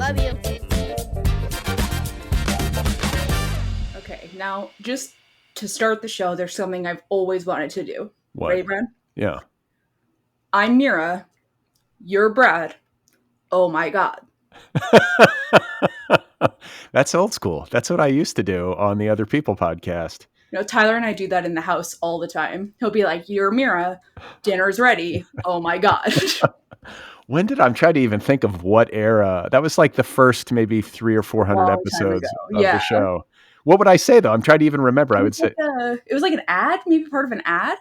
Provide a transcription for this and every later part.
Love you. Okay, now just to start the show, there's something I've always wanted to do. What? Ready, Brad? Yeah. I'm Mira. You're Brad. Oh my God. That's old school. That's what I used to do on the Otherppl podcast. You know, Tyler and I do that in the house all the time. He'll be like, "You're Mira. Dinner's ready. Oh my God." When did I'm trying to even think of what era? That was like the first maybe 300 or 400 Long time ago. episodes of Yeah. the show. What would I say though? I'm trying to even remember. I would say It was like an ad, maybe part of an ad.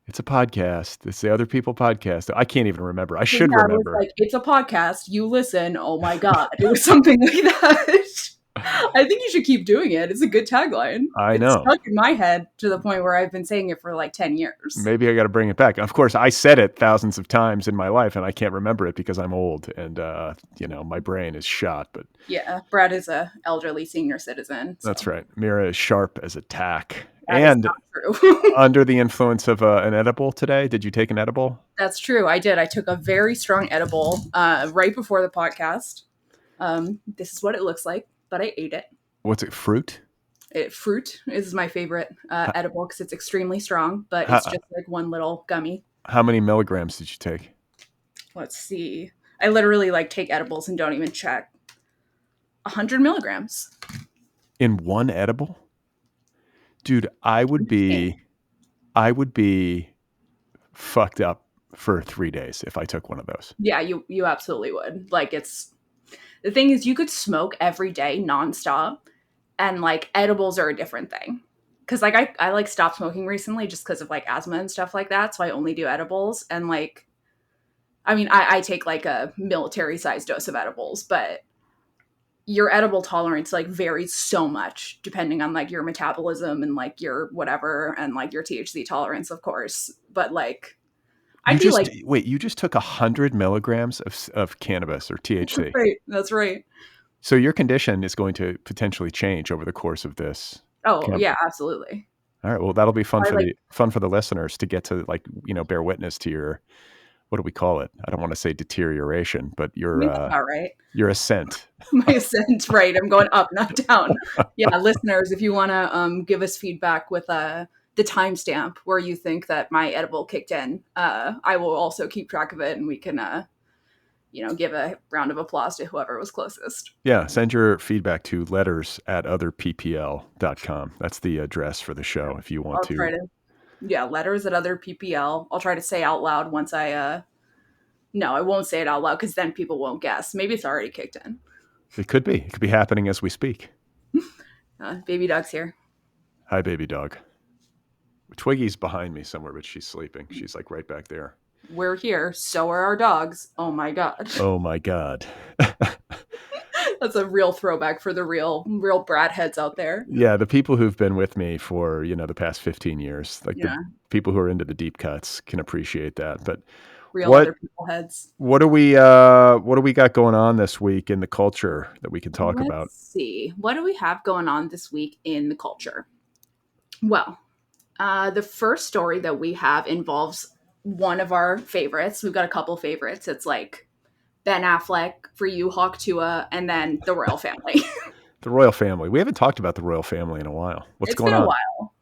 it's a podcast. It's the Otherppl podcast. I can't even remember. I should It was remember. like, it's a podcast. You listen. Oh my God. It was something like that. I think you should keep doing it. It's a good tagline. I It's know. stuck in my head to the point where I've been saying it for like 10 years. Maybe I got to bring it back. Of course, I said it thousands of times in my life, and I can't remember it because I'm old and my brain is shot. But Yeah, Brad is a elderly senior citizen. So. that's right. Mira is sharp as a tack. That and is not true. under the influence of an edible today. Did you take an edible? That's true. I did. I took a very strong edible right before the podcast. This is what it looks like, but I ate it. What's it? Fruit? Fruit is my favorite edible because it's extremely strong, but it's just like one little gummy. How many milligrams did you take? Let's see. I literally like take edibles and don't even check. 100 milligrams. In one edible? Dude, I would be fucked up for 3 days if I took one of those. Yeah, you absolutely would. Like the thing is you could smoke every day nonstop. And like edibles are a different thing. Cause like I like stopped smoking recently just because of like asthma and stuff like that. So I only do edibles. And like, I mean, I take like a military sized dose of edibles, but your edible tolerance like varies so much depending on like your metabolism and like your whatever and like your THC tolerance, of course. But like, you just took 100 milligrams of cannabis or THC. That's right. So your condition is going to potentially change over the course of this. Oh, yeah, absolutely. All right. Well, that'll be fun for the listeners to get to bear witness to your, what do we call it? I don't want to say deterioration, but your right. Your ascent. My ascent, right. I'm going up, not down. Yeah, listeners, if you want to give us feedback with the timestamp where you think that my edible kicked in, I will also keep track of it and we can give a round of applause to whoever was closest. Yeah, send your feedback to letters@otherppl.com. That's the address for the show if you want letters@otherppl. I'll try to say out loud once I won't say it out loud because then people won't guess. Maybe it's already kicked in. It could be. It could be happening as we speak. Baby dog's here. Hi, baby dog. Twiggy's behind me somewhere, but she's sleeping. She's like right back there. We're here. So are our dogs. Oh my God. Oh my God. That's a real throwback for the real Brad heads out there. Yeah. The people who've been with me for, the past 15 years, the people who are into the deep cuts can appreciate that. But other people heads. What do we got going on this week in the culture that we can talk about? Let's see. What do we have going on this week in the culture? Well, the first story that we have involves one of our favorites. We've got a couple favorites. It's like Ben Affleck, for you, Hawk Tuah, and then the royal family. The royal family. We haven't talked about the royal family in a while. What's going on? It's been a while.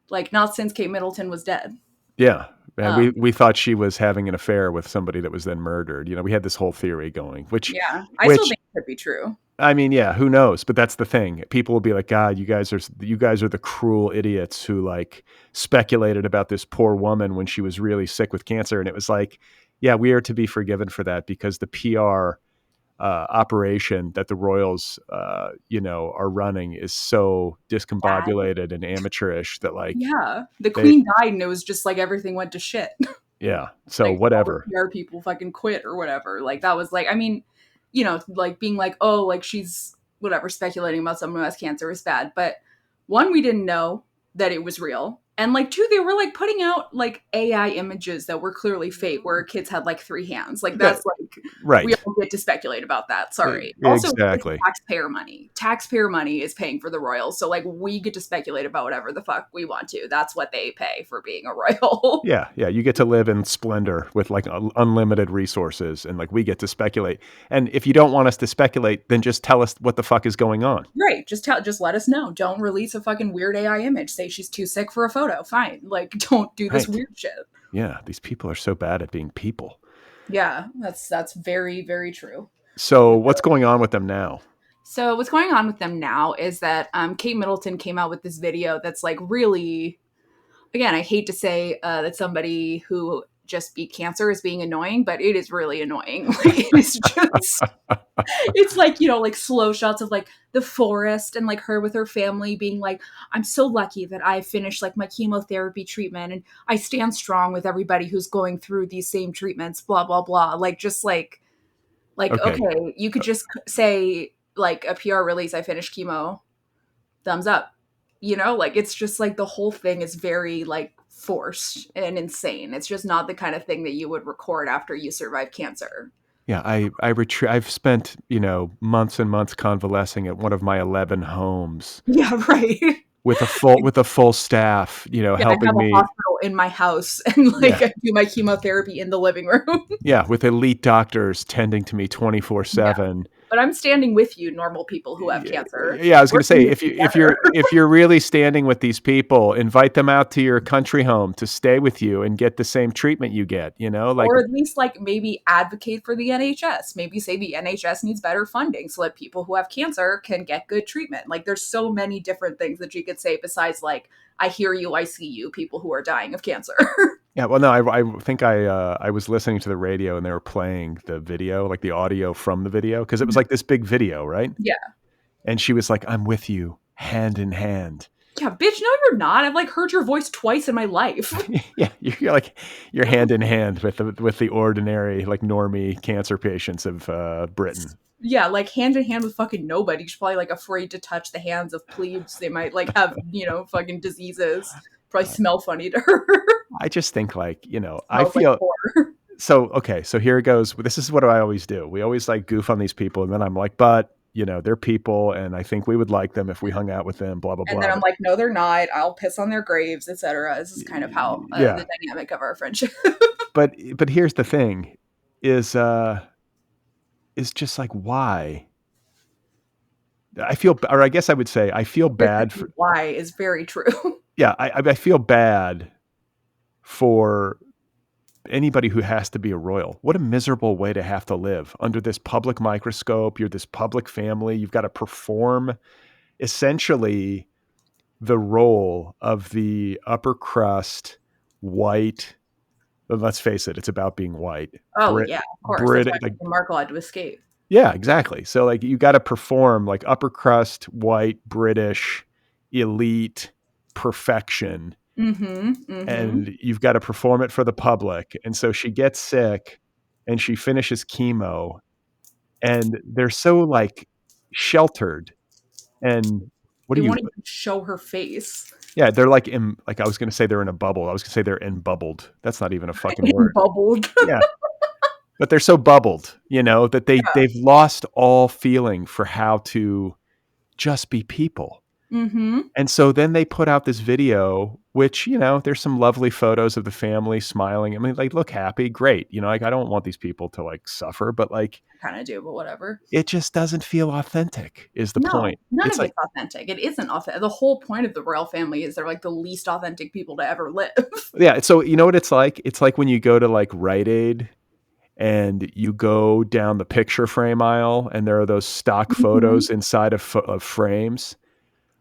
Like not since Kate Middleton was dead. Yeah. And we thought she was having an affair with somebody that was then murdered. We had this whole theory going, which still think it could be true. I mean, yeah, who knows? But that's the thing. People will be like, God, you guys are the cruel idiots who like speculated about this poor woman when she was really sick with cancer. And it was like, yeah, we are to be forgiven for that because the PR operation that the royals, are running is so discombobulated and amateurish that like, the queen died and it was just like everything went to shit. Yeah. So like, whatever. PR people fucking quit or whatever. Like that was like, I mean, like being like, oh, like she's whatever, speculating about someone who has cancer is bad. But one, we didn't know that it was real. And like two, they were like putting out like AI images that were clearly fake, where kids had like three hands. Like That that's like we right. all get to speculate about that. Sorry. Also, it's Exactly. taxpayer money. Taxpayer money is paying for the royals, so like we get to speculate about whatever the fuck we want to. That's what they pay for being a royal. Yeah, yeah. You get to live in splendor with like unlimited resources, and like we get to speculate. And if you don't want us to speculate, then just tell us what the fuck is going on. Right. Just let us know. Don't release a fucking weird AI image. Say she's too sick for a photo. Fine. Like don't do this Right. weird shit. Yeah, these people are so bad at being people. Yeah, that's very, very true. So what's going on with them now? So what's going on with them now is that Kate Middleton came out with this video that's like really, again, I hate to say that somebody who just beat cancer is being annoying, but it is really annoying. Like it is just, it's like, you know, like slow shots of like the forest and like her with her family being like, I'm so lucky that I finished like my chemotherapy treatment and I stand strong with everybody who's going through these same treatments, blah, blah, blah. Like just like Okay. okay, you could just say like a PR release, I finished chemo, thumbs up. You know, like it's just like the whole thing is very like forced and insane. It's just not the kind of thing that you would record after you survive cancer. Yeah, I've spent, months and months convalescing at one of my 11 homes Yeah, right. with a full staff, Yeah, I have helping a me. hospital in my house and like Yeah. I do my chemotherapy in the living room. Yeah, with elite doctors tending to me Yeah. 24/7. But I'm standing with you, normal people who have Yeah, cancer. yeah, I was going We're to in say this together. if you're really standing with these people, invite them out to your country home to stay with you and get the same treatment you get, like Or at least like maybe advocate for the NHS. Maybe say the NHS needs better funding so that people who have cancer can get good treatment. Like there's so many different things that you could say besides like I hear you, I see you, people who are dying of cancer. yeah, well no, I think I was listening to the radio and they were playing the video, like the audio from the video because it was like this big video, right? Yeah. And she was like, "I'm with you, hand in hand." Yeah, bitch, no, you're not. I've like heard your voice twice in my life. Yeah, you're like you're hand in hand with the ordinary like normie cancer patients of Britain. Yeah, like hand in hand with fucking nobody. She's probably like afraid to touch the hands of plebes. They might like have, you know, fucking diseases. Probably smell funny to her. I just think like, I Smells like feel porn. so okay, so here it goes. This is what I always do. We always like goof on these people and then I'm like, but they're people and I think we would like them if we hung out with them, blah blah And blah. then I'm like, no, they're not. I'll piss on their graves, etc. This is kind of how Yeah. the dynamic of our friendship. But here's the thing is just like why? I feel or I guess I would say I feel Here's bad the for why is very true. yeah, I feel bad for anybody who has to be a royal. What a miserable way to have to live under this public microscope. You're this public family. You've got to perform essentially the role of the upper crust white. Let's face it, it's about being white. Oh yeah, of course. That's why Brit, like Meghan Markle had to escape. yeah, exactly. So like you got to perform like upper crust white British elite perfection Mm-hmm. Mm-hmm. and you've got to perform it for the public. And so she gets sick and she finishes chemo and they're so like sheltered and what They do you won't even show her face. yeah, they're like in like I was going to say they're in a bubble. I was going to say they're in bubbled. That's not even a fucking And word. bubbled. Yeah. But they're so bubbled, that they've lost all feeling for how to just be people. Mm-hmm. And so then they put out this video, which, there's some lovely photos of the family smiling. I mean, like, look happy, great. Like, I don't want these people to like suffer, but like, Kind of do, but whatever. it just doesn't feel authentic, is the No, point. none It's of like, it's authentic. It isn't authentic. The whole point of the royal family is they're like the least authentic people to ever live. yeah. So, you know what it's like? It's like when you go to like Rite Aid and you go down the picture frame aisle and there are those stock Mhm. photos inside of frames.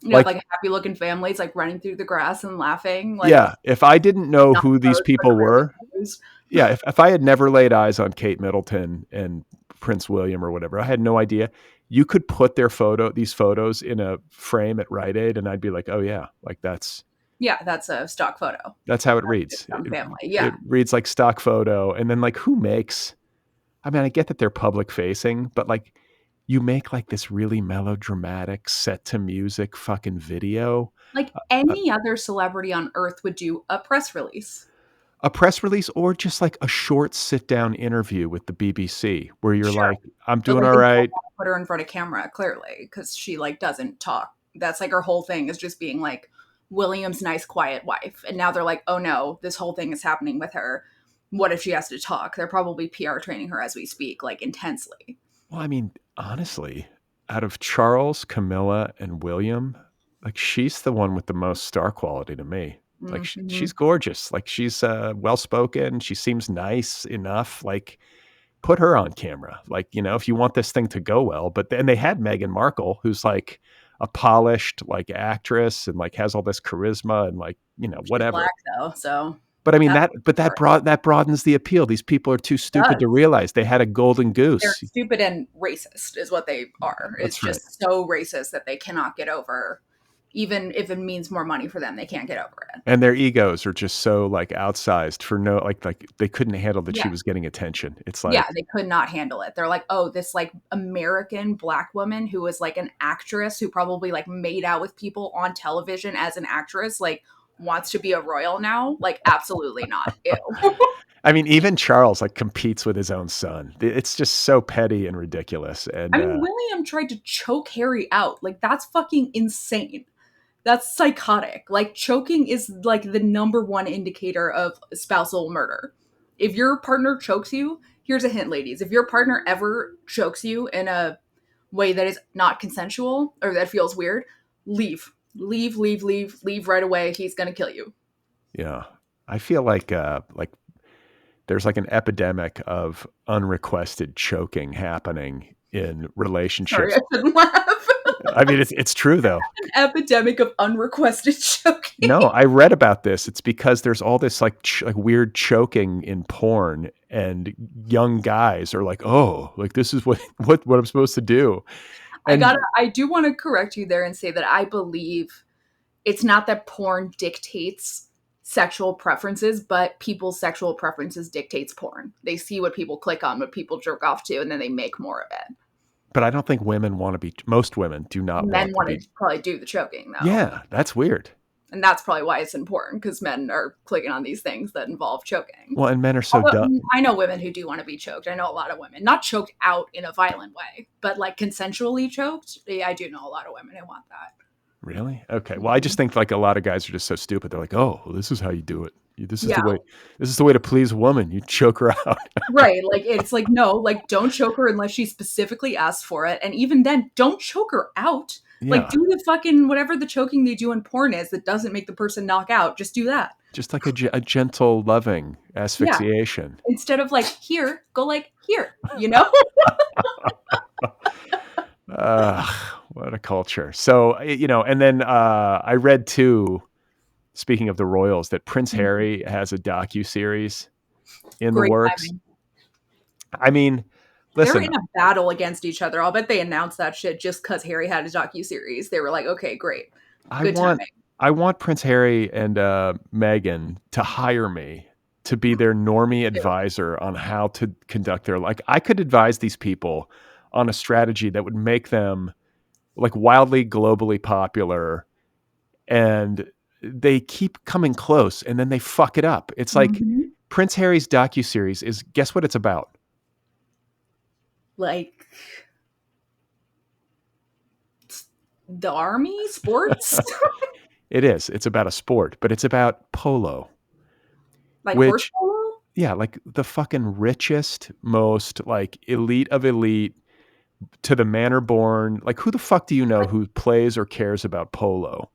You have Like, like happy looking families like running through the grass and laughing. Like yeah, if I didn't know not who these those, but people clearly were, those. yeah, if I had never laid eyes on Kate Middleton and Prince William or whatever, I had no idea. You could put these photos in a frame at Rite Aid, and I'd be like, oh yeah, like Yeah, that's a stock photo. that's how it It's reads. some It, family. it Yeah. reads like stock photo, and then like who makes? I mean, I get that they're public facing, but like you make like this really melodramatic set to music fucking video. Like Uh, any other celebrity on earth would do a press release. a press release or just like a short sit down interview with the BBC where you're Sure. like, I'm But doing like all they don't right. want to put her in front of camera, clearly, because she like doesn't talk. That's like her whole thing is just being like William's nice, quiet wife. And now they're like, oh no, this whole thing is happening with her. What if she has to talk? They're probably PR training her as we speak, like intensely. Well, I mean, honestly, out of Charles, Camilla, and William, like she's the one with the most star quality to me. Like Mm-hmm. she's gorgeous. Like she's well spoken. She seems nice enough. Like put her on camera. Like, you know, if you want this thing to go well. But then they had Meghan Markle, who's like a polished like actress and like has all this charisma and like, you know, She's black whatever. though, so But I mean that's that broadens the appeal. These people are too it stupid to does. realize they had a golden They're goose. stupid and racist, is what they are. It's That's right. just so racist that they cannot get over. Even if it means more money for them, they can't get over it. And their egos are just so like outsized for no like they couldn't handle that Yeah. she was getting attention. It's Yeah, like they could not handle it. They're like, oh, this like American black woman who was like an actress who probably like made out with people on television as an actress, like wants to be a royal now? Like, absolutely not. Ew. I mean, even Charles like competes with his own son. It's just so petty and ridiculous. I And mean, William tried to choke Harry out. Like, that's fucking insane. That's psychotic. Like, choking is like the number one indicator of spousal murder. If your partner chokes you, here's a hint, ladies. If your partner ever chokes you in a way that is not consensual or that feels weird, leave. Leave, leave, leave, leave right away. He's gonna kill you. yeah, I feel like there's like an epidemic of unrequested choking happening in Sorry, relationships. I shouldn't laugh. I mean, it's true though. An epidemic of unrequested choking. No, I read about this. It's because there's all this like like weird choking in porn, and young guys are like, "Oh, like this is what what I'm supposed to do." And I do want to correct you there and say that I believe it's not that porn dictates sexual preferences, but people's sexual preferences dictates porn. They see what people click on, what people jerk off to, and then they make more of it. but I don't think women want to be. Most women do not Men want to want be. to probably do the choking though. Yeah, that's weird. And that's probably why it's important because men are clicking on these things that involve choking. Well, and men are so Although dumb. I know women who do want to be choked. I know a lot of women, not choked out in a violent way, but like consensually choked. Yeah, I do know a lot of women who want that. Really? Okay. Well, I just think like a lot of guys are just so stupid. They're like, "Oh, well, this is how you do it. This is the Yeah, way. This is the way to please a woman. You choke her out." right. Like it's like no, like don't choke her unless she specifically asks for it, and even then, don't choke her out. Like Yeah, do the fucking whatever the choking they do in porn is that doesn't make the person knock out. Just do that. just like a gentle, loving Yeah. asphyxiation. Instead of like here, go like here. You know. What a culture. So, you know, and then I read too, speaking of the royals, that Prince Harry has a docu-series in the Great works. timing. I mean, They're listen, in a battle against each other. I'll bet they announced that shit just because Harry had his docu-series. They were like, okay, great. I Good want timing. I want Prince Harry and Meghan to hire me to be their normie advisor on how to conduct their like I could advise these people on a strategy that would make them like wildly globally popular, and they keep coming close and then they fuck it up. It's like Mhm. Prince Harry's docuseries is guess what it's about? Like the army, sports, It is. It's about a sport, but it's about polo, like horse which polo. yeah, like the fucking richest, most like elite of elite to the manor born. Like who the fuck do you know who plays or cares about polo?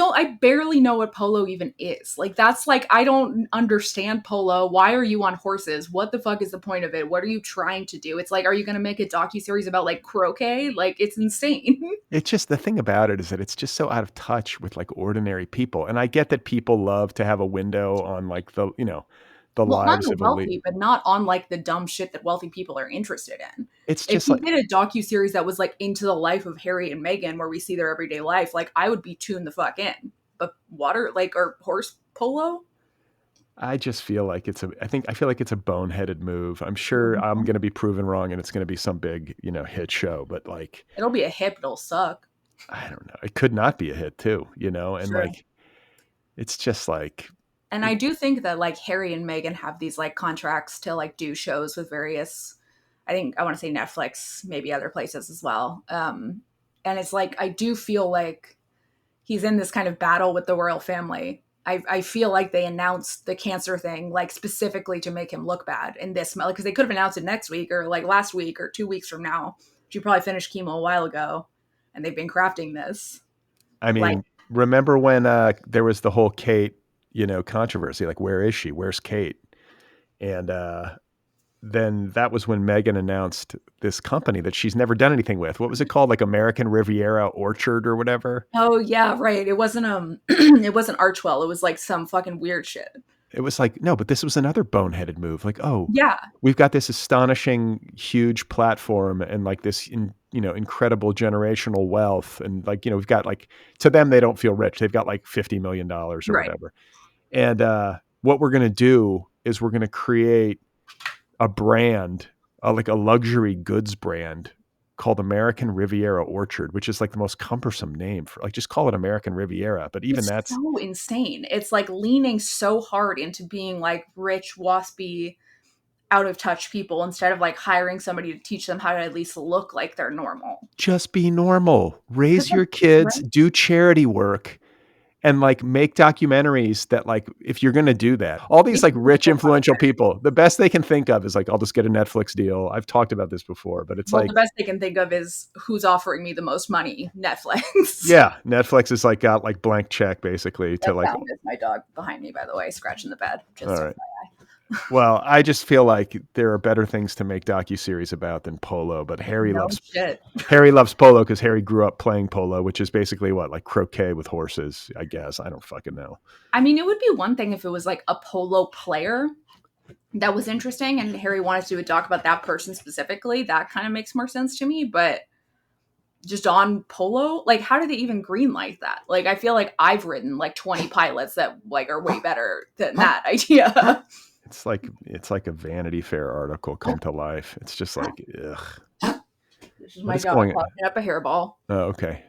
I barely know what polo even is. Like that's like I don't understand polo. Why are you on horses? What the fuck is the point of it? What are you trying to do? It's like, are you gonna make a docu-series about like croquet? Like it's insane. It's just the thing about it is that it's just so out of touch with like ordinary people. And I get that people love to have a window on like the, you know, the Well, on lives the of elite. wealthy, but not on like the dumb shit that wealthy people are interested in. It's If just you like did a docu-series that was like into the life of Harry and Meghan where we see their everyday life, like I would be tuned the fuck in. But water like or horse polo? I just feel like I feel like it's a boneheaded move. I'm sure I'm Mhm. going to be proven wrong and it's going to be some big, hit show, but like, It'll be a hit, but it'll suck. I don't know. It could not be a hit too, and True. like, it's just like, And I do think that like Harry and Meghan have these like contracts to like do shows with various, I think I want to say Netflix, maybe other places as well. And it's like I do feel like he's in this kind of battle with the royal family. I feel like they announced the cancer thing like specifically to make him look bad in this, because they could have announced it next week or like last week or 2 weeks from now. She probably finished chemo a while ago, and they've been crafting this. I Like, mean, remember when there was the whole Kate, controversy, like, where is she? Where's Kate? And then that was when Megan announced this company that she's never done anything with. What was it called? Like American Riviera Orchard or whatever. oh yeah, right. It wasn't it wasn't Archwell. It was like some fucking weird shit. It was like, no, but this was another boneheaded move. Like, oh, Yeah, we've got this astonishing, huge platform and like this, incredible generational wealth. And like, we've got like, to them, they don't feel rich. They've got like $50 million or right. whatever. And what we're going to do is we're going to create a brand, like a luxury goods brand called American Riviera Orchard, which is like the most cumbersome name for, like, just call it American Riviera. But even It's that's, so insane. It's like leaning so hard into being like rich, waspy, out of touch people instead of like hiring somebody to teach them how to at least look like they're normal. just be normal, Because raise like, your kids, right? do charity work, and like make documentaries that, like, if you're going to do that, all these Make like rich, social influential content. people, the best they can think of is like, I'll just get a Netflix deal. I've talked about this before, but it's Well, the like, best they can think of is who's offering me the most money, Netflix. yeah, Netflix is like got like blank check basically to That like, sound is my dog behind me, by the way, scratching the bed. all Just right. Well, I just feel like there are better things to make docuseries about than polo, but no shit. Harry loves polo because Harry grew up playing polo, which is basically what, like croquet with horses, I guess. I don't fucking know. I mean, it would be one thing if it was like a polo player that was interesting and Harry wanted to talk about that person specifically. That kind of makes more sense to me, but just on polo, like how did they even green light that? Like I feel like I've written like 20 pilots that like are way better than that idea. It's like a Vanity Fair article come to life. It's just like, ugh. This is What my is dog going on? barking up a hairball. Oh, okay.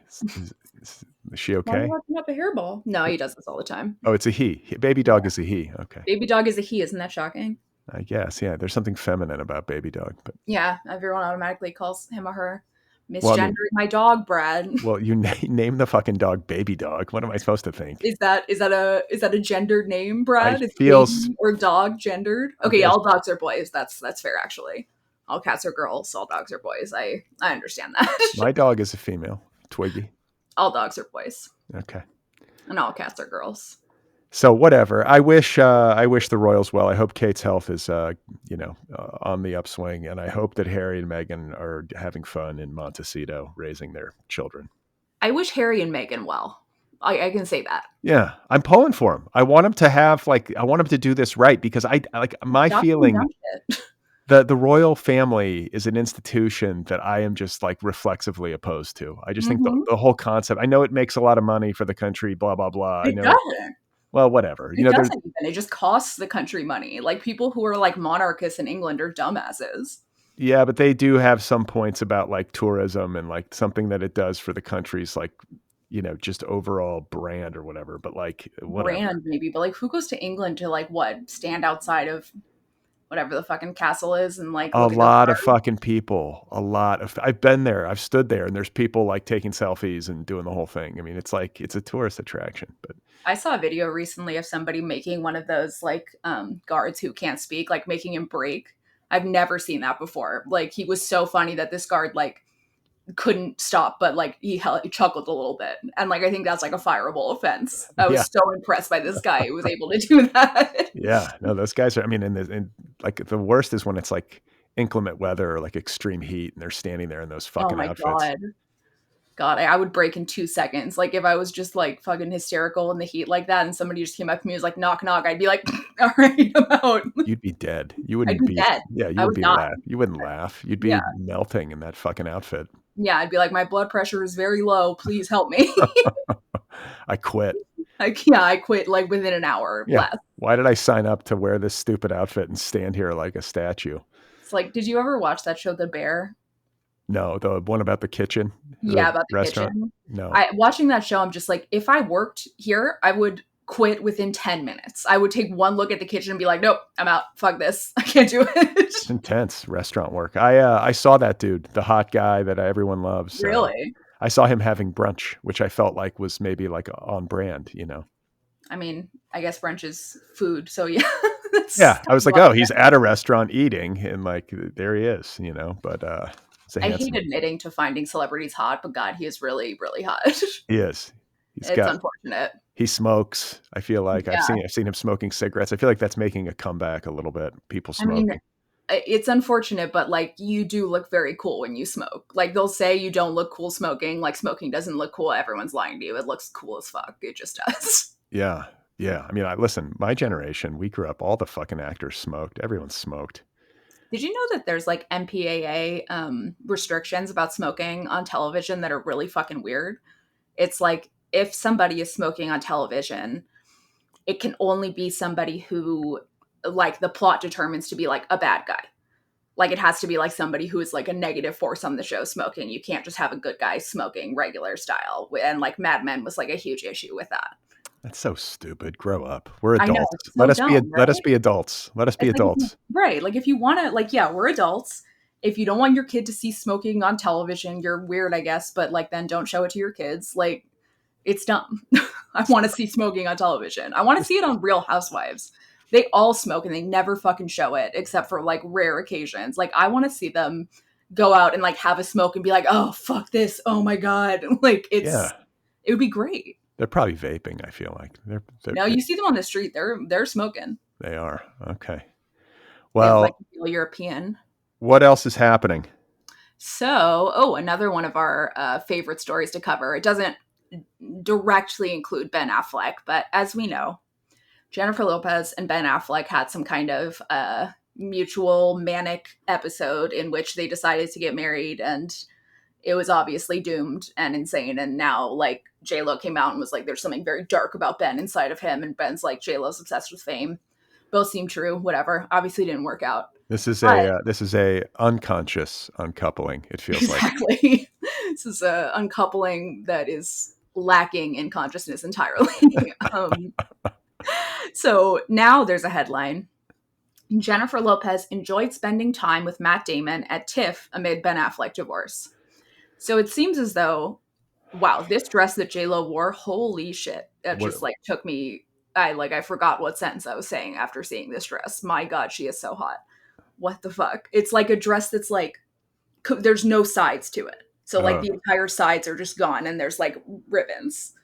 Is she Why are you okay? barking up a hairball? No, he does this all the time. Oh, it's a he. Baby dog is a he. Okay. Baby dog is a he, isn't that shocking? I guess. Yeah. There's something feminine about baby dog, but Yeah, everyone automatically calls him or her. well, I mean, Misgendering my dog, Brad. well, you name the fucking dog baby dog. What am I supposed to think? Is that a gendered name, I Brad? Is feels, baby or dog gendered? I Okay, guess all dogs are boys. That's fair actually. All cats are girls. All dogs are boys. I understand that. my dog is a female, Twiggy. All dogs are boys, Okay. and all cats are girls. So whatever. I wish the Royals well. I hope Kate's health is on the upswing, and I hope that Harry and Meghan are having fun in Montecito raising their children. I wish Harry and Meghan well. I can say that. Yeah, I'm pulling for him. I want him to have like I want him to do this right because I like my Stop doing feeling dumb shit. the royal family is an institution that I am just like reflexively opposed to. I just think the, Mm-hmm. the whole concept. I know it makes a lot of money for the country, blah blah blah. I It know. doesn't. Well, whatever. It There's doesn't even. It just costs the country money. Like people who are like monarchists in England are dumbasses. Yeah, but they do have some points about like tourism and like something that it does for the country's like, just overall brand or whatever. But like, whatever. Brand maybe, but like who goes to England to like what stand outside of whatever the fucking castle is and like A look at the lot of stars? fucking people. I've been there. I've stood there and there's people like taking selfies and doing the whole thing. I mean, it's like, it's a tourist attraction, but I saw a video recently of somebody making one of those like guards who can't speak, like making him break. I've never seen that before. Like he was so funny that this guard like couldn't stop, but like he chuckled a little bit, and like I think that's like a fireable offense. I yeah, was so impressed by this guy who was able to do that. yeah. No, those guys are, I mean, and like the worst is when it's like inclement weather or like extreme heat and they're standing there in those Oh fucking my outfits. god, I would break in 2 seconds. Like if I was just like fucking hysterical in the heat like that, and somebody just came up to me and was like knock knock, I'd be like, all right, I'm out. You'd be dead. You I'd wouldn't be be, dead. yeah, you I wouldn't would be die. laugh. You wouldn't laugh. You'd Yeah, be melting in that fucking outfit. yeah. I'd be like, my blood pressure is very low. Please help me. I quit. Like, yeah, I quit like within an hour or Yeah. less. Why did I sign up to wear this stupid outfit and stand here like a statue? It's like, did you ever watch that show, The Bear? No, the one about the kitchen, Yeah, the about the restaurant. kitchen. No. I watching that show, I'm just like, if I worked here, I would quit within 10 minutes. I would take one look at the kitchen and be like, nope, I'm out. Fuck this. I can't do it. It's intense restaurant work. I saw that dude, the hot guy that everyone loves. Really? I saw him having brunch, which I felt like was maybe like on brand, you know. I mean, I guess brunch is food, so yeah, that's Yeah, I kind was of like, on oh, brand. he's at a restaurant eating, and like there he is, you know. But he's a I hate handsome. admitting to finding celebrities hot, but God, he is really, really hot. He is. He's It's got. unfortunate. He smokes. I feel like Yeah, I've seen him smoking cigarettes. I feel like that's making a comeback a little bit. People I mean, smoking. it's unfortunate, but like you do look very cool when you smoke. Like they'll say you don't look cool smoking, like smoking doesn't look cool. Everyone's lying to you. It looks cool as fuck. It just does. Yeah, yeah. I mean, I listen. My generation, we grew up. All the fucking actors smoked. Everyone smoked. Did you know that there's like MPAA restrictions about smoking on television that are really fucking weird? It's like if somebody is smoking on television, it can only be somebody who like the plot determines to be like a bad guy. Like it has to be like somebody who is like a negative force on the show smoking. You can't just have a good guy smoking regular style. And like Mad Men was like a huge issue with that. That's so stupid. Grow up. We're I know, adults. it's so dumb, Let us right? be adults. Let us be It's like if you, adults. right, like if you want to, like yeah, we're adults. If you don't want your kid to see smoking on television, you're weird, I guess. But like then don't show it to your kids. Like it's dumb. I want to see smoking on television. I want to see it on Real Housewives. They all smoke and they never fucking show it except for like rare occasions. Like I want to see them go out and like have a smoke and be like, "Oh, fuck this. Oh my god." Like Yeah, it would be great. they're probably vaping. I feel like No, you see them on the street. They're smoking. they are. Okay. They look like Well, real European. what else is happening? So, oh, another one of our favorite stories to cover. It doesn't directly include Ben Affleck, but as we know, Jennifer Lopez and Ben Affleck had some kind of mutual manic episode in which they decided to get married, and it was obviously doomed and insane. And now, like, J Lo came out and was like, "There's something very dark about Ben inside of him," and Ben's like, "J Lo's obsessed with fame." Both seem true. Whatever. Obviously, didn't work out. But This is a unconscious uncoupling. It feels like. exactly, this is a uncoupling that is lacking in consciousness entirely. um, so now there's a headline. Jennifer Lopez enjoyed spending time with Matt Damon at TIFF amid Ben Affleck divorce. So it seems as though, wow, this dress that JLo wore, holy shit. That What just like took me, I forgot what sentence I was saying after seeing this dress. My God, she is so hot. What the fuck? It's like a dress that's like, there's no sides to it. So like uh, the entire sides are just gone and there's like ribbons.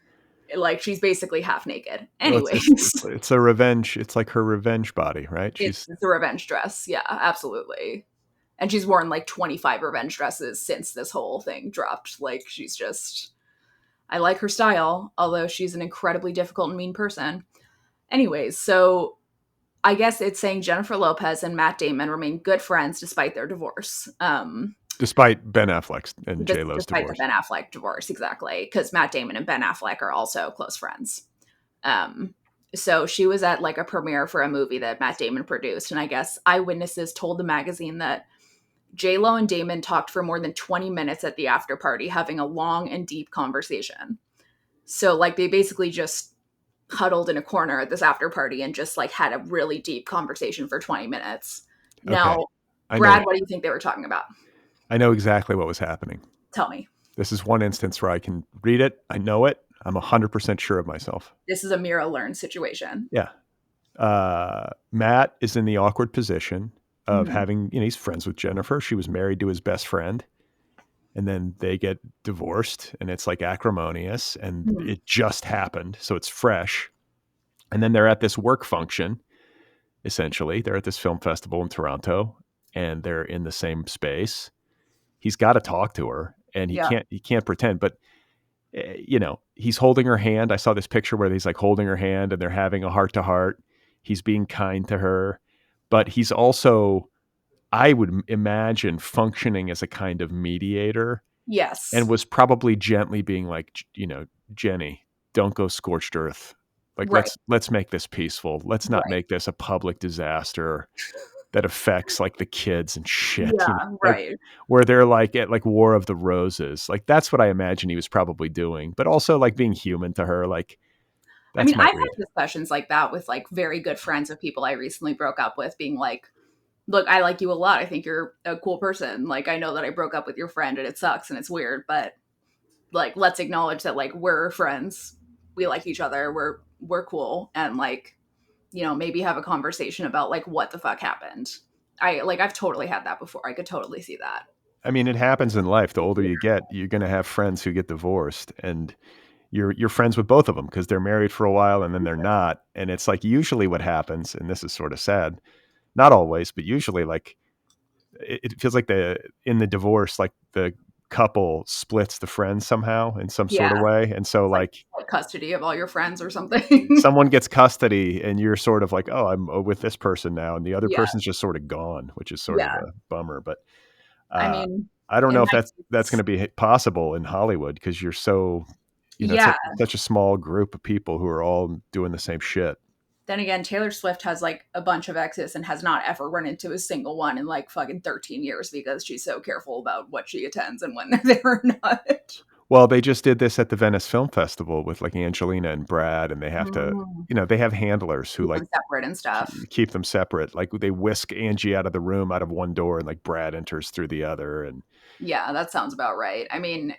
Like she's basically half naked. well, Anyways, it's a revenge. It's like her revenge body, right? She's it's a revenge dress. Yeah, absolutely. And she's worn like 25 revenge dresses since this whole thing dropped. Like she's just, I like her style, although she's an incredibly difficult and mean person. Anyways, so I guess it's saying Jennifer Lopez and Matt Damon remain good friends despite their divorce. despite Ben Affleck's and J Lo's Despite the divorce. Ben Affleck divorce, exactly, because Matt Damon and Ben Affleck are also close friends. Um, so she was at like a premiere for a movie that Matt Damon produced, and I guess eyewitnesses told the magazine that J Lo and Damon talked for more than 20 minutes at the after party, having a long and deep conversation. So like they basically just huddled in a corner at this after party and just like had a really deep conversation for 20 minutes. Okay, Now, I know. Brad, what do you think they were talking about? I know exactly what was happening. Tell me. This is one instance where I can read it. I know it. I'm 100% sure of myself. This is a Mira learn situation. Yeah. Matt is in the awkward position of Mhm. having, he's friends with Jennifer. She was married to his best friend. And then they get divorced and it's like acrimonious and Mhm. it just happened. So it's fresh. And then they're at this work function, essentially. They're at this film festival in Toronto and they're in the same space. He's got to talk to her and Yeah. he can't pretend, but he's holding her hand. I saw this picture where he's like holding her hand and they're having a heart to heart. He's being kind to her, but he's also, I would imagine, functioning as a kind of mediator and Yes. was probably gently being like, Jenny, don't go scorched earth Like Right. let's make this peaceful. Let's not Right. make this a public disaster that affects like the kids and shit, Yeah. like Right. where they're like at like War of the Roses. Like that's what I imagine he was probably doing, but also like being human to her. Like I that's mean, my I've read. had discussions like that with like very good friends of people I recently broke up with, being like, look, I like you a lot. I think you're a cool person. Like, I know that I broke up with your friend and it sucks and it's weird, but like, let's acknowledge that like we're friends. We like each other. We're cool. And like, maybe have a conversation about like what the fuck happened. I've totally had that before. I could totally see that. I mean, it happens in life. The older you get, you're going to have friends who get divorced, and you're friends with both of them because they're married for a while and then they're not. And it's like usually what happens, and this is sort of sad, not always, but usually like it feels like the in the divorce, like the couple splits the friends somehow in some Yeah. sort of way. And so It's like custody of all your friends or something. someone gets custody and you're sort of like, oh, I'm with this person now. And the other Yeah. person's just sort of gone, which is sort of Yeah. a bummer. But I uh, mean, I don't in know if my that's going case, to be possible in Hollywood because you're so, it's yeah. such a small group of people who are all doing the same shit. Then again, Taylor Swift has like a bunch of exes and has not ever run into a single one in like fucking 13 years because she's so careful about what she attends and when they're there or not. Well, they just did this at the Venice Film Festival with like Angelina and Brad, and they have to, Mm. they have handlers who Keep like them separate and stuff. keep them separate. Like they whisk Angie out of the room out of one door, and like Brad enters through the other. And Yeah, that sounds about right. I mean,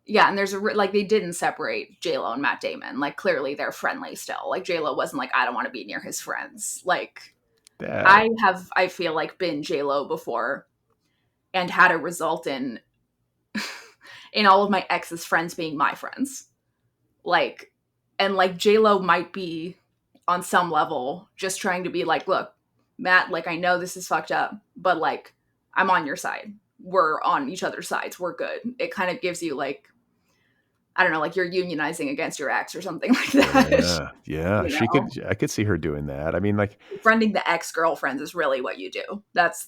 yeah, and there's like they didn't separate J Lo and Matt Damon. Like clearly they're friendly still. Like J Lo wasn't like I don't want to be near his friends. Like that, I feel like been J Lo before and had a result in all of my ex's friends being my friends. Like, and like J Lo might be on some level just trying to be like, look, Matt, like I know this is fucked up, but like I'm on your side. We're on each other's sides. We're good. It kind of gives you like I don't know, like you're unionizing against your ex or something like that. yeah, yeah. you know, I could see her doing that. I mean, like, Befriending the ex girlfriends is really what you do. That's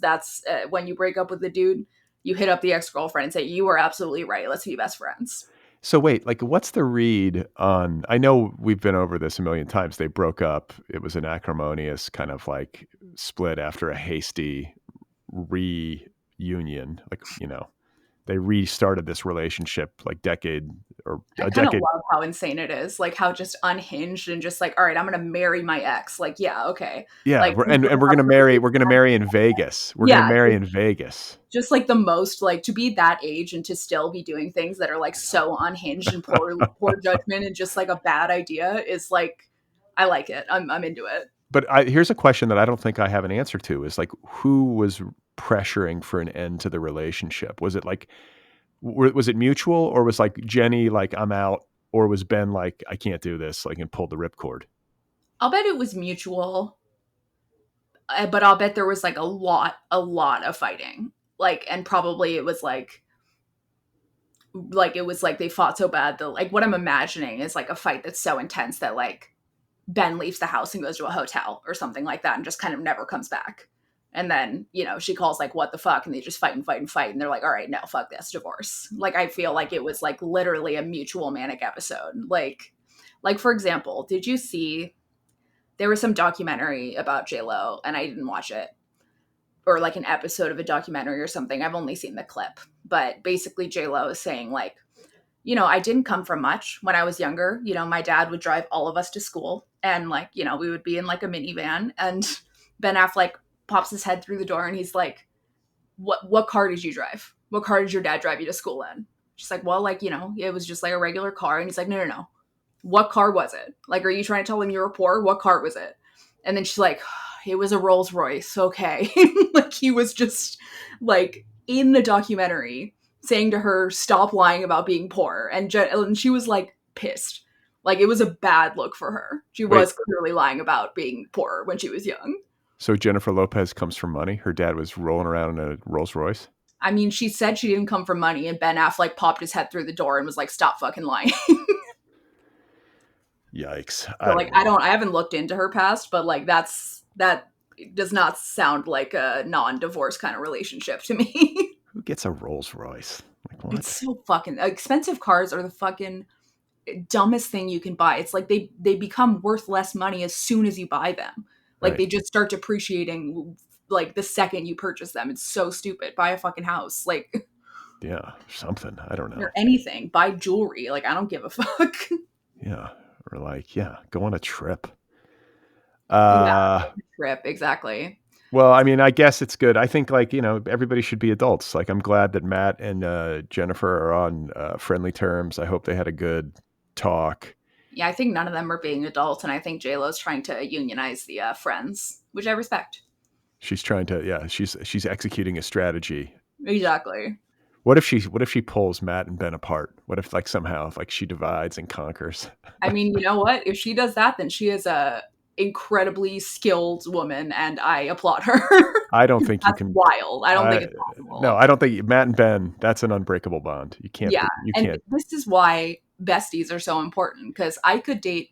when you break up with the dude, you hit up the ex girlfriend and say, "You are absolutely right. Let's be best friends." so wait, like, what's the read on? I know we've been over this a million times. They broke up. It was an acrimonious kind of like split after a hasty reunion. Like, they restarted this relationship like decade or I a kind of decade. love how insane it is, like how just unhinged and just like, all right, I'm gonna marry my ex. Like, yeah, okay, Yeah, like we broke we're up gonna for marry. We're gonna marry in Vegas. We're gonna yeah, marry in Vegas. just like the most like to be that age and to still be doing things that are like so unhinged and poor judgment and just like a bad idea is like I like it. I'm into it. But here's a question that I don't think I have an answer to: is like, who was pressuring for an end to the relationship? Was it like, was it mutual, or was like Jenny like, I'm out, or was Ben like, I can't do this, like, and pulled the ripcord? I'll bet it was mutual, but I'll bet there was like a lot of fighting. Like, and probably it was like it was like they fought so bad that like what I'm imagining is like a fight that's so intense that like Ben leaves the house and goes to a hotel or something like that and just kind of never comes back. And then, she calls like, what the fuck? And they just fight and fight and fight. And they're like, all right, no, fuck this, divorce. Like, I feel like it was like literally a mutual manic episode. Like for example, did you see there was some documentary about J-Lo and I didn't watch it or like an episode of a documentary or something. I've only seen the clip, but basically J-Lo is saying like, I didn't come from much when I was younger. My dad would drive all of us to school and like, we would be in like a minivan and Ben Affleck pops his head through the door and he's like, what car did you drive? What car did your dad drive you to school in? She's like, well, like, it was just like a regular car. And he's like, no, no, no. What car was it? Like, are you trying to tell him you were poor? What car was it? And then she's like, it was a Rolls Royce. Okay. Like he was just like in the documentary saying to her, stop lying about being poor. And she was like pissed. Like it was a bad look for her. She Wait, was clearly lying about being poor when she was young. so Jennifer Lopez comes from money. Her dad was rolling around in a Rolls Royce. I mean, she said she didn't come from money, and Ben Affleck popped his head through the door and was like, stop fucking lying. Yikes! So I like don't know. I haven't looked into her past, but like that does not sound like a non-divorce kind of relationship to me. Who gets a Rolls Royce? Like, It's what? so fucking expensive cars are the fucking dumbest thing you can buy. It's like they become worth less money as soon as you buy them. Like Right. they just start depreciating like the second you purchase them. It's so stupid. Buy a fucking house, like Yeah. Something. I don't know. or anything. Buy jewelry. Like I don't give a fuck. Yeah. Or like, yeah, go on a trip. Yeah, Uh, trip exactly. well, I mean, I guess it's good. I think like, everybody should be adults. Like I'm glad that Matt and Jennifer are on friendly terms. I hope they had a good talk. Yeah, I think none of them are being adults, and I think J Lo's trying to unionize the friends, which I respect. She's trying to, yeah, she's executing a strategy. Exactly. What if she pulls Matt and Ben apart? What if like somehow if like she divides and conquers? I mean, you know what? If she does that, then she is a incredibly skilled woman, and I applaud her. I don't think you That's can. wild. I don't think I it's No, possible. I don't think Matt and Ben. That's an unbreakable bond. You can't. Yeah, You and can't. this is why besties are so important because I could date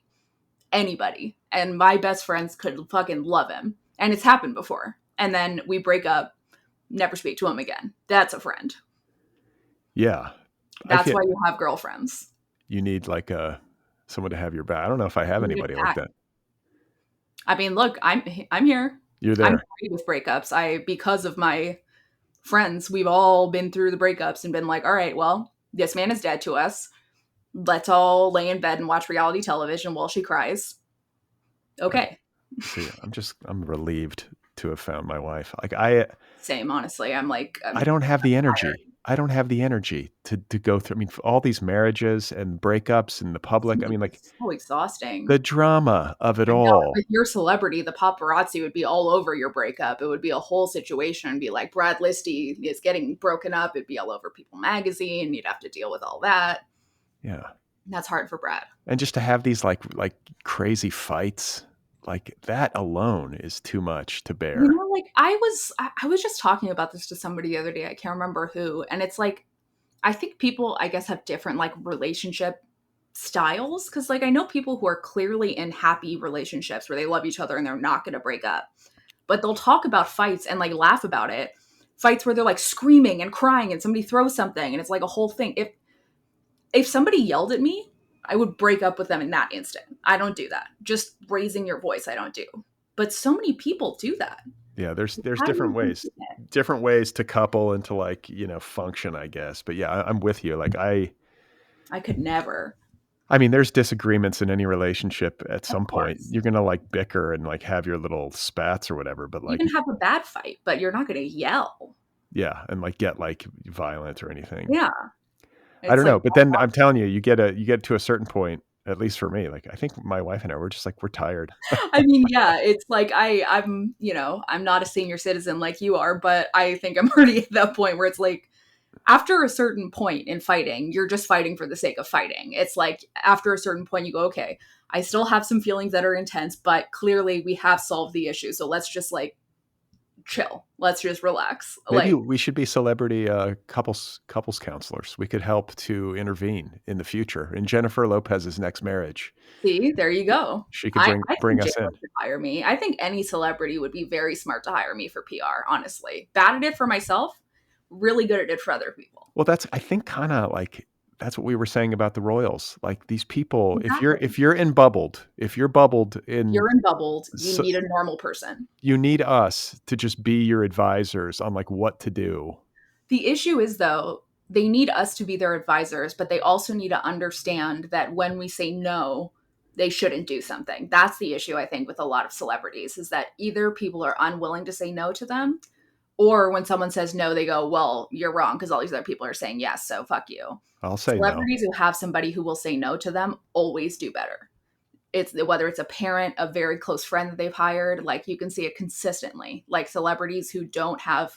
anybody, and my best friends could fucking love him, and it's happened before. And then we break up, never speak to him again. That's a friend. Yeah, I That's feel why you have girlfriends. you need like someone to have your back. I don't know if I have You need anybody a like back. that. I mean, look, I'm here. You're I'm there. great with breakups. I because of my friends, we've all been through the breakups and been like, all right, well, this man is dead to us. Let's all lay in bed and watch reality television while she cries. Right. Okay. See, I'm relieved to have found my wife. Like Same, honestly. I'm like, I I'm don't have the tired. energy. I don't have the energy to go through. I mean, all these marriages and breakups and the public. I mean, like It's so exhausting. the drama of it I know. all. If you're a celebrity, the paparazzi would be all over your breakup. It would be a whole situation. It'd be like Brad Listi is getting broken up. It'd be all over People Magazine. You'd have to deal with all that. Yeah. That's hard for Brad. And just to have these like crazy fights, like that alone is too much to You bear. know, like I was just talking about this to somebody the other day. I can't remember who, and it's like I think people, I guess, have different like relationship styles because like I know people who are clearly in happy relationships where they love each other and they're not going to break up, but they'll talk about fights and like laugh about it. Fights where they're like screaming and crying and somebody throws something and it's like a whole thing. If somebody yelled at me, I would break up with them in that instant. I don't do that. Just raising your voice, I don't do. But so many people do that. Yeah, there's How do different you ways. maintain it? Different ways to couple and to like, function, I guess. But yeah, I'm with you. Like I could never. I mean, there's disagreements in any relationship at Of some point. course. You're gonna like bicker and like have your little spats or whatever, but like Even have a bad fight, but you're not going to yell. yeah, and like get like violent or anything. Yeah. I It's don't like, know. But then I'm telling you, you get to a certain point, at least for me, like I think my wife and I we're just like we're tired. I mean, yeah, it's like I'm not a senior citizen like you are, but I think I'm already at that point where it's like after a certain point in fighting, you're just fighting for the sake of fighting. It's like after a certain point, you go, okay, I still have some feelings that are intense, but clearly we have solved the issue. So let's just like chill. Let's just relax. Maybe Like, we should be celebrity couples counselors. We could help to intervene in the future in Jennifer Lopez's next marriage. see, there you go. She could I bring think us J-Lo in. should hire me. I think any celebrity would be very smart to hire me for PR, honestly. Bad at it for myself, really good at it for other people. Well, that's I think kind of like that's what we were saying about the Royals. Like these people, Exactly. if you're bubbled If in, you're unbubbled, you so, need a normal person. you need us to just be your advisors on like what to do. The issue is, though, they need us to be their advisors, but they also need to understand that when we say no, they shouldn't do something. That's the issue, I think, with a lot of celebrities is that either people are unwilling to say no to them, or when someone says no, they go, well, you're wrong because all these other people are saying yes, so fuck you. I'll say no. Celebrities who have somebody who will say no to them always do better. It's whether it's a parent, a very close friend that they've hired, like you can see it consistently. Like celebrities who don't have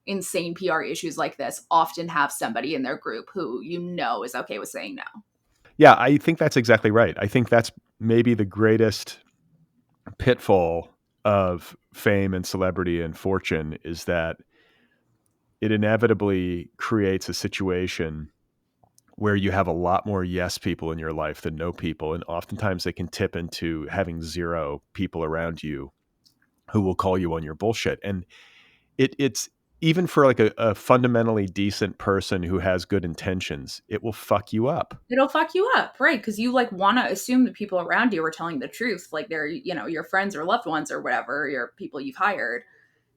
insane PR issues like this often have somebody in their group who is okay with saying no. Yeah, I think that's exactly right. I think that's maybe the greatest pitfall of fame and celebrity and fortune is that it inevitably creates a situation where you have a lot more yes people in your life than no people. And oftentimes they can tip into having zero people around you who will call you on your bullshit. And it's even for like a fundamentally decent person who has good intentions, it will fuck you up. It'll fuck you up, right? Because you like want to assume the people around you are telling the truth, like they're, your friends or loved ones or whatever, your people you've hired.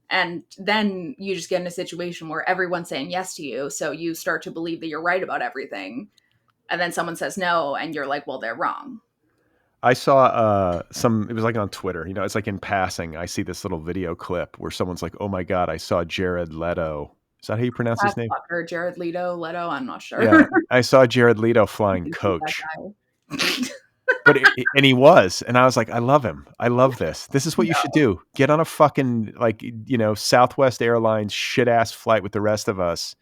And then you just get in a situation where everyone's saying yes to you. So you start to believe that you're right about everything. And then someone says no, and you're like, well, they're wrong. I saw it was like on Twitter, it's like in passing, I see this little video clip where someone's like, "Oh my God, I saw Jared Leto." Is that how you pronounce his That name? fucker, Jared Leto, I'm not Yeah. sure. I saw Jared Leto flying You hate that coach. guy. But and he was, and I was like, I love him. I love this. This is what you should No. do. Get on a fucking like, Southwest Airlines shit ass flight with the rest of us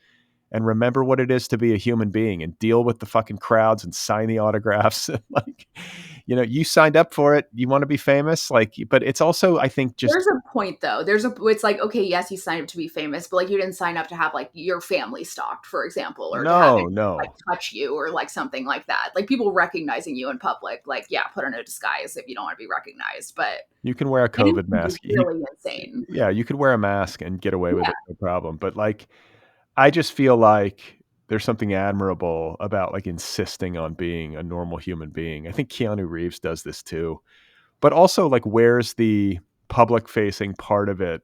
and remember what it is to be a human being and deal with the fucking crowds and sign the autographs. Like, you signed up for it. You want to be famous, like, but it's also, I think, just There's a point though. It's like, okay, yes, you signed up to be famous, but like you didn't sign up to have like your family stalked, for example, or to have no, it like no. touch you or like something like that. Like people recognizing you in public, like, yeah, put on a disguise if you don't want to be recognized. But You can wear a COVID anything is mask. really insane. Yeah, you could wear a mask and get away with Yeah. it, no problem. But like, I just feel like there's something admirable about like insisting on being a normal human being. I think Keanu Reeves does this too. But also like wears the public facing part of it,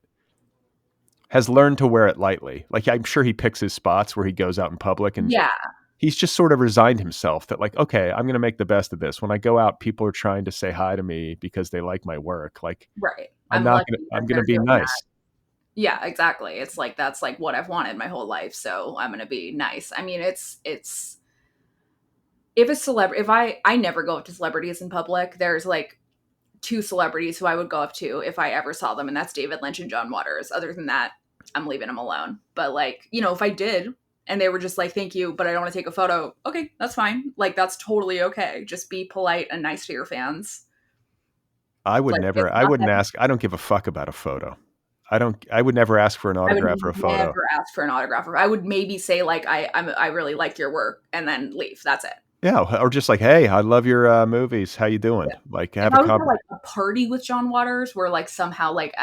has learned to wear it lightly. Like I'm sure he picks his spots where he goes out in public and Yeah. he's just sort of resigned himself that like, okay, I'm going to make the best of this. When I go out, people are trying to say hi to me because they like my work. Like Right. I'm I'm not lucky going to, that I'm going to they're be doing that. nice. Yeah, exactly. It's like that's like what I've wanted my whole life, so I'm gonna be nice. I mean, it's if a celebrity, if I never go up to celebrities in public. There's like two celebrities who I would go up to if I ever saw them, and that's David Lynch and John Waters. Other than that, I'm leaving them alone. But like, if I did and they were just like, thank you, but I don't want to take a photo, okay, that's fine. Like, that's totally okay. Just be polite and nice to your fans. Like, it's I not wouldn't that ask. I don't give a fuck about a photo. I would never ask for an I would autograph or a photo. never ask for an autograph. I would maybe say like I really like your work and then leave. That's it. Yeah. Or just like, hey, I love your movies. How you doing? Yeah. Like If have a I was at conversation. like a party with John Waters where like somehow like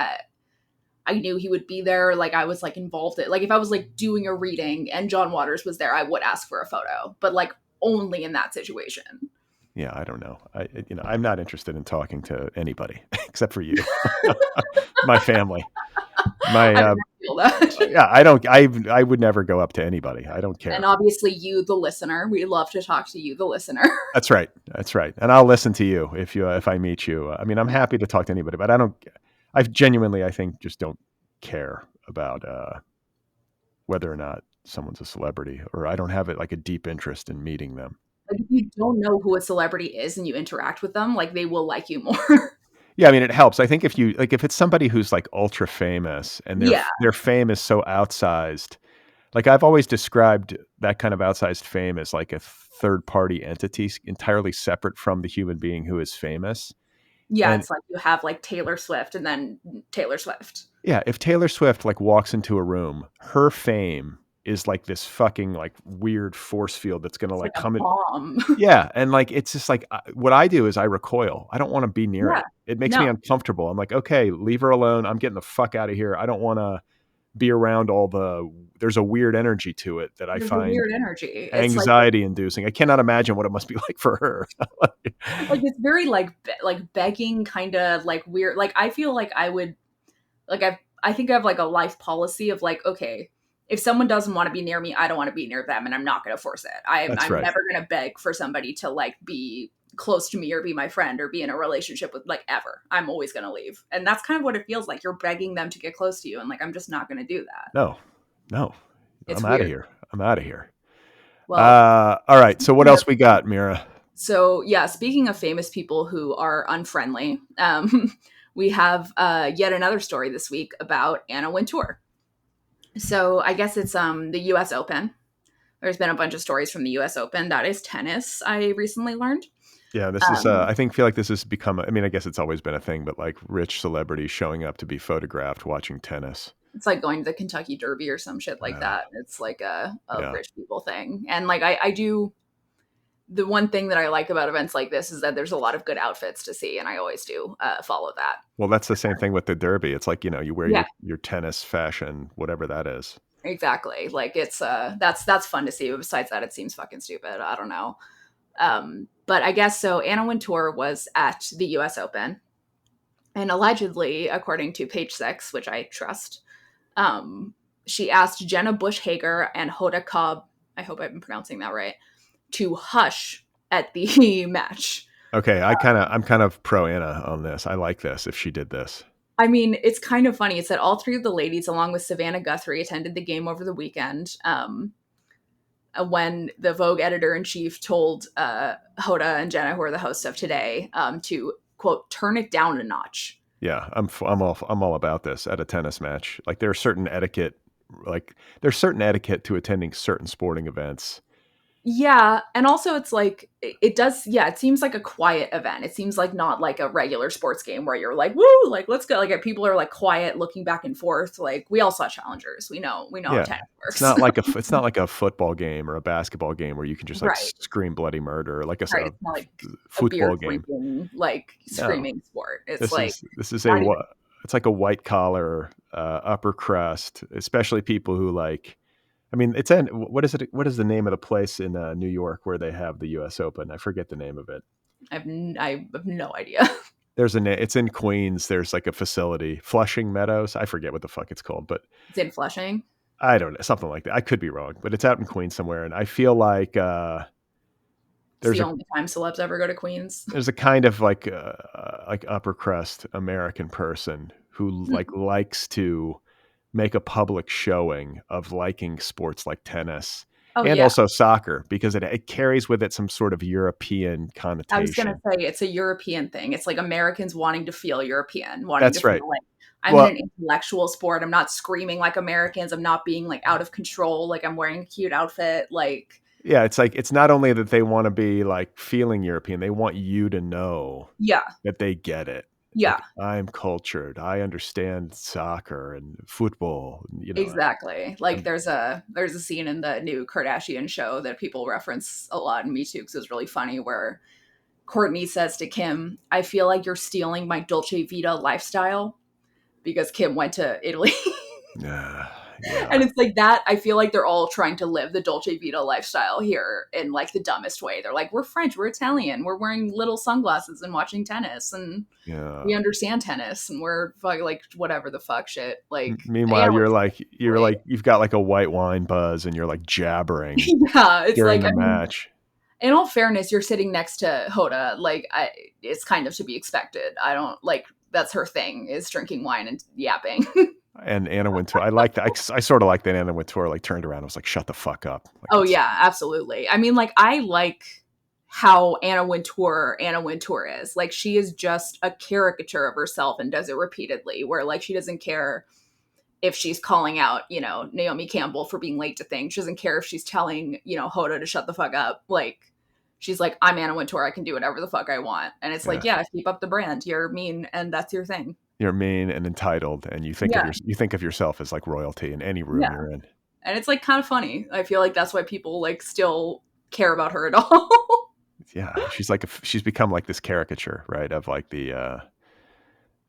I knew he would be there, like I was like involved in, like if I was like doing a reading and John Waters was there, I would ask for a photo, but like only in that situation. Yeah, I don't know. I'm not interested in talking to anybody except for you, my family, my, I feel that. yeah, I would never go up to anybody. I don't And care. obviously you, the listener, we love to talk to you, the listener. That's right. That's right. And I'll listen to you if I meet you. I mean, I'm Yeah. happy to talk to anybody, but I genuinely, I think, just don't care about whether or not someone's a celebrity, or I don't have it like a deep interest in meeting them. Like if you don't know who a celebrity is and you interact with them, like they will like you more. Yeah, I mean, it helps. I think if it's somebody who's like ultra famous and Yeah. their fame is so outsized, like I've always described that kind of outsized fame as like a third party entity entirely separate from the human being who is famous. Yeah, And it's like you have like Taylor Swift and then Taylor Swift. yeah, if Taylor Swift like walks into a room, her fame is like this fucking like weird force field that's going to It's like like a come in. bomb. Yeah, and like it's just like what I do is I recoil. I don't want to be near Yeah. it. It makes me No, uncomfortable. I'm like, okay, leave her alone. I'm getting the fuck out of here. I don't want to be around all the. There's a weird energy to it that I there's a find weird energy. It's like anxiety inducing. I cannot imagine what it must be like for her. it's very like like begging kind of like weird. Like I feel like I would like I think I have like a life policy of like, okay, if someone doesn't want to be near me, I don't want to be near them and I'm not going to force it. That's I'm right. never going to beg for somebody to like be close to me or be my friend or be in a relationship with, like, ever. I'm always going to leave. And that's kind of what it feels like. You're begging them to get close to you and like I'm just not going to do that. No, no, It's I'm out of weird. here. I'm out of here. Well, All right. So what else we got, Mira? so yeah, speaking of famous people who are unfriendly, we have yet another story this week about Anna Wintour. So I guess it's the U.S. Open. There's been a bunch of stories from the U.S. Open. That is tennis. I recently learned. Yeah, this is. Um, Feel like this has become. I mean, I guess it's always been a thing, but like rich celebrities showing up to be photographed watching tennis. it's like going to the Kentucky Derby or some shit like Uh, that. It's like a yeah, rich people thing, and like I do. the one thing that I like about events like this is that there's a lot of good outfits to see, and I always do follow that. Well, that's the same thing with the Derby. It's like, you wear Yeah, your tennis fashion, whatever that is. exactly. Like it's that's fun to see. But besides that, it seems fucking stupid. I don't know. But I guess so. Anna Wintour was at the U.S. Open, and allegedly, according to Page Six, which I trust, um, she asked Jenna Bush Hager and Hoda Cobb. I hope I'm pronouncing that right. To hush at the match. Okay, I'm kind of pro Anna on this. I like this if she did this. I mean, it's kind of funny. It said all three of the ladies, along with Savannah Guthrie, attended the game over the weekend. When the Vogue editor in chief told Hoda and Jenna, who are the hosts of today, to quote turn it down a notch. Yeah, I'm all about this at a tennis match. Like there's certain etiquette to attending certain sporting events. Yeah, and also it's like it does. Yeah, it seems like a quiet event. It seems like not like a regular sports game where you're like, "Woo!" Like let's go. Like people are like quiet, looking back and forth. Like we all saw challengers. We know how Yeah, tennis it's works. not like it's not like a football game or a basketball game where you can just like Right, scream bloody murder, or like right. a It's not like a beer football game. drinking, like No, screaming sport. It's this like is this is a not even. what it's like a white collar upper crust, especially people who like. I mean, it's in what is it? What is the name of the place in New York where they have the U.S. Open? I forget the name of it. I have no idea. There's it's in Queens. There's like a facility, Flushing Meadows. I forget what the fuck it's called, but It's in Flushing. I don't know, something like that. I could be wrong, but it's out in Queens somewhere. And I feel like It's there's the a only time celebs ever go to Queens. there's a kind of like upper crust American person who like likes to make a public showing of liking sports like tennis Oh and yeah. also soccer because it carries with it some sort of European I was gonna connotation. say it's a European thing. It's like Americans wanting to feel European, wanting to That's right. feel like I'm in Well, an intellectual sport. I'm not screaming like Americans. I'm not being like out of control. Like I'm wearing a cute outfit. Like yeah, it's like it's not only that they want to be like feeling European, they want you to know yeah, that they get it. yeah, Like I'm cultured. I understand soccer and football. exactly. Like I'm there's a scene in the new Kardashian show that people reference a lot, and me too, because it's really funny where Courtney says to Kim, "I feel like you're stealing my Dolce Vita lifestyle," because Kim went to Italy. yeah. And it's like that. I feel like they're all trying to live the Dolce Vita lifestyle here in like the dumbest way. They're like, we're French, we're Italian, we're wearing little sunglasses and watching tennis, and Yeah. we understand tennis, and we're like whatever the fuck shit. Like, Meanwhile, Anna was you're great. like you've got like a white wine buzz and you're like jabbering Yeah, it's during like the I mean, match. in all fairness, you're sitting next to Hoda. Like, it's kind of to be expected. I don't like that's her thing is drinking wine and yapping. And Anna Wintour, I like that. I sort of like that Anna Wintour like turned around and was like, "Shut the fuck up!" Like Oh it's yeah, absolutely. I mean, like I like how Anna Wintour is. Like she is just a caricature of herself and does it repeatedly. Where like she doesn't care if she's calling out, Naomi Campbell for being late to things. She doesn't care if she's telling, Hoda to shut the fuck up. Like she's like, I'm Anna Wintour. I can do whatever the fuck I want. And it's like, yeah, yeah, keep up the brand. You're mean, and that's your thing. you're mean and entitled, and Yeah, you think of yourself as like royalty in any room yeah. you're in. And it's like kind of funny. I feel like that's why people like still care about her at all. Yeah, she's become like this caricature, right? Of like the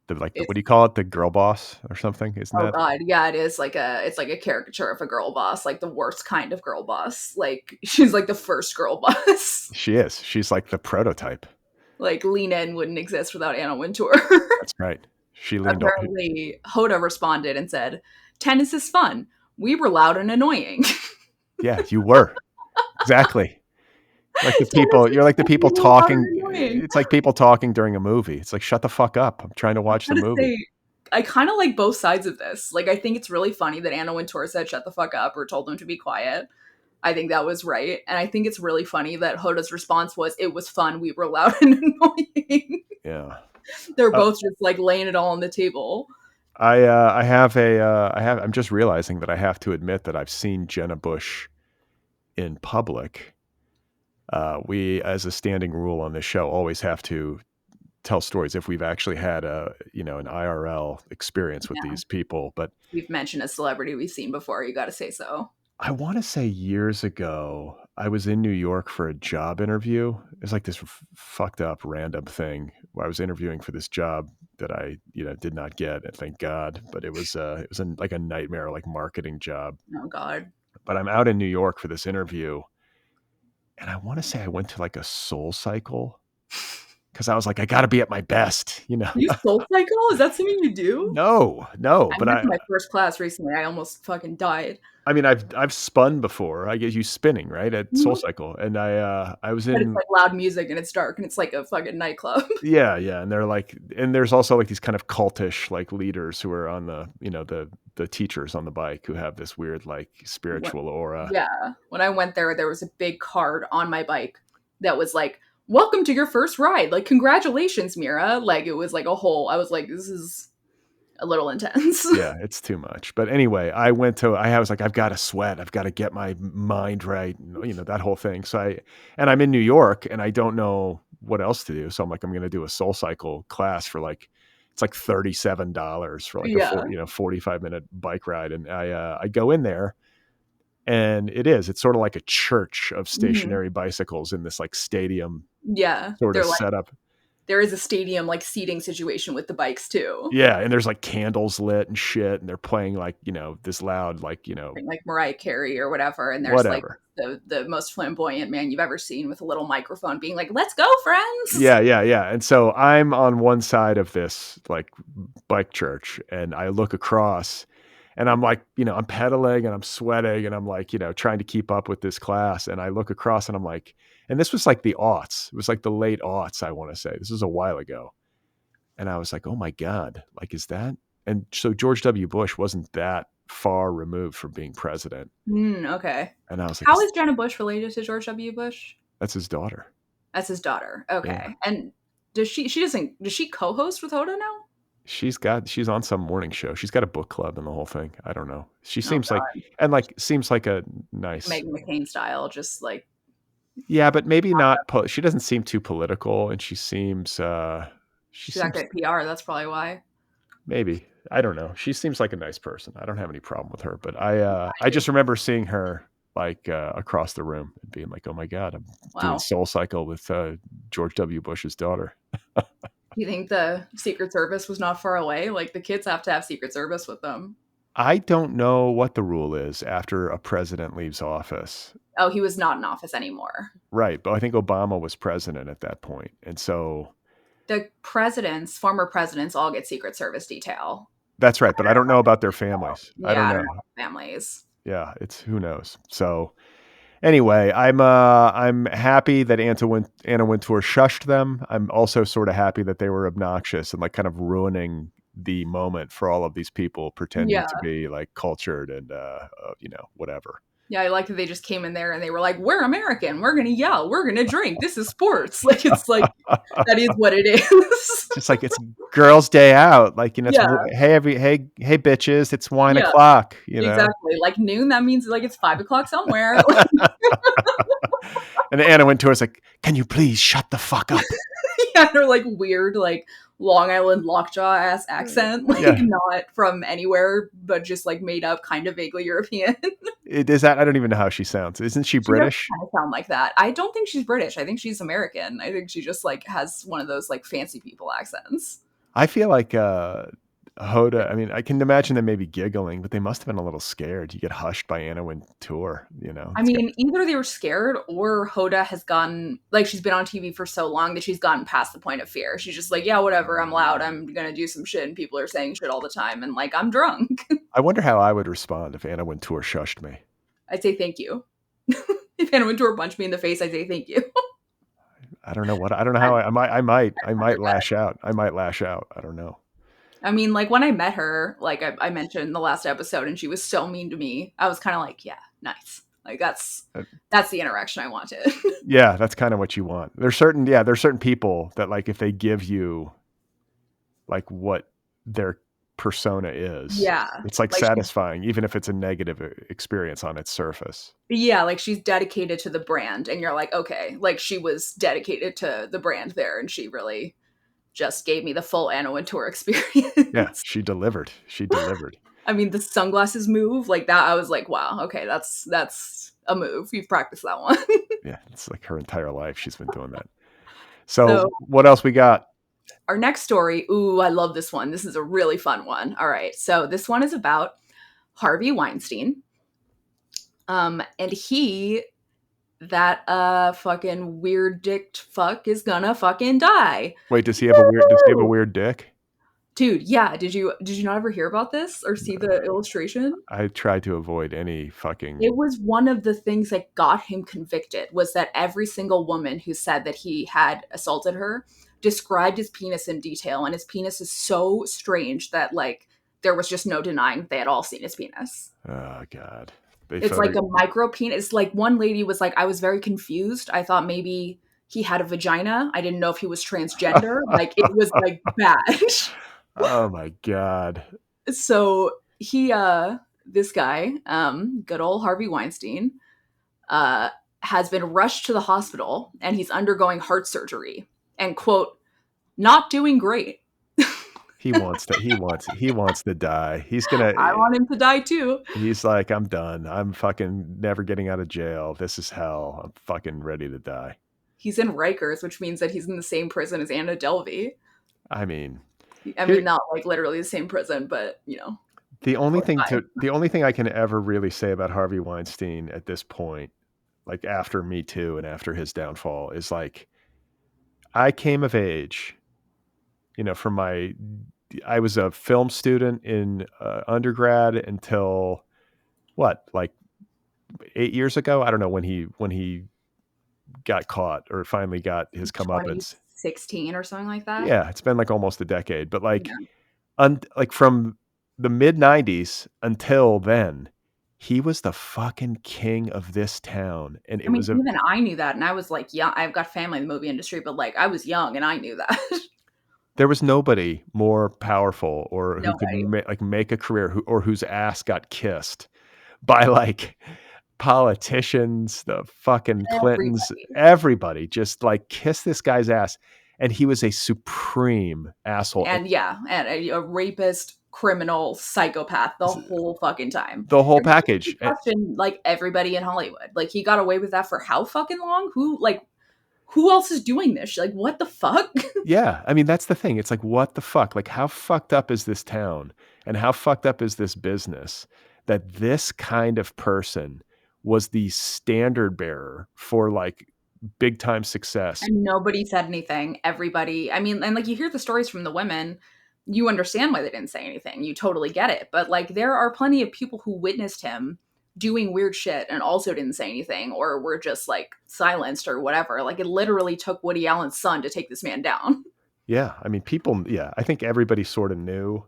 what It's do you call it? The girl boss or something? Isn't Oh that? god, yeah, it's like a caricature of a girl boss, like the worst kind of girl boss. Like she's like the first girl boss. She is. She's like the prototype. Like Lean In wouldn't exist without Anna Wintour. That's right. She leaned on. Apparently, Hoda responded and said, "Tennis is fun. We were loud and annoying." Yeah, you were exactly like the Tennis people. is You're like the fun. people We were loud talking. and annoying. It's like people talking during a movie. It's like shut the fuck up. I'm trying to I watch the gotta movie. say, I kind of like both sides of this. Like, I think it's really funny that Anna Wintour said "shut the fuck up" or told them to be quiet. I think that was right. And I think it's really funny that Hoda's response was, "It was fun. We were loud and annoying." Yeah. They're Uh, both just like laying it all on the table. I'm just realizing that I have to admit that I've seen Jenna Bush in public. We, as a standing rule on this show, always have to tell stories if we've actually had an IRL experience with Yeah. these people. But We've mentioned a celebrity we've seen before. You got to say so. I want to say years ago, I was in New York for a job interview. It was like this fucked up random thing where I was interviewing for this job that I, did not get, and thank God. But like a nightmare, like marketing job. Oh God. But I'm out in New York for this interview, and I want to say I went to like a Soul Cycle because I was like, I got to be at my best. You Soul Cycle? Is that something you do? No, no, I but went to my first class recently. I almost fucking died. I mean, I've spun before. I get you spinning, right, at Mhm. SoulCycle, and I was But it's in like loud music and it's dark and it's like a fucking nightclub. yeah, yeah, and they're like, and there's also like these kind of cultish like leaders who are on the teachers on the bike who have this weird like What? spiritual aura. Yeah. When I went there, there was a big card on my bike that was like, "Welcome to your first ride. Like, congratulations, Mira." Like, it was like a whole. I was like, "This is a little intense." Yeah, it's too much. But anyway, I was like, I've got to sweat. I've got to get my mind right, that whole thing. And I'm in New York and I don't know what else to do. So I'm like, I'm going to do a Soul Cycle class for like, it's like $37 for like a Yeah. 45-minute bike ride. And I go in there and it's sort of like a church of Mhm. stationary bicycles in this like stadium Yeah. sort of They're like, setup. there is a stadium like seating situation with the bikes too. Yeah, and there's like candles lit and shit, and they're playing like, this loud, like, Like Mariah Carey or whatever, and there's like whatever. the most flamboyant man you've ever seen with a little microphone being like, "Let's go, friends." Yeah, yeah, yeah. And so I'm on one side of this like bike church and I look across and I'm like, I'm pedaling and I'm sweating and I'm like, trying to keep up with this class. And I look across and I'm like, and this was like the aughts. It was like the late aughts, I want to say. This was a while ago. And I was like, oh my God, like, is that? And so George W. Bush wasn't that far removed from being president. Okay. And I was like, How is Jenna Bush related to George W. Bush? that's his daughter. As his daughter. Yeah. Okay. And does she co-host with Hoda now? She's on some morning show. She's got a book club and the whole thing. I don't know. She Oh seems like god. and like seems like a nice. Meghan McCain style, just like Yeah, but maybe not she doesn't seem too political and she she's got seems good PR, that's probably why. maybe. I don't know. She seems like a nice person. I don't have any problem with her, but I I do. just remember seeing her like across the room and being like, "Oh my God, I'm doing Wow. Soul Cycle with George W. Bush's daughter." You think the Secret Service was not far away? Like the kids have to have Secret Service with them. I don't know what the rule is after a president leaves office. Oh, he was not in office anymore. Right, but I think Obama was president at that point, and so The presidents, former presidents, all get Secret Service detail. that's right. But I don't know about their families. I don't Yeah, I don't know. know families. Yeah, it's who knows. So anyway, I'm happy that Anna Wintour shushed them. I'm also sort of happy that they were obnoxious and like kind of ruining the moment for all of these people pretending Yeah. to be like cultured and whatever. Yeah, I like that they just came in there and they were like, "We're American. We're gonna yell. We're gonna drink. This is sports." Like it's like that is what it is. Just like it's girls' day out, like Yeah, hey bitches, it's wine yeah, o'clock, exactly. Like noon, that means like it's 5 o'clock somewhere. And Anna Wintour's like, can you please shut the fuck up? Yeah, they're like weird, like Long Island lockjaw ass accent, like Yeah, not from anywhere, but just like made up, kind of vaguely European. it is that. I don't even know how she sounds. Isn't she She does British? kind of sound like that. I don't think she's British. I think she's American. I think she just like has one of those like fancy people accents. I feel like Hoda. I mean, I can imagine them maybe giggling, but they must have been a little scared. You get hushed by Anna Wintour. I It's got, mean, either they were scared or Hoda has gotten like she's been on TV for so long that she's gotten past the point of fear. She's just like, yeah, whatever, I'm loud. I'm gonna do some shit and people are saying shit all the time and like I'm drunk. I wonder how I would respond if Anna Wintour shushed me. I'd say thank you. If Anna Wintour punched me in the face, I'd say thank you. I don't know what. I don't know I'd how. I rather might lash out. I might lash out. I don't know. I mean, like when I met her, like I mentioned in the last episode, and she was so mean to me, I was kind of like, yeah, nice. Like Uh, that's the interaction I wanted. Yeah, that's kind of what you want. There's certain people that like if they give you like what their persona is, Yeah, it's like like she, satisfying, even if it's a negative experience on its surface. yeah, like she's dedicated to the brand, and you're like, okay, like she was dedicated to the brand there, and she really just gave me the full Anna Wintour Yeah, experience. she delivered. She delivered. I mean, the sunglasses move like that. I was like, wow, okay, that's a move. You've practiced that one. Yeah, it's like her entire life she's been doing that. So So what else we got? our next story, ooh, I love this one. This is a really fun one. All right. So this one is about Harvey Weinstein. And he, that fucking weird dicked fuck is gonna fucking die. Wait, does he have a Woo! weird dick? Dude, yeah. Did you not ever hear about this or see the illustration? I try to avoid any It fucking. was one of the things that got him convicted was that every single woman who said that he had assaulted her described his penis in detail, and his penis is so strange that like there was just no denying that they had all seen his penis. Oh God, they It's photo. like a micro penis. Like one lady was like, I was very confused. I thought maybe he had a vagina. I didn't know if he was transgender. Like it was like bad. Oh my God. So he this guy, good old Harvey Weinstein, uh has been rushed to the hospital and he's undergoing heart surgery and quote, not doing great. He wants to die. He's gonna. I want him to die too. He's like, I'm done. I'm fucking never getting out of jail. This is hell. I'm fucking ready to die. He's in Rikers, which means that he's in the same prison as Anna Delvey. I mean, I here mean, not like literally the same prison, but you know, close by. the only thing I can ever really say about Harvey Weinstein at this point, like after Me Too and after his downfall, is like I came of age, from I was a film student in undergrad until what, like 8 years ago? I don't know when he got caught or finally got his comeuppance. 2016 or something like that. Yeah, it's been like almost a decade, but like Yeah. like from the mid '90s until then, he was the fucking king of this town, and I it mean, was a even I knew that, and I was like, yeah, I've got family in the movie industry, but like, I was young and I knew that. there was nobody more powerful or who could Nobody, make a career or whose ass got kissed by like politicians, the fucking Clintons, everybody, everybody just like kissed this guy's ass, and he was a supreme asshole. and yeah, and a rapist, criminal, psychopath the whole fucking time. The whole It really makes package. you question like everybody in Hollywood. Like, he got away with that for how fucking long? Who else is doing this? Like, what the fuck? Yeah, I mean, that's the thing. It's like, what the fuck? Like, how fucked up is this town? And how fucked up is this business that this kind of person was the standard bearer for like big time success? And nobody said anything. Everybody, I mean, and like you hear the stories from the women, you understand why they didn't say anything. You totally get it. But like there are plenty of people who witnessed him doing weird shit and also didn't say anything or were just like silenced or whatever. Like it literally took Woody Allen's son to take this man down. Yeah, I mean, yeah, I think everybody sort of knew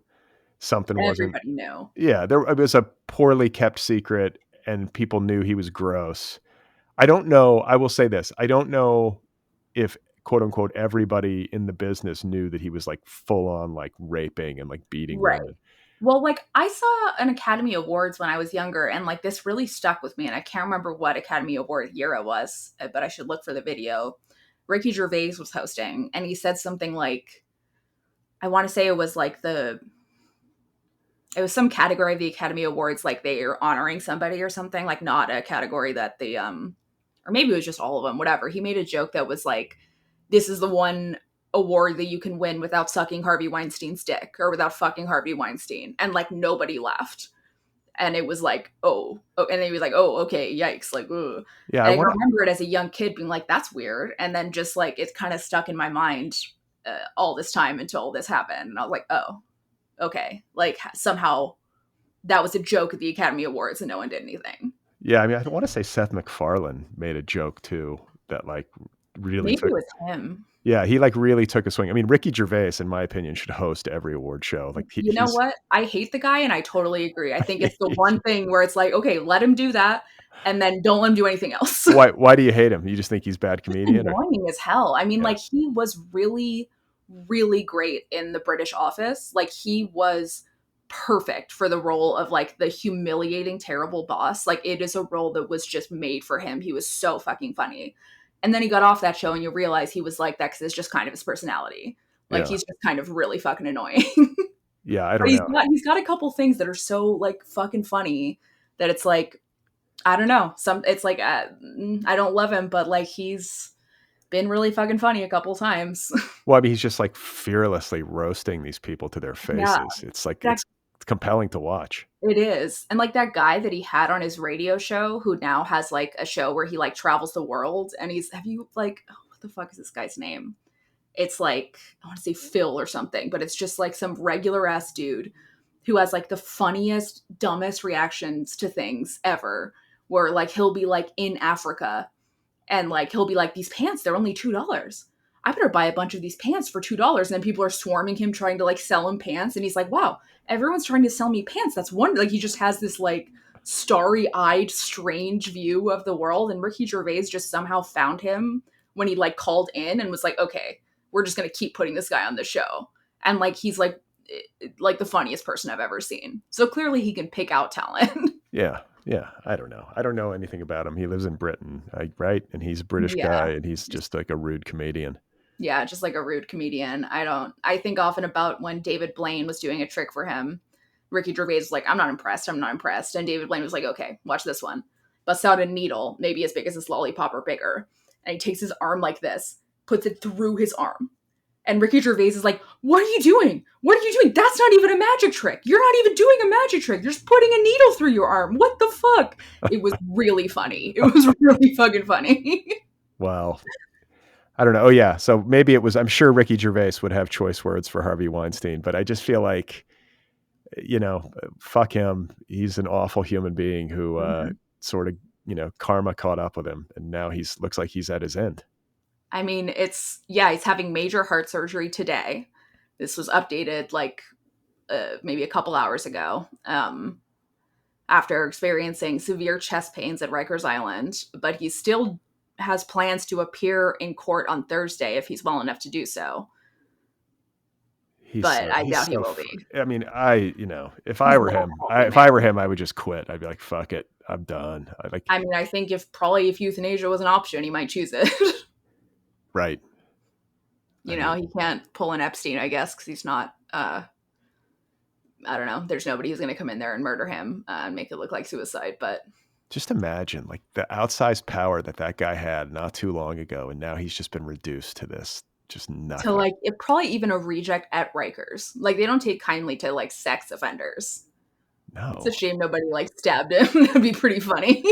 something wasn't. Everybody knew. Yeah, there it was a poorly kept secret, and people knew he was gross. I don't know. I will say this. I don't know if quote unquote everybody in the business knew that he was like full on like raping and like beating Right. women. Well, like I saw an Academy Awards when I was younger, and like this really stuck with me. And I can't remember what Academy Award year it was, but I should look for the video. Ricky Gervais was hosting, and he said something like, I want to say it was like it was some category of the Academy Awards, like they are honoring somebody or something, like not a category that the or maybe it was just all of them, whatever. He made a joke that was like, this is the one award that you can win without sucking Harvey Weinstein's dick or without fucking Harvey Weinstein. And like nobody laughed. And it was like, oh, and then he was like, oh, okay, yikes, like, ugh. Yeah, I And I want to. remember it as a young kid being like, that's weird. And then just like, it's kind of stuck in my mind all this time until this happened. And I was like, oh, okay. Like somehow that was a joke at the Academy Awards and no one did anything. Yeah, I mean, I want to say Seth MacFarlane made a joke too that like really Maybe took. it was him. Yeah, he like really took a swing. I mean, Ricky Gervais, in my opinion, should host every award show. Like You know he's. what? I hate the guy and I totally agree. I think it's the one thing where it's like, okay, let him do that and then don't let him do anything else. Why do you hate him? You just think he's a bad He's comedian, or annoying as hell. I mean, yeah, like he was really, really great in the British Office. Like he was perfect for the role of like the humiliating, terrible boss. Like it is a role that was just made for him. He was so fucking funny. And then he got off that show and you realize he was like that because it's just kind of his personality. Like yeah, he's just kind of really fucking annoying. Yeah, I But don't know. he's got a couple things that are so like fucking funny that it's like, I don't know. It's like I don't love him, but like he's been really fucking funny a couple times. Well, I mean, he's just like fearlessly roasting these people to their Yeah, faces. It's like that it's compelling to watch. it is. And like that guy that he had on his radio show who now has like a show where he like travels the world and he's have you like oh, what the fuck is this guy's name? It's like I want to say Phil or something, but it's just like some regular ass dude who has like the funniest, dumbest reactions to things ever. Where like he'll be like in Africa and like he'll be like, these pants, they're only $2. I better buy a bunch of these pants for $2. And then people are swarming him trying to like sell him pants. And he's like, wow, everyone's trying to sell me pants. That's one like he just has this like starry-eyed, strange view of the world. And Ricky Gervais just somehow found him when he like called in and was like, okay, we're just gonna keep putting this guy on the show. And like he's like the funniest person I've ever seen. So clearly he can pick out talent. Yeah. Yeah. I don't know. I don't know anything about him. He lives in Britain, right? And he's a British Yeah. guy and he's just like a rude comedian. Yeah, just like a rude comedian. I think often about when David Blaine was doing a trick for him. Ricky Gervais was like, I'm not impressed. I'm not impressed. And David Blaine was like, okay, watch this one. Busts out a needle, maybe as big as this lollipop or bigger. And he takes his arm like this, puts it through his arm. And Ricky Gervais is like, what are you doing? What are you doing? That's not even a magic trick. You're not even doing a magic trick. You're just putting a needle through your arm. What the fuck? It was really funny. It was really fucking funny. Wow. I don't know. Oh yeah. So maybe it was, I'm sure Ricky Gervais would have choice words for Harvey Weinstein, but I just feel like, fuck him. He's an awful human being who sort of, karma caught up with him. And now looks like he's at his end. I mean, he's having major heart surgery today. This was updated like maybe a couple hours ago after experiencing severe chest pains at Rikers Island, but he still has plans to appear in court on Thursday if he's well enough to do so. But I doubt he will be. I mean, if I were him, I would just quit. I'd be like, fuck it. I'm done. I mean, I think if euthanasia was an option, he might choose it. Right. He can't pull an Epstein, I guess, because he's not, I don't know. There's nobody who's going to come in there and murder him and make it look like suicide. But just imagine like the outsized power that guy had not too long ago. And now he's just been reduced to this. Just nothing. To like, it probably even a reject at Rikers. Like, they don't take kindly to like sex offenders. No. It's a shame nobody like stabbed him. That'd be pretty funny.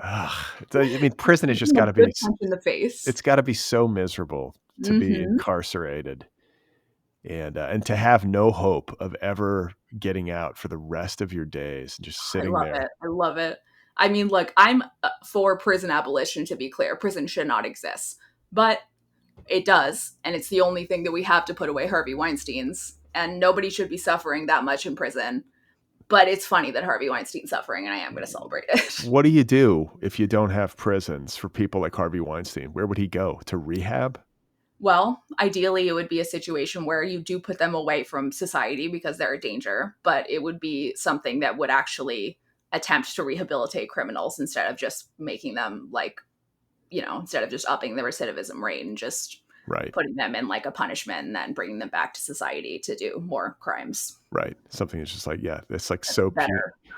I mean, prison has just got to be punch in the face. It's got to be so miserable to be incarcerated and to have no hope of ever getting out for the rest of your days and just sitting there. I love it. I mean, look, I'm for prison abolition, to be clear. Prison should not exist. But it does, and it's the only thing that we have to put away Harvey Weinstein's, and nobody should be suffering that much in prison. But it's funny that Harvey Weinstein's suffering, and I am going to celebrate it. What do you do if you don't have prisons for people like Harvey Weinstein? Where would he go? To rehab? Well, ideally, it would be a situation where you do put them away from society because they're a danger, but it would be something that would actually attempt to rehabilitate criminals instead of just making them like, instead of just upping the recidivism rate and just putting them in like a punishment and then bringing them back to society to do more crimes. Right. Something that's just like, yeah, it's like so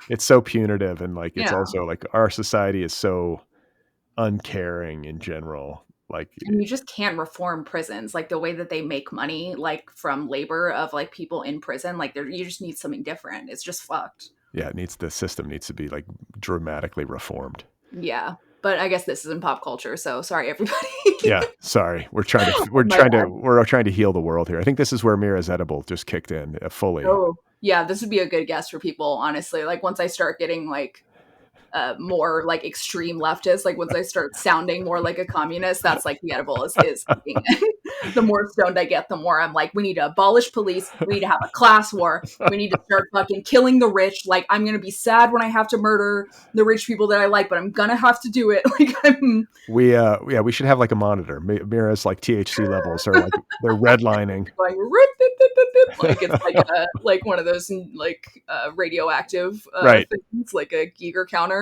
it's so punitive. And like, it's also like our society is so uncaring in general. Like, and you just can't reform prisons, like the way that they make money, like from labor of like people in prison. Like you just need something different. It's just fucked. Yeah. The system needs to be like dramatically reformed. Yeah. But I guess this is in pop culture, so sorry everybody. Yeah, sorry. We're trying to heal the world here. I think this is where Mira's edible just kicked in fully. Oh, yeah, this would be a good guess for people, honestly. Like once I start getting like more like extreme leftist, like once I start sounding more like a communist, that's like the edible is kicking in. The more stoned I get, the more I'm like, we need to abolish police. We need to have a class war. We need to start fucking killing the rich. Like, I'm going to be sad when I have to murder the rich people that I like, but I'm going to have to do it. Like, we should have like a monitor. Mira's like THC levels are like, they're redlining. Like, like it's like like one of those like radioactive things, like a Geiger counter.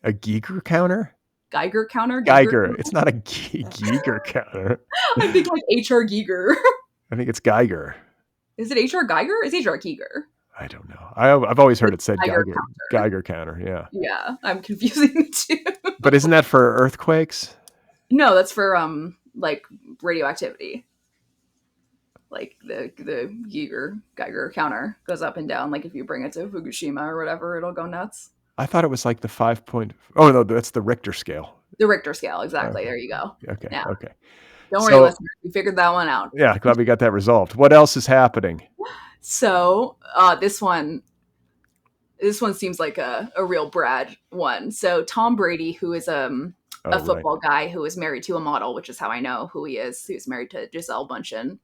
A Geiger counter? Geiger counter? Geiger. It's not a Geiger counter. I think like H.R. Geiger. I think it's Geiger. Is it H.R. Geiger? It's H.R. Geiger. I don't know. I've always heard The it said Geiger counter. Geiger counter. Yeah, Yeah, I'm confusing the two. but isn't that for earthquakes? No, that's for like radioactivity. Like the Geiger counter goes up and down. Like if you bring it to Fukushima or whatever, it'll go nuts. I thought it was like the 5 point. Oh no, that's the Richter scale. The Richter scale, exactly. Okay, There you go. okay, Yeah. okay. Don't worry, So listeners. We figured that one out. yeah, glad we got that resolved. What else is happening? So this one seems like a real Brad one. So Tom Brady, who is Oh a right. football guy who is married to a model, which is how I know who he is. He was married to Gisele Bundchen.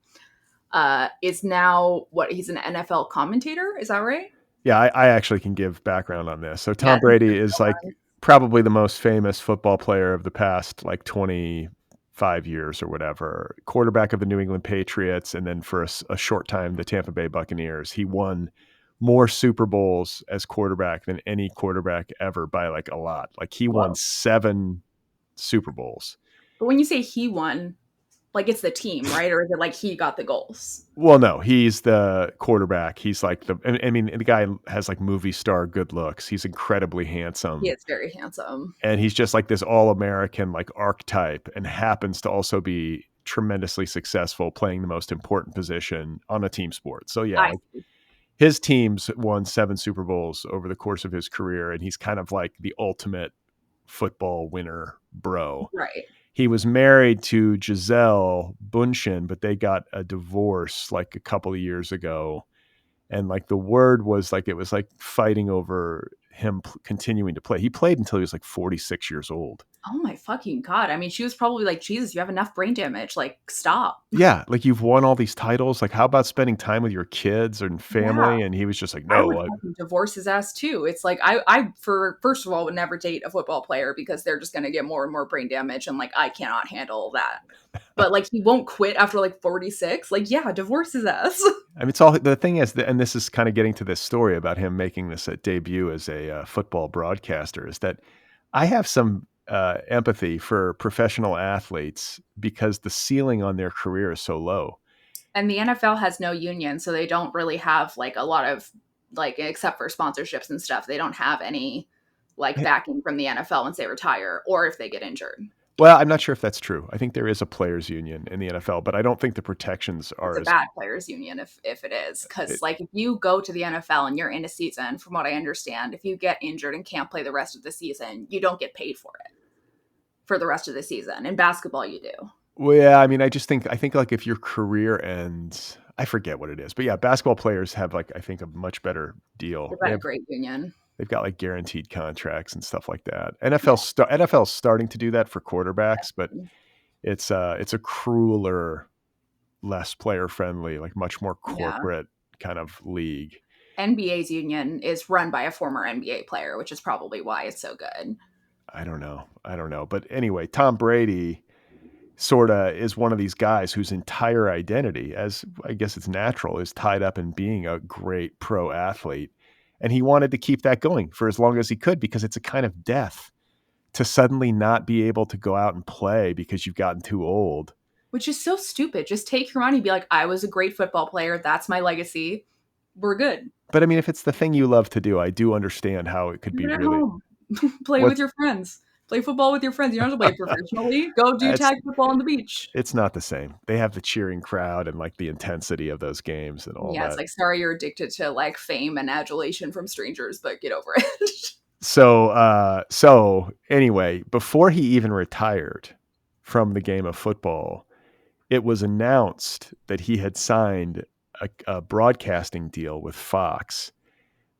Is now he's an NFL commentator. Is that right? Yeah, I actually can give background on this. So Yeah. Tom Brady is like probably the most famous football player of the past like 25 years or whatever. Quarterback of the New England Patriots, and then for a short time the Tampa Bay Buccaneers. He won more Super Bowls as quarterback than any quarterback ever by like a lot. Like he won Whoa. 7 Super Bowls. But when you say he won, like it's the team, right? Or is it like he got the goals? Well, no, he's the quarterback. He's like I mean, the guy has like movie star good looks. He's incredibly He handsome. is very handsome. And he's just like this all-American like archetype, and happens to also be tremendously successful playing the most important position on a team sport. So yeah, I like his teams won 7 Super Bowls over the course of his career, and he's kind of like the ultimate football winner bro. right. He was married to Gisele Bundchen, but they got a divorce like a couple of years ago. And like the word was like, it was like fighting over him continuing to play. He played until he was like 46 years old. Oh my fucking god. I mean, she was probably like, Jesus, you have enough brain damage. Like, stop. Yeah. Like you've won all these titles. Like how about spending time with your kids and Yeah. family? And he was just like, I would no, fucking divorce his ass too. It's like I for first of all would never date a football player because they're just gonna get more and more brain damage and like I cannot handle that. But like he won't quit after like 46. Like, yeah, divorce his ass. I mean, it's all the thing is, and this is kind of getting to this story about him making this debut as a football broadcaster, is that I have some empathy for professional athletes because the ceiling on their career is so low. And the NFL has no union, so they don't really have like a lot of like except for sponsorships and stuff, they don't have any like backing from the NFL once they retire or if they get injured. Well, I'm not sure if that's true. I think there is a players union in the NFL, but I don't think the protections It's are a as bad players union if it is, because it, like if you go to the NFL and you're in a season, from what I understand, if you get injured and can't play the rest of the season, you don't get paid for it for the rest of the season. In basketball, you do. well, yeah, I mean, I think like if your career ends, I forget what it is, but yeah, basketball players have like I think a much better deal. They've got a great union. They've got like guaranteed contracts and stuff like that. NFL's starting to do that for quarterbacks, but it's a crueler, less player friendly, like much more Yeah. corporate kind of league. NBA's union is run by a former NBA player, which is probably why it's so good. I don't know. But anyway, Tom Brady sort of is one of these guys whose entire identity, as I guess it's natural, is tied up in being a great pro athlete. And he wanted to keep that going for as long as he could because it's a kind of death to suddenly not be able to go out and play because you've gotten too old. Which is so stupid. Just take your money, be like, I was a great football player. That's my legacy. We're good. But I mean, if it's the thing you love to do, I do understand how it could Do be it at really. home. Play What? with your friends. Play football with your friends. You don't have to play professionally. Go do It's tag football on the beach. it's not the same. They have the cheering crowd and like the intensity of those games and all Yeah, it's that. like, sorry you're addicted to like fame and adulation from strangers, but get over it. So anyway, before he even retired from the game of football, it was announced that he had signed a broadcasting deal with Fox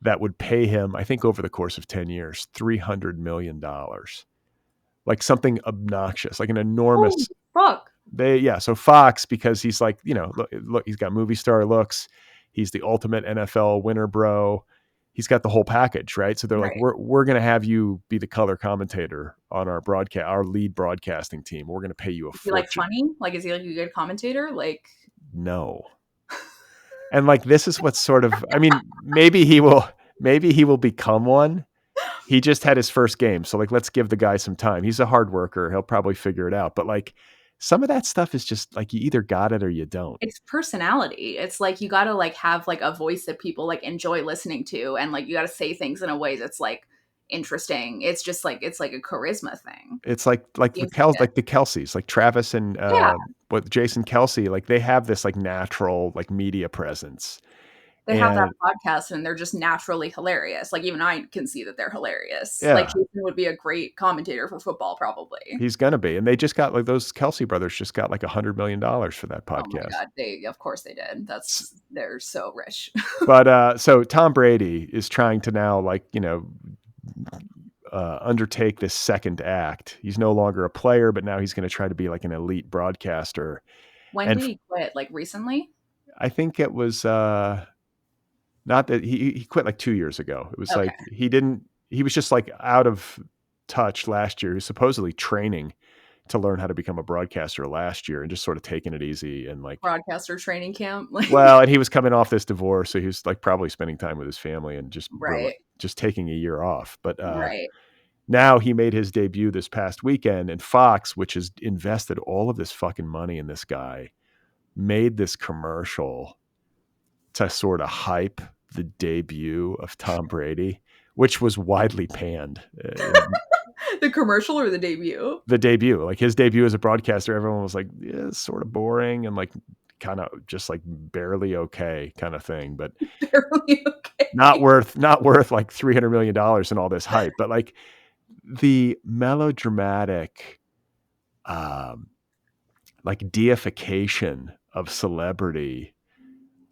that would pay him, I think over the course of 10 years, $300 million. Like something obnoxious, like an Holy enormous fuck. so Fox, because he's like, look, he's got movie star looks. He's the ultimate NFL winner, bro. He's got the whole package, right? So they're like, Right. we're going to have you be the color commentator on our lead broadcasting team. We're going to pay you a Is he like fortune. funny? Like, is he like a good commentator? Like, No. And like, this is what's sort of, I mean, maybe he will become one. He just had his first game. So like, let's give the guy some time. He's a hard worker. He'll probably figure it out. But like, some of that stuff is just like you either got it or you don't. It's personality. It's like you gotta like have like a voice that people like enjoy listening to, and like you gotta say things in a way that's like interesting. It's just like it's like a charisma thing. It's like Seems like it. The Kelseys, like Travis and Yeah. what Jason Kelsey, like they have this like natural like media presence. They have that And podcast and they're just naturally hilarious. Like even I can see that they're hilarious. Like yeah, Jason would be a great commentator for football, probably. he's gonna be. And they just got like those Kelsey brothers just got like $100 million for that Oh my podcast. god, they of course they did. They're so rich. But so Tom Brady is trying to now like, undertake this second act. He's no longer a player, but now he's going to try to be like an elite broadcaster. When And did he quit? Like recently? I think it was not that he quit like 2 years ago. It was Okay. like he was just like out of touch last year. He was supposedly training to learn how to become a broadcaster last year and just sort of taking it easy and like, Broadcaster training camp. Like well, and he was coming off this divorce, so he was like probably spending time with his family and right. just taking a year off. But Right. now he made his debut this past weekend, and Fox, which has invested all of this fucking money in this guy, made this commercial to sort of hype the debut of Tom Brady, which was widely panned. The commercial or the debut? The debut, like his debut as a broadcaster, everyone was like, yeah, it's sort of boring and like kind of just like barely okay kind of thing, but Barely not okay. worth like $300 million and all this hype. But like the melodramatic, um, like deification of celebrity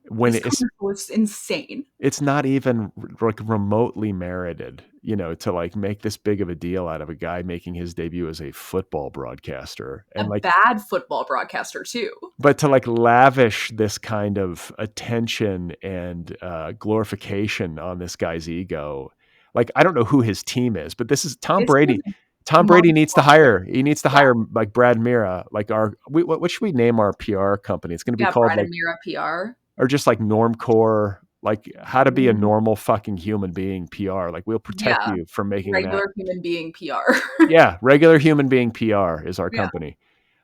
when This commercial is insane. it's not even like remotely merited, to like make this big of a deal out of a guy making his debut as a football broadcaster A and like, bad football broadcaster too. but to like lavish this kind of attention and glorification on this guy's ego. Like, I don't know who his team is, but this is Tom It's Brady. just Tom Brady Mark needs to Wahlberg. hire. He needs to Yeah. hire like Brad Mira, like what should we name our PR company? It's going to be Yeah, called Brad and like, Mira PR. or just like Normcore, like how to be a Mm, normal fucking human being PR. Like we'll protect yeah. you from making an app. Regular human being PR. Yeah, regular human being PR is our Yeah. company.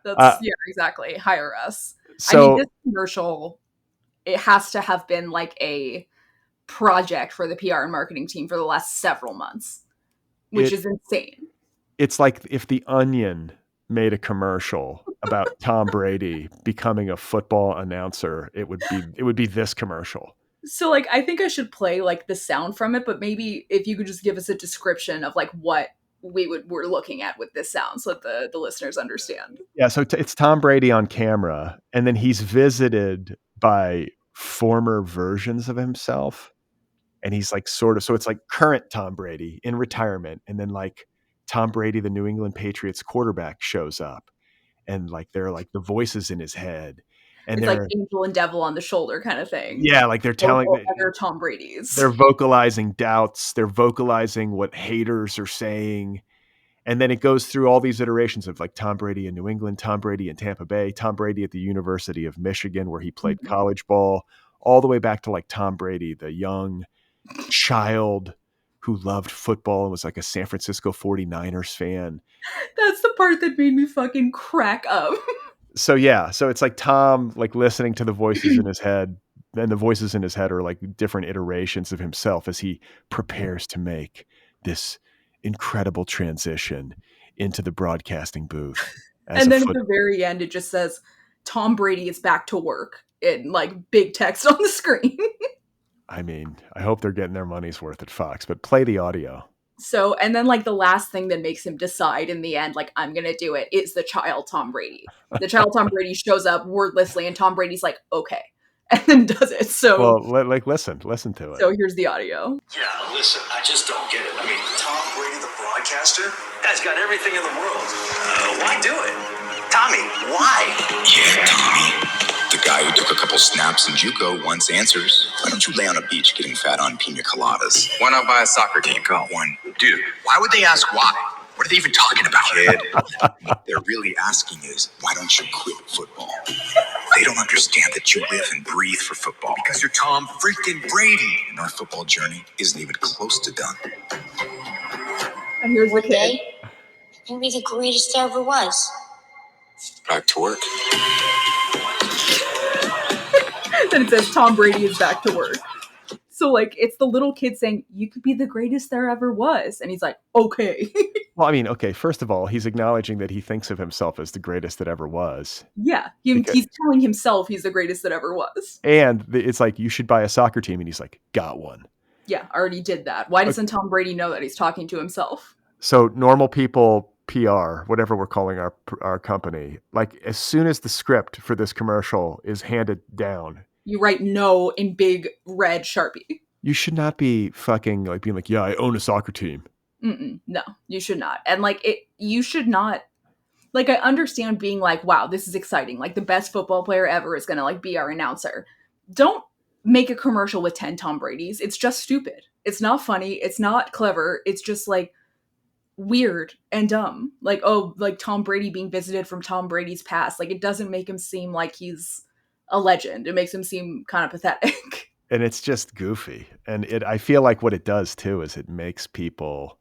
That's yeah, exactly. Hire us. I mean, So this commercial, it has to have been like a project for the PR and marketing team for the last several months, which it is insane. it's like if the Onion made a commercial about Tom Brady becoming a football announcer, it would be this commercial. So like I think I should play like the sound from it, but maybe if you could just give us a description of like what we're looking at with this sound so that the listeners understand. Yeah, so it's Tom Brady on camera, and then he's visited by former versions of himself, and he's like sort of, so it's like current Tom Brady in retirement, and then like Tom Brady, the New England Patriots quarterback, shows up, and like they're like the voices in his head, and It's like angel and devil on the shoulder kind of thing. yeah, like they're telling Multiple other Tom Brady's. they're vocalizing doubts, they're vocalizing what haters are saying. And then it goes through all these iterations of like Tom Brady in New England, Tom Brady in Tampa Bay, Tom Brady at the University of Michigan, where he played Mhm. college ball, all the way back to like Tom Brady, the young child who loved football and was like a San Francisco 49ers fan. That's the part that made me fucking crack up. So yeah, so it's like Tom like listening to the voices in his head, and the voices in his head are like different iterations of himself as he prepares to make this incredible transition into the broadcasting booth as And a then at foot. the very end, it just says Tom Brady is back to work in like big text on the screen. I mean, I hope they're getting their money's worth at Fox, but play the audio. So, and then like the last thing that makes him decide in the end, like, I'm going to do it, is the child Tom Brady. The child Tom Brady shows up wordlessly, and Tom Brady's like, okay, and then does it. So, Well, like listen to it. so here's the audio. Yeah, listen, I just don't get it. I mean, Tom Brady, the broadcaster, guy's got everything in the world. Why do it? Tommy, why? Yeah, Tommy. The guy who took a couple snaps in JUCO wants answers. Why don't you lay on a beach getting fat on pina coladas? Why not buy a soccer team? Got one. Dude, why would they ask why? What are they even talking about? Kid, what they're really asking is, why don't you quit football? They don't understand that you live and breathe for football. Because you're Tom freaking Brady. And our football journey isn't even close to done. And here's the One kid. day, you'll be the greatest there ever was. Back to work. Then it says Tom Brady is back to work. So like it's the little kid saying, you could be the greatest there ever was. And he's like, okay. Well, I mean, okay, first of all, he's acknowledging that he thinks of himself as the greatest that ever was. Yeah. Because- He's telling himself he's the greatest that ever was. And it's like, you should buy a soccer team. And he's like, got one. Yeah, already did that. Why doesn't Tom Brady know that he's talking to himself? So normal people PR, whatever we're calling our company, like as soon as the script for this commercial is handed down, You write no in big red Sharpie. you should not be fucking like being like, yeah, I own a soccer team. No, you should not. And like you should not. Like I understand being like, wow, this is exciting. Like the best football player ever is gonna like be our announcer. Don't make a commercial with 10 Tom Bradys. It's just stupid. It's not funny. It's not clever. It's just like weird and dumb. Like, oh, like Tom Brady being visited from Tom Brady's past. Like it doesn't make him seem like he's a legend. It makes him seem kind of pathetic. And it's just goofy. And I feel like what it does too is it makes people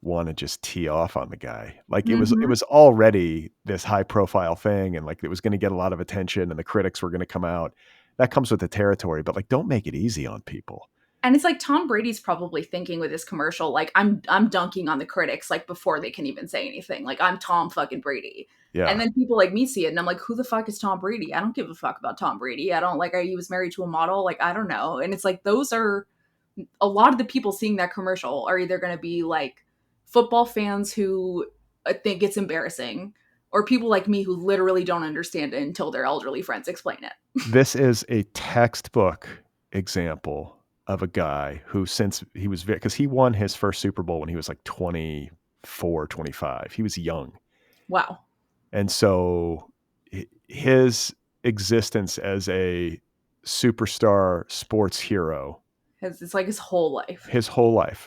want to just tee off on the guy. Like it was already this high profile thing, and like it was going to get a lot of attention, and the critics were going to come out. That comes with the territory, but like don't make it easy on people. And it's like Tom Brady's probably thinking with this commercial, like I'm dunking on the critics like before they can even say anything. Like I'm Tom fucking Brady. Yeah. And then people like me see it and I'm like, who the fuck is Tom Brady? I don't give a fuck about Tom Brady. I don't like he was married to a model. Like, I don't know. And it's like those are a lot of the people seeing that commercial are either going to be like football fans who think it's embarrassing, or people like me who literally don't understand it until their elderly friends explain it. This is a textbook example of a guy who, since he was, because he won his first Super Bowl when he was like 24, 25. He was young. Wow. And so his existence as a superstar sports hero, It's like his whole life.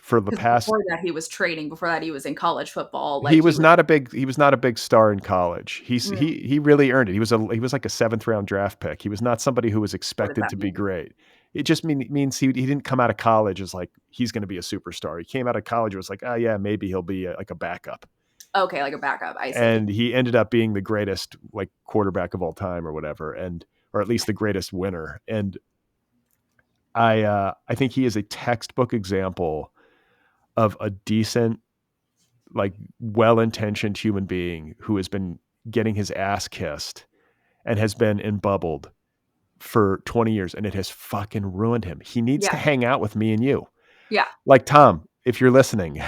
For the past. Before that, he was training. Before that, he was in college football. Like he was not a big star in college. He really earned it. He was like a 7th round draft pick. He was not somebody who was expected to be great. It just means he didn't come out of college as like he's going to be a superstar. He came out of college and was like, oh yeah, maybe he'll be like a backup. Okay, like a backup. I see. And he ended up being the greatest like quarterback of all time or whatever, or at least the greatest winner. And I think he is a textbook example of a decent, like well-intentioned human being who has been getting his ass kissed and has been embubbled for 20 years, and it has fucking ruined him. He needs to hang out with me and you. Yeah. Like, Tom, if you're listening,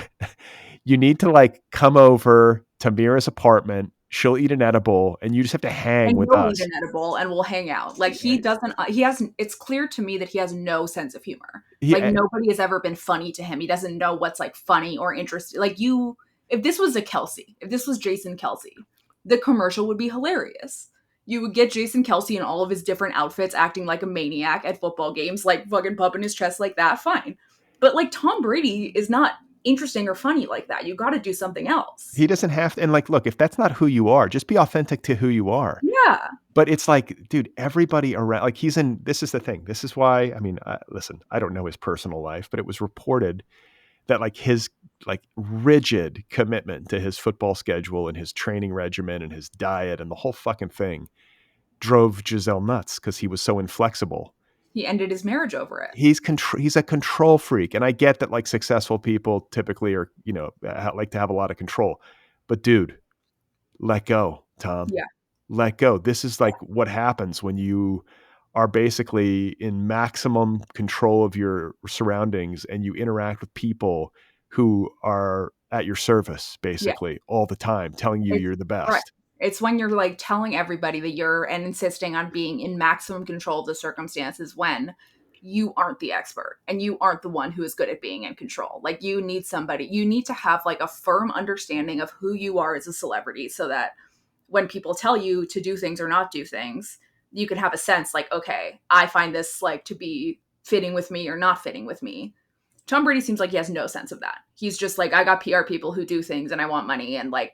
you need to like come over to Mira's apartment. She'll eat an edible and you just have to hang with us. Eat an edible and we'll hang out. Like it's clear to me that he has no sense of humor. Nobody has ever been funny to him. He doesn't know what's like funny or interesting. Like if this was Jason Kelsey, the commercial would be hilarious. You would get Jason Kelsey in all of his different outfits acting like a maniac at football games, like fucking pumping his chest like that, fine. But like Tom Brady is not interesting or funny like that. You got to do something else. He doesn't have to. And like, look, if that's not who you are, just be authentic to who you are. Yeah. But it's like, dude, everybody around, like this is the thing. This is why, I mean, listen, I don't know his personal life, but it was reported that like his like rigid commitment to his football schedule and his training regimen and his diet and the whole fucking thing drove Giselle nuts because he was so inflexible. He ended his marriage over it. He's a control freak. And I get that like successful people typically are, like to have a lot of control, but dude, let go, Tom. Yeah. Let go. This is like what happens when you are basically in maximum control of your surroundings and you interact with people who are at your service basically all the time, telling you you're the best. Right. It's when you're like telling everybody that and insisting on being in maximum control of the circumstances when you aren't the expert and you aren't the one who is good at being in control. Like you need to have like a firm understanding of who you are as a celebrity so that when people tell you to do things or not do things, you can have a sense like, okay, I find this like to be fitting with me or not fitting with me. Tom Brady seems like he has no sense of that. He's just like, I got PR people who do things and I want money and like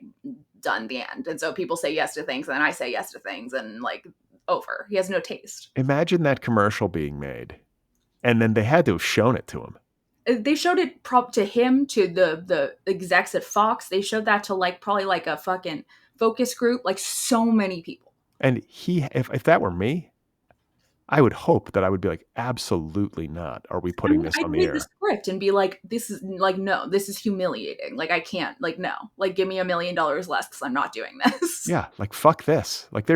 done the end. And so people say yes to things and then I say yes to things and like over. He has no taste. Imagine that commercial being made. And then they had to have shown it to him. They showed it to him, to the execs at Fox. They showed that to like probably like a fucking focus group, like so many people. And if that were me, I would hope that I would be like, absolutely not. Are we putting this I'd on the read the air? script and be like, this is like, no, this is humiliating. Like, I can't, like, no, like, give me $1 million less because I'm not doing this. Yeah, like fuck this. Like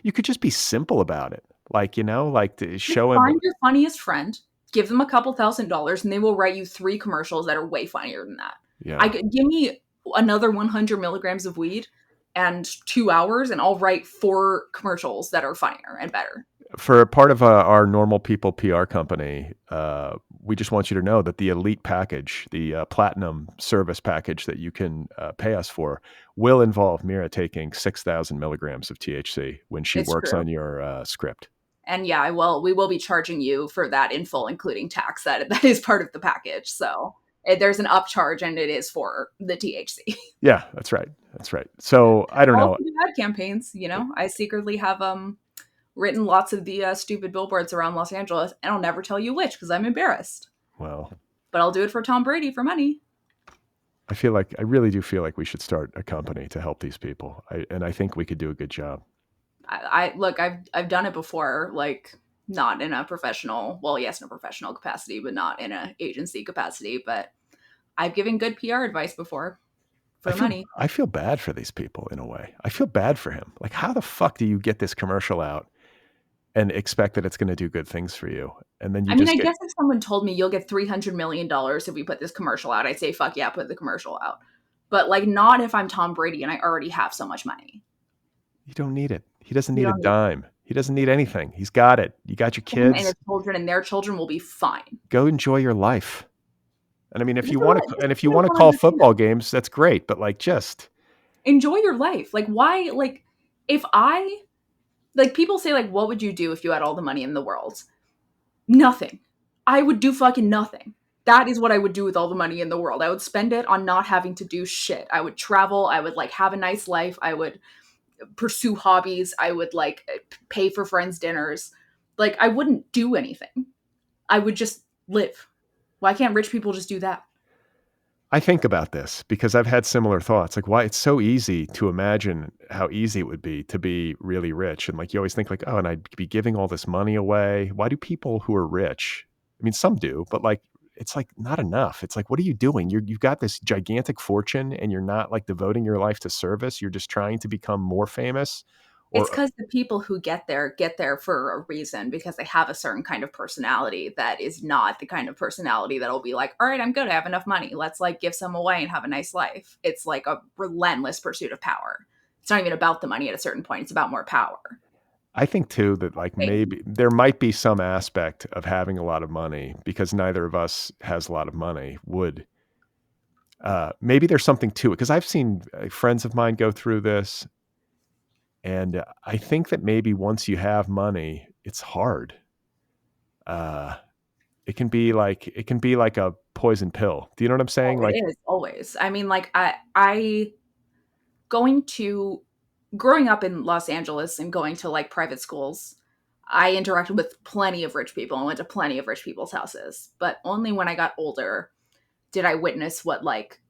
you could just be simple about it. Like, like to Just show him. find your funniest friend, give them a couple $1,000, and they will write you 3 commercials that are way funnier than that. Yeah. Give me another 100 milligrams of weed and 2 hours, and I'll write 4 commercials that are funnier and better. For part of our normal people PR company, we just want you to know that the elite package, the platinum service package that you can pay us for, will involve Mira taking 6,000 milligrams of THC when she works on your script. And yeah, we will be charging you for that in full, including tax. That is part of the package. So there's an upcharge, and it is for the THC. Yeah, that's right. That's right. So I don't know. Ad campaigns, I secretly have written lots of the stupid billboards around Los Angeles, and I'll never tell you which because I'm embarrassed. Well, but I'll do it for Tom Brady for money. I really do feel like we should start a company to help these people. I think we could do a good job. Look, I've done it before, like not in a professional, well, yes, in a professional capacity, but not in an agency capacity. But I've given good PR advice before for money. I feel bad for these people in a way. I feel bad for him. Like, how the fuck do you get this commercial out and expect that it's going to do good things for you? And then I guess if someone told me you'll get $300 million if we put this commercial out, I'd say, fuck yeah, put the commercial out. But like, not if I'm Tom Brady and I already have so much money. You don't need it. He doesn't need a dime. He doesn't need anything. He's got it. You got your kids. And his children and their children will be fine. Go enjoy your life. And I mean, if you want to call football games, that's great. But like, just enjoy your life. Like, why? Like, if I, like, people say, like, what would you do if you had all the money in the world? Nothing. I would do fucking nothing. That is what I would do with all the money in the world. I would spend it on not having to do shit. I would travel. I would like have a nice life. I would pursue hobbies. I would like pay for friends' dinners. Like, I wouldn't do anything. I would just live. Why can't rich people just do that? I think about this because I've had similar thoughts. Like, why it's so easy to imagine how easy it would be to be really rich. And like, you always think like, oh, and I'd be giving all this money away. Why do people who are rich? I mean, some do, but like, it's like not enough. It's like, what are you doing? You've got this gigantic fortune and you're not like devoting your life to service. You're just trying to become more famous. It's because the people who get there for a reason, because they have a certain kind of personality that is not the kind of personality that'll be like, all right, I'm good. I have enough money. Let's like give some away and have a nice life. It's like a relentless pursuit of power. It's not even about the money at a certain point. It's about more power. I think too that like maybe there might be some aspect of having a lot of money because neither of us has a lot of money would maybe there's something to it because I've seen friends of mine go through this. And I think that maybe once you have money, it's hard. It can be like a poison pill. Do you know what I'm saying? It is always. I mean, like growing up in Los Angeles and going to like private schools, I interacted with plenty of rich people and went to plenty of rich people's houses. But only when I got older did I witness what like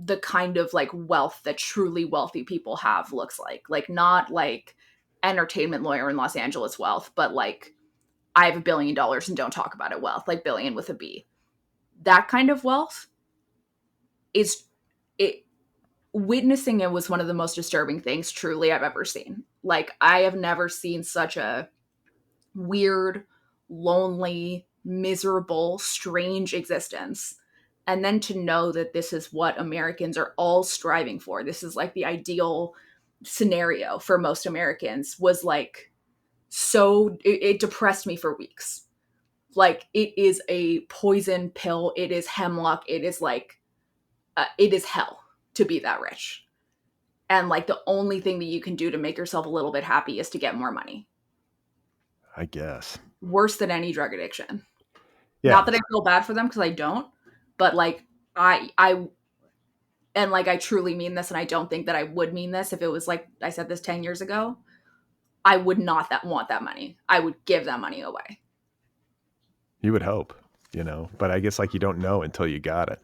the kind of like wealth that truly wealthy people have looks like not like entertainment lawyer in Los Angeles wealth, but like I have $1 billion and don't talk about it wealth, like billion with a B. That kind of wealth witnessing it was one of the most disturbing things truly I've ever seen. Like, I have never seen such a weird, lonely, miserable, strange existence. And then to know that this is what Americans are all striving for, this is like the ideal scenario for most Americans, was like, it depressed me for weeks. Like, it is a poison pill. It is hemlock. It is like, it is hell to be that rich. And like, the only thing that you can do to make yourself a little bit happy is to get more money. I guess. Worse than any drug addiction. Yeah. Not that I feel bad for them, because I don't. But like, I truly mean this, and I don't think that I would mean this if it was like I said this 10 years ago. I would not want that money. I would give that money away. You would hope, but I guess like you don't know until you got it.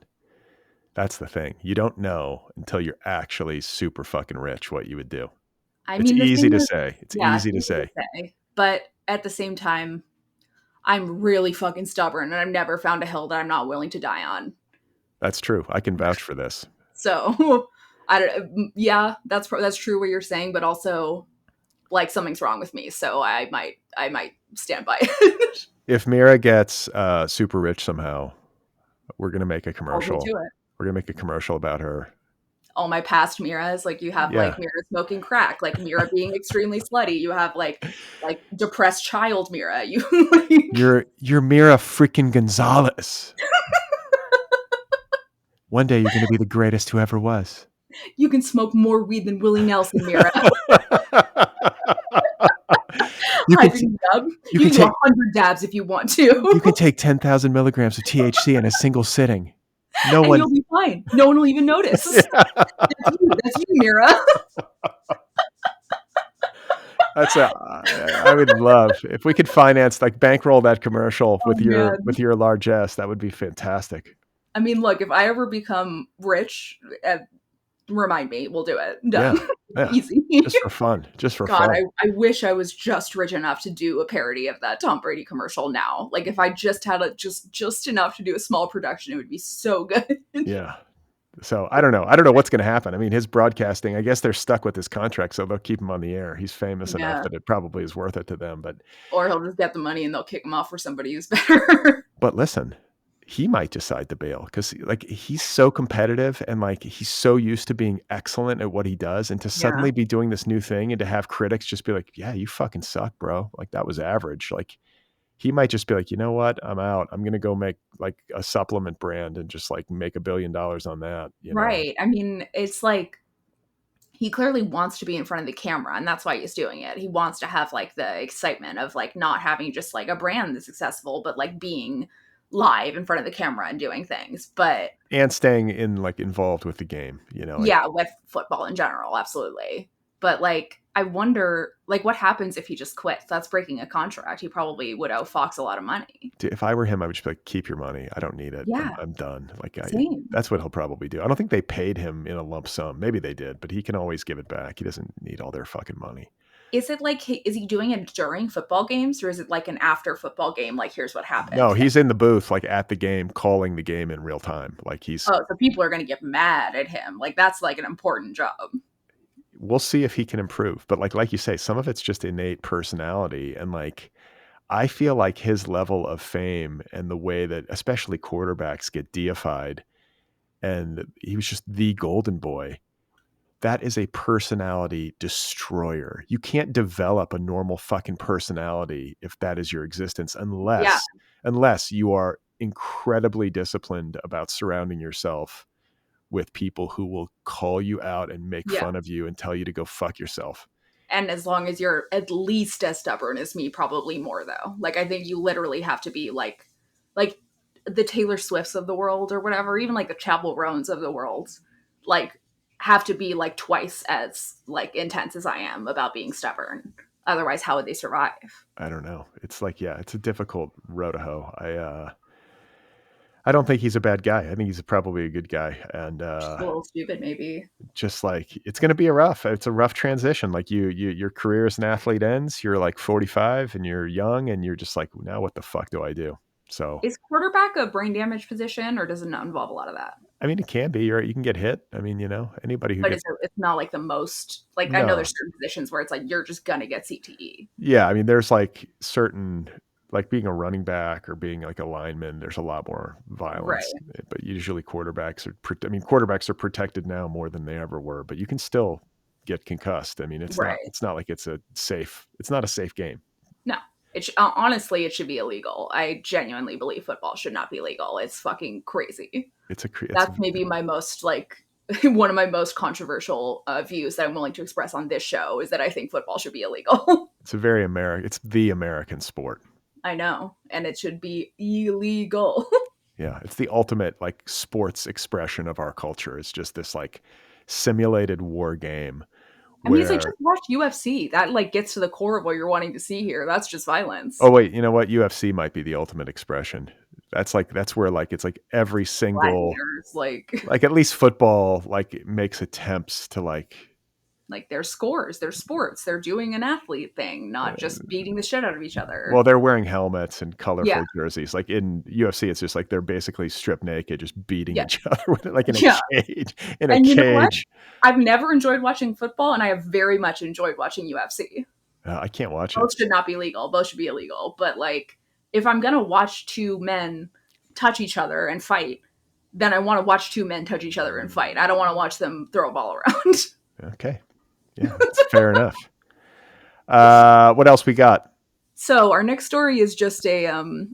That's the thing. You don't know until you're actually super fucking rich what you would do. I It's mean, the easy thing to is, say. It's yeah, it's easy to easy to say. say. But at the same time, I'm really fucking stubborn, and I've never found a hill that I'm not willing to die on. That's true. I can vouch for this. So, I don't. Yeah, that's true what you're saying, but also, like, something's wrong with me, so I might stand by it. If Mira gets super rich somehow, we're gonna make a Hold me to commercial. it. We're gonna make a commercial about her. All my past Miras, like you have Yeah. like Mira smoking crack, like Mira being extremely slutty. You have like depressed child Mira. You like, You're Mira freaking Gonzalez. One day you're gonna be the greatest who ever was. you can smoke more weed than Willie Nelson, Mira. you can Hyping dub. you You can can do take 100 dabs if you want to. you can take 10,000 milligrams of THC in a single sitting. No and one. you'll be fine. No one will even notice. Yeah. That's you, Mira. I would love if we could finance, like, bankroll that commercial Oh, man. with your largesse. That would be fantastic. I mean, look, if I ever become rich, remind me. We'll do it. Done. Yeah. Easy. Just for fun. God, I wish I was just rich enough to do a parody of that Tom Brady commercial now. Like, if I just had just enough to do a small production, it would be so good. Yeah. So I don't know. I don't know what's going to happen. I mean, his broadcasting, I guess they're stuck with his contract, so they'll keep him on the air. He's famous enough that it probably is worth it to them. But or he'll just get the money and they'll kick him off for somebody who's better. But listen, he might decide to bail because, like, he's so competitive and, like, he's so used to being excellent at what he does, and to suddenly be doing this new thing and to have critics just be like, "Yeah, you fucking suck, bro. Like, that was average." Like, he might just be like, "You know what? I'm out. I'm going to go make, like, a supplement brand and just, like, make $1 billion on that." Right. I mean, it's like he clearly wants to be in front of the camera, and that's why he's doing it. He wants to have like the excitement of like not having just like a brand that's successful, but like being live in front of the camera and doing things. And staying involved with the game, yeah, with football in general, absolutely. But like, I wonder, like, what happens if he just quits? That's breaking a contract. He probably would owe Fox a lot of money. Dude, if I were him, I would just be like, "Keep your money. I don't need it. Yeah. I'm done." Like, Same. that's what he'll probably do. I don't think they paid him in a lump sum. Maybe they did, but he can always give it back. He doesn't need all their fucking money. Is it like, is he doing it during football games, or is it like an after football game? Like, here's what happened. No, he's in the booth, like, at the game, calling the game in real time. Like, so people are going to get mad at him. Like, that's like an important job. We'll see if he can improve. But like you say, some of it's just innate personality. And like, I feel like his level of fame and the way that especially quarterbacks get deified, and he was just the golden boy. That is a personality destroyer. You can't develop a normal fucking personality if that is your existence, unless you are incredibly disciplined about surrounding yourself with people who will call you out and make fun of you and tell you to go fuck yourself. And as long as you're at least as stubborn as me, probably more though. Like, I think you literally have to be like the Taylor Swifts of the world or whatever, even like the Chapel Roans of the world, like, have to be like twice as like intense as I am about being stubborn. Otherwise, how would they survive? I don't know. It's like, it's a difficult road to hoe. I don't think he's a bad guy. I think he's probably a good guy, and just a little stupid, maybe. Just like, it's going to be a rough transition. Like, your career as an athlete ends. You're like 45 and you're young, and you're just like, now what the fuck do I do? So, is quarterback a brain damage position, or does it not involve a lot of that? I mean, it can be. You can get hit. I mean, anybody who. But it's not like the most. Like, no. I know there's certain positions where it's like you're just gonna get CTE. Yeah, I mean, there's like certain. Like being a running back or being like a lineman, there's a lot more violence. Right. But usually quarterbacks are protected now more than they ever were. But you can still get concussed. I mean, it's not like it's not a safe game. No, honestly, it should be illegal. I genuinely believe football should not be legal. It's fucking crazy. That's maybe my most one of my most controversial views that I'm willing to express on this show is that I think football should be illegal. It's the American sport. I know, and it should be illegal. Yeah, it's the ultimate like sports expression of our culture. It's just this like simulated war game. I mean, it's like, just watch UFC. That like gets to the core of what you're wanting to see here. That's just violence. Oh wait, you know what? UFC might be the ultimate expression. That's where like it's like every single gladiators, like at least football like it makes attempts to like their scores, their sports, they're doing an athlete thing, not just beating the shit out of each other. well, they're wearing helmets and Yeah. colorful jerseys. Like in UFC, it's just like they're basically stripped naked, just beating Yeah. each other with it, like in a Yeah. cage. In a And you know what? cage. I've never enjoyed watching football, and I have very much enjoyed watching UFC. I can't watch it. Both should not be legal. Both should be illegal. But like, if I'm gonna watch two men touch each other and fight, then I want to watch two men touch each other and fight. I don't want to watch them throw a ball around. Okay. Yeah, that's fair enough. What else we got? So our next story is just a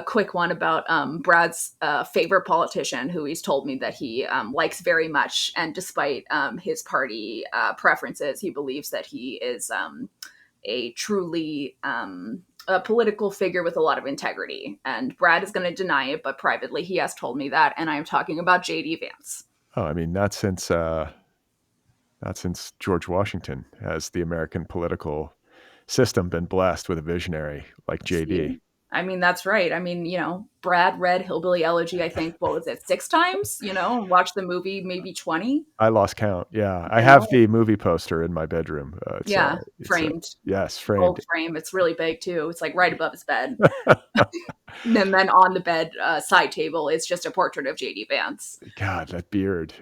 quick one about Brad's favorite politician, who he's told me that he likes very much, and despite his party preferences, he believes that he is a truly a political figure with a lot of integrity. And Brad is going to deny it, but privately he has told me that, and I am talking about JD Vance. Oh, I mean, not since George Washington has the American political system been blessed with a visionary like JD. See? I mean, that's right. I mean, Brad read Hillbilly Elegy, I think, what was it, 6 times? Watched the movie maybe 20. I lost count. Yeah. I have the movie poster in my bedroom. Framed. Yes, framed. Gold frame. It's really big, too. It's like right above his bed. And then on the bed side table is just a portrait of JD Vance. God, that beard.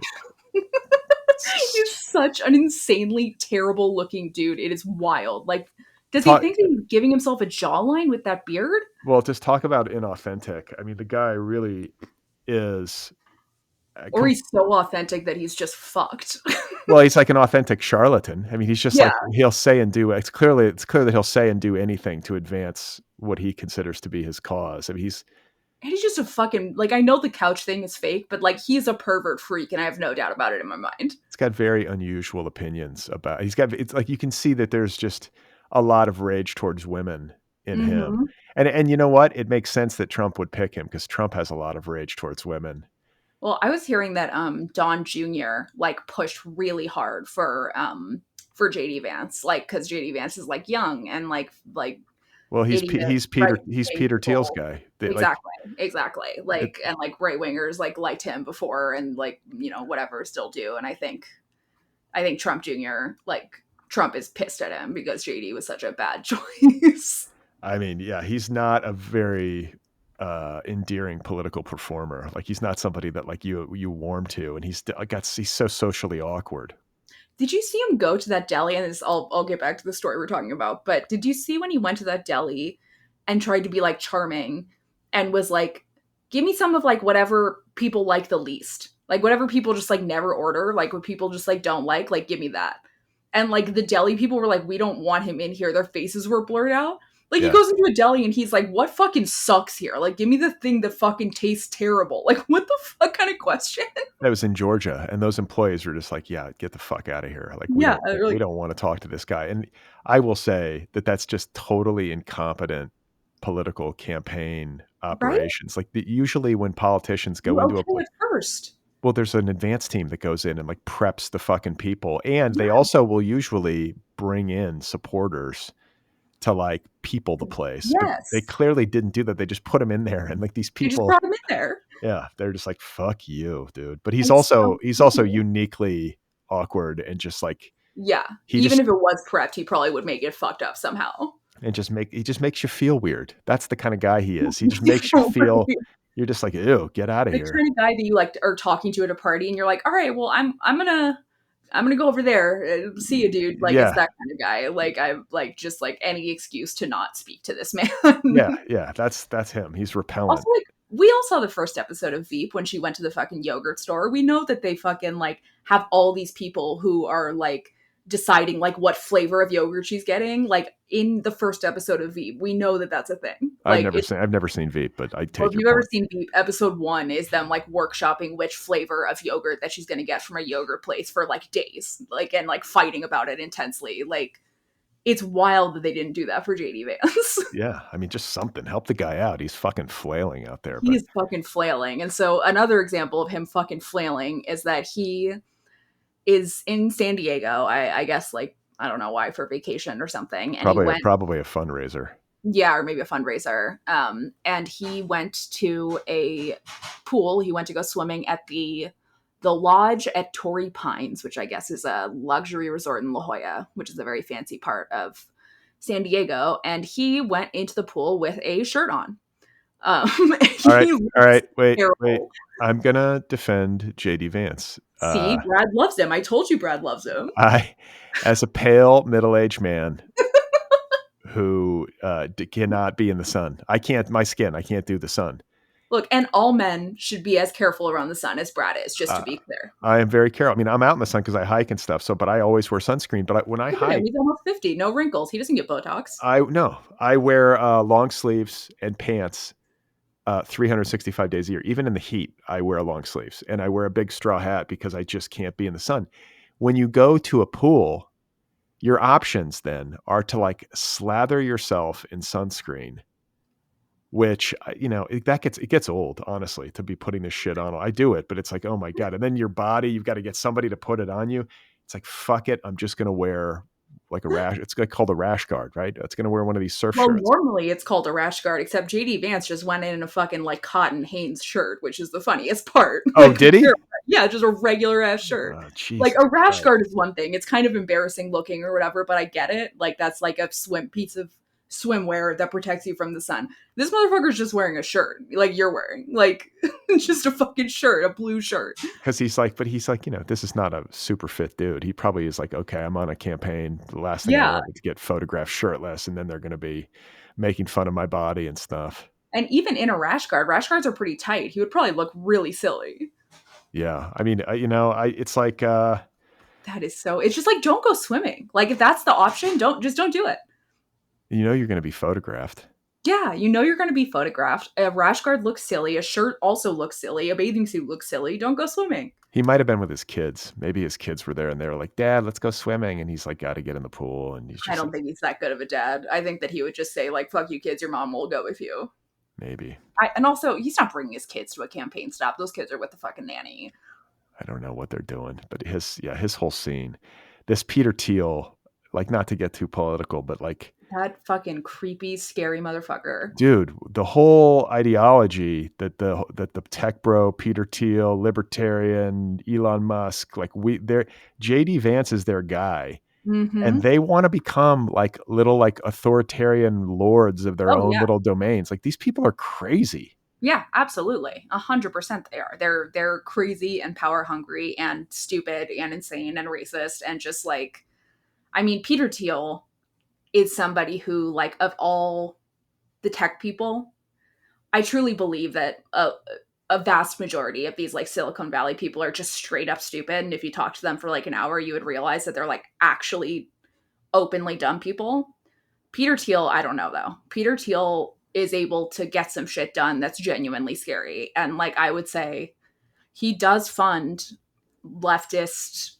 He's such an insanely terrible looking dude. It is wild. Like, does he think he's giving himself a jawline with that beard? Well, just talk about inauthentic. I mean, the guy really is. Or he's so authentic that he's just fucked. Well, he's like an authentic charlatan. I mean, he's just like he'll say and do. It's clear that he'll say and do anything to advance what he considers to be his cause. I mean, he's just a fucking, like, I know the couch thing is fake, but like he's a pervert freak, and I have no doubt about it in my mind. He's got very unusual opinions about. It's like you can see that there's just a lot of rage towards women in him. And you know what? It makes sense that Trump would pick him because Trump has a lot of rage towards women. Well, I was hearing that Don Jr. like pushed really hard for JD Vance, like, because JD Vance is like young and like well, he's Peter Thiel's guy. Exactly. Like, and like right wingers like liked him before, and like whatever still do. And I think Trump Jr. Trump is pissed at him because JD was such a bad choice. I mean, yeah, he's not a very endearing political performer. Like, he's not somebody that like you warm to, and he's so socially awkward. Did you see him go to that deli? And I'll get back to the story we're talking about. But did you see when he went to that deli and tried to be like charming and was like, give me some of like whatever people like the least, like whatever people just like never order, like what people just like don't like give me that. And like the deli people were like, we don't want him in here. Their faces were blurred out. Like, he goes into a deli and he's like, what fucking sucks here? Like, give me the thing that fucking tastes terrible. Like, what the fuck kind of question? That was in Georgia, and those employees were just like, yeah, get the fuck out of here. Like, we don't want to talk to this guy. And I will say that that's just totally incompetent political campaign operations. Right? Like, usually when politicians go into a place first. Well, there's an advance team that goes in and like preps the fucking people. And they also will usually bring in supporters to like people the place. Yes. But they clearly didn't do that. They just put him in there, and like these people just brought him in there. Yeah, they're just like, fuck you, dude. But he's also uniquely awkward and just like even if it was prepped, he probably would make it fucked up somehow. And he just makes you feel weird. That's the kind of guy he is. He just makes you feel you're just like, ew, get out of here. The kind of guy that you like are talking to at a party and you're like, all right, well, I'm gonna go over there. See you, dude. Like, it's that kind of guy. Like, I like just like any excuse to not speak to this man. yeah, that's him. He's repellent. Also, like, we all saw the first episode of Veep when she went to the fucking yogurt store. We know that they fucking like have all these people who are like deciding like what flavor of yogurt she's getting. Like, in the first episode of Veep, we know that that's a thing. Like, I've never seen Veep, but I take your if you've ever seen Veep, episode 1 is them like workshopping which flavor of yogurt that she's going to get from a yogurt place for like days, like, and like fighting about it intensely. Like, it's wild that they didn't do that for JD Vance. Yeah, I mean, just something. Help the guy out. He's fucking flailing out there. He's fucking flailing. And so another example of him fucking flailing is that he is in San Diego, I guess, like, I don't know why, for vacation or something. And probably a fundraiser. Yeah, or maybe a fundraiser. And he went to a pool. He went to go swimming at the lodge at Torrey Pines, which I guess is a luxury resort in La Jolla, which is a very fancy part of San Diego. And he went into the pool with a shirt on. All right. Wait. Terrible. I'm gonna defend JD Vance. See, Brad loves him. I told you Brad loves him. As a pale middle-aged man who cannot be in the sun. I can't do the sun. Look, and all men should be as careful around the sun as Brad is, just to be clear. I am very careful. I mean, I'm out in the sun because I hike and stuff. So, but I always wear sunscreen. But when I hike, he's almost 50, no wrinkles. He doesn't get Botox. I wear long sleeves and pants 365 days a year. Even in the heat, I wear long sleeves and I wear a big straw hat because I just can't be in the sun. When you go to a pool, your options then are to like slather yourself in sunscreen, which, it gets old, honestly, to be putting this shit on. I do it, but it's like, oh my God. And then your body, you've got to get somebody to put it on you. It's like, fuck it. I'm just going to wear like a rash. It's called a rash guard, right? It's going to wear one of these surf shirts. Normally it's called a rash guard, except JD Vance just went in a fucking like cotton Hanes shirt, which is the funniest part. Oh, did he? Yeah, just a regular ass shirt. Like a rash guard is one thing. It's kind of embarrassing looking or whatever, but I get it. Like that's like a piece of swimwear that protects you from the sun. This motherfucker's just wearing a shirt like you're wearing, like just a fucking shirt, a blue shirt. Because he's like, this is not a super fit dude. He probably is like, okay, I'm on a campaign. The last thing I want is to get photographed shirtless, and then they're going to be making fun of my body and stuff. And even in a rash guards are pretty tight. He would probably look really silly. Yeah, I mean, it's like that is so. It's just like, don't go swimming. Like if that's the option, don't do it. You're going to be photographed. Yeah, you're going to be photographed. A rash guard looks silly. A shirt also looks silly. A bathing suit looks silly. Don't go swimming. He might have been with his kids. Maybe his kids were there and they were like, Dad, let's go swimming. And he's like, got to get in the pool. And I don't think he's that good of a dad. I think that he would just say like, fuck you kids, your mom will go with you. Maybe. And also, he's not bringing his kids to a campaign stop. Those kids are with the fucking nanny. I don't know what they're doing, but his whole scene, this Peter Thiel, like not to get too political, but like that fucking creepy, scary motherfucker. Dude, the whole ideology that the tech bro, Peter Thiel, libertarian, Elon Musk, like JD Vance is their guy. Mm-hmm. And they want to become like little like authoritarian lords of their own little domains. Like these people are crazy. Yeah, absolutely. 100% they are. They're crazy and power hungry and stupid and insane and racist and just like, I mean, Peter Thiel is somebody who, like, of all the tech people, I truly believe that a vast majority of these like Silicon Valley people are just straight up stupid. And if you talk to them for like an hour, you would realize that they're like actually openly dumb people. Peter Thiel, I don't know though. Peter Thiel is able to get some shit done that's genuinely scary. And like, I would say he does fund leftist,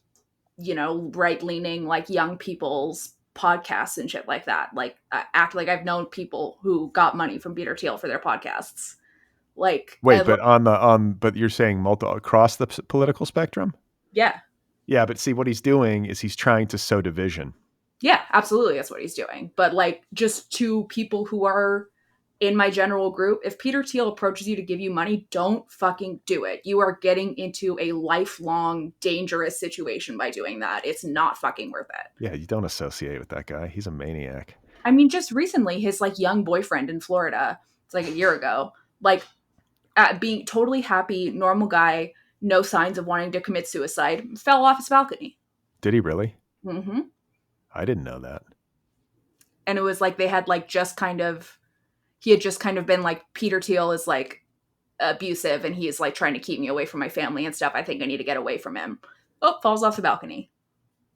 right-leaning, like young people's podcasts and shit like that. Like act like I've known people who got money from Peter Thiel for their podcasts. Like, wait, but but you're saying across the political spectrum? Yeah. Yeah, but see what he's doing is he's trying to sow division. Yeah, absolutely. That's what he's doing. But like, just to people who are in my general group, if Peter Thiel approaches you to give you money, don't fucking do it. You are getting into a lifelong dangerous situation by doing that. It's not fucking worth it. Yeah, you don't associate with that guy. He's a maniac. I mean, just recently, his like young boyfriend in Florida, it's like a year ago, like being totally happy, normal guy, no signs of wanting to commit suicide, fell off his balcony. Did he really? Mm-hmm. I didn't know that. And it was like they had like he had just kind of been like, Peter Thiel is like abusive and he is like trying to keep me away from my family and stuff. I think I need to get away from him. Oh, falls off the balcony.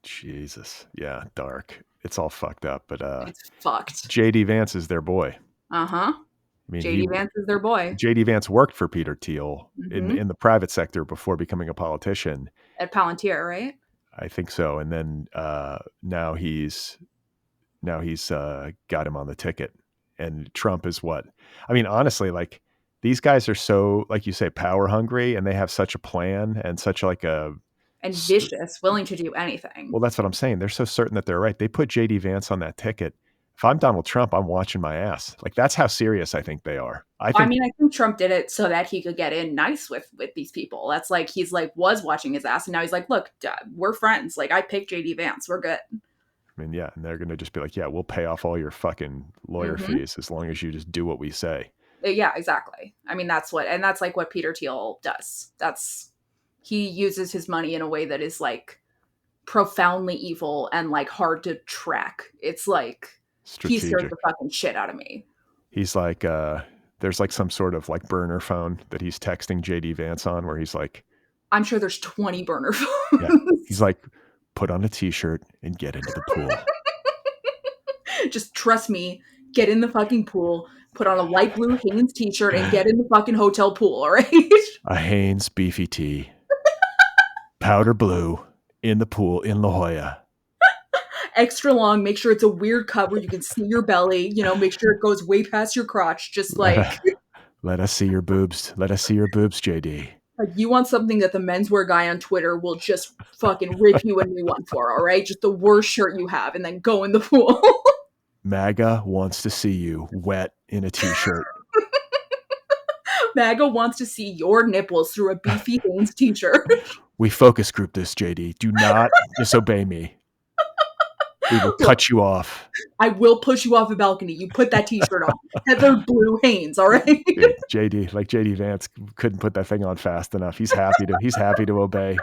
Jesus. Yeah, dark. It's all fucked up, but it's fucked. JD Vance is their boy. Uh-huh. I mean, JD Vance is their boy. JD Vance worked for Peter Thiel in the private sector before becoming a politician. At Palantir, right? I think so. And then now he's got him on the ticket. And Trump is what? I mean, honestly, like these guys are so, like you say, power hungry, and they have such a plan and such like and vicious, willing to do anything. Well, that's what I'm saying. They're so certain that they're right. They put JD Vance on that ticket If I'm Donald Trump, I'm watching my ass. Like, that's how serious I think they are. I think Trump did it so that he could get in nice with these people. That's like, he's like, was watching his ass, and now he's like, look, we're friends. Like, I picked JD Vance. We're good. I mean, yeah, and they're going to just be like, yeah, we'll pay off all your fucking lawyer fees as long as you just do what we say. Yeah, exactly. I mean, that's like what Peter Thiel does. He uses his money in a way that is like profoundly evil and like hard to track. It's like, he scares the fucking shit out of me. He's like, there's like some sort of like burner phone that he's texting JD Vance on where he's like, I'm sure there's 20 burner phones. Yeah. He's like, put on a t-shirt and get into the pool. Just trust me, get in the fucking pool, put on a light blue Hanes t-shirt and get in the fucking hotel pool, all right? A Hanes beefy tee. Powder blue in the pool in La Jolla. Extra long, make sure it's a weird cut where you can see your belly, make sure it goes way past your crotch, just like... Let us see your boobs. Let us see your boobs, JD. Like, you want something that the menswear guy on Twitter will just fucking rip you a new one for, all right? Just the worst shirt you have, and then go in the pool. MAGA wants to see you wet in a t-shirt. MAGA wants to see your nipples through a beefy Hanes t-shirt. We focus group this, JD. Do not disobey me. We will cut you off. I will push you off a balcony. You put that t-shirt on. Heather Blue Hanes, all right? Dude, JD Vance couldn't put that thing on fast enough. He's happy to obey.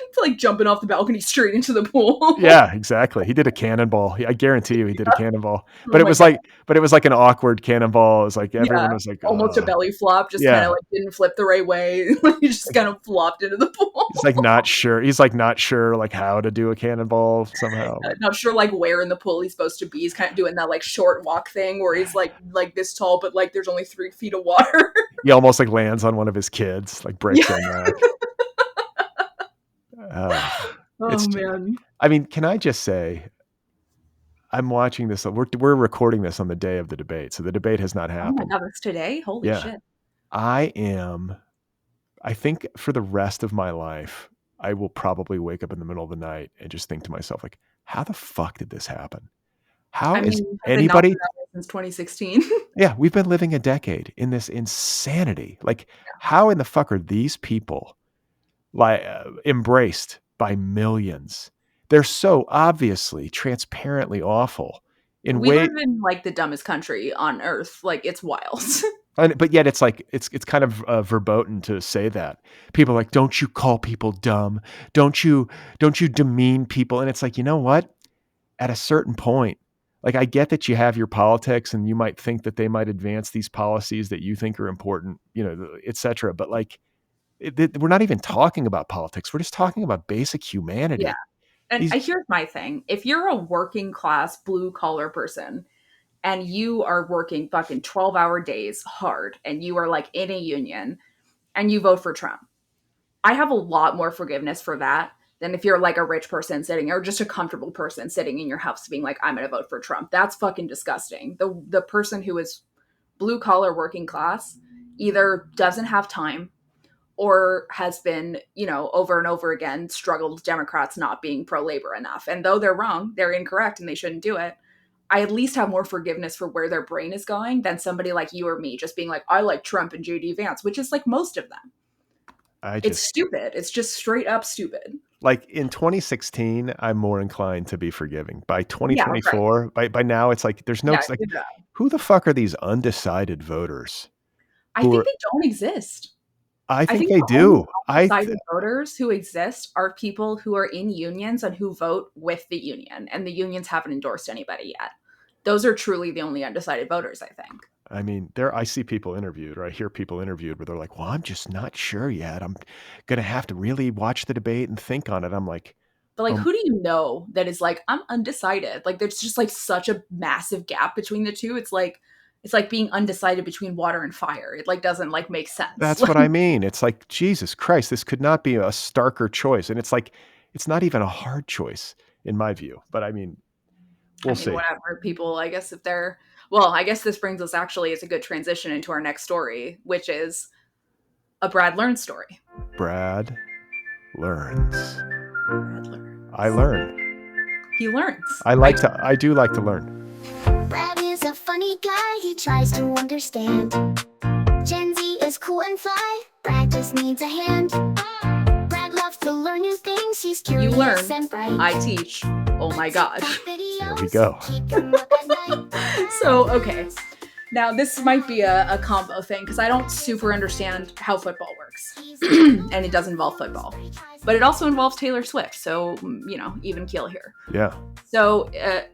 It's like jumping off the balcony straight into the pool. Yeah, exactly. He did a cannonball. I guarantee you he did a cannonball. But it was like an awkward cannonball. It was like everyone was like almost a belly flop, just kind of like didn't flip the right way. He just kind of flopped into the pool. He's like not sure. He's like not sure like how to do a cannonball somehow. Not sure like where in the pool he's supposed to be. He's kind of doing that like short walk thing where he's like this tall, but like there's only 3 feet of water. He almost like lands on one of his kids, like breaks their neck. Man. I mean, can I just say, I'm watching this. We're recording this on the day of the debate, so the debate has not happened. Oh my God, it's today? Holy shit! I think for the rest of my life, I will probably wake up in the middle of the night and just think to myself, like, how the fuck did this happen? Is anybody since 2016? Yeah, we've been living a decade in this insanity. Like, how in the fuck are these people like embraced by millions? They're so obviously transparently awful we live in like the dumbest country on earth. Like, it's wild. But yet it's like it's kind of verboten to say that. People are like, don't you call people dumb? Don't you demean people? And it's like, you know what? At a certain point, like, I get that you have your politics and you might think that they might advance these policies that you think are important, et cetera. But like, we're not even talking about politics. We're just talking about basic humanity. Yeah. And here's my thing. If you're a working class blue collar person and you are working fucking 12-hour days hard and you are like in a union and you vote for Trump, I have a lot more forgiveness for that than if you're like a rich person sitting or just a comfortable person sitting in your house being like, I'm going to vote for Trump. That's fucking disgusting. The person who is blue collar working class either doesn't have time or has been, over and over again struggled with Democrats not being pro-labor enough. And though they're wrong, they're incorrect and they shouldn't do it, I at least have more forgiveness for where their brain is going than somebody like you or me just being like, I like Trump and JD Vance, which is like most of them. It's stupid. It's just straight up stupid. Like in 2016, I'm more inclined to be forgiving. By 2024, by now, it's like there's no. It's like, who the fuck are these undecided voters? I think they don't exist. I think they do. Undecided voters who exist are people who are in unions and who vote with the union, and the unions haven't endorsed anybody yet. Those are truly the only undecided voters, I think. I mean, I see people interviewed, or I hear people interviewed where they're like, well, I'm just not sure yet. I'm going to have to really watch the debate and think on it. I'm like, but like, who do you know that is like, I'm undecided? Like, there's just like such a massive gap between the two. It's like being undecided between water and fire. It like doesn't like make sense. That's what I mean. It's like, Jesus Christ, this could not be a starker choice. And it's like, it's not even a hard choice in my view, but I mean, we'll see. Whatever people, I guess I guess this brings us it's a good transition into our next story, which is a Brad learns story. Brad learns. I learn. He learns. I do like to learn. Brad funny guy, he tries to understand. Gen Z is cool and fly, Brad just needs a hand. Brad loves to learn new things, he's You curious learn, and bright. I teach. Oh my gosh. There we go. So, okay. Now, this might be a combo thing because I don't super understand how football works. And it does involve football. But it also involves Taylor Swift. So, even keel here. Yeah. So,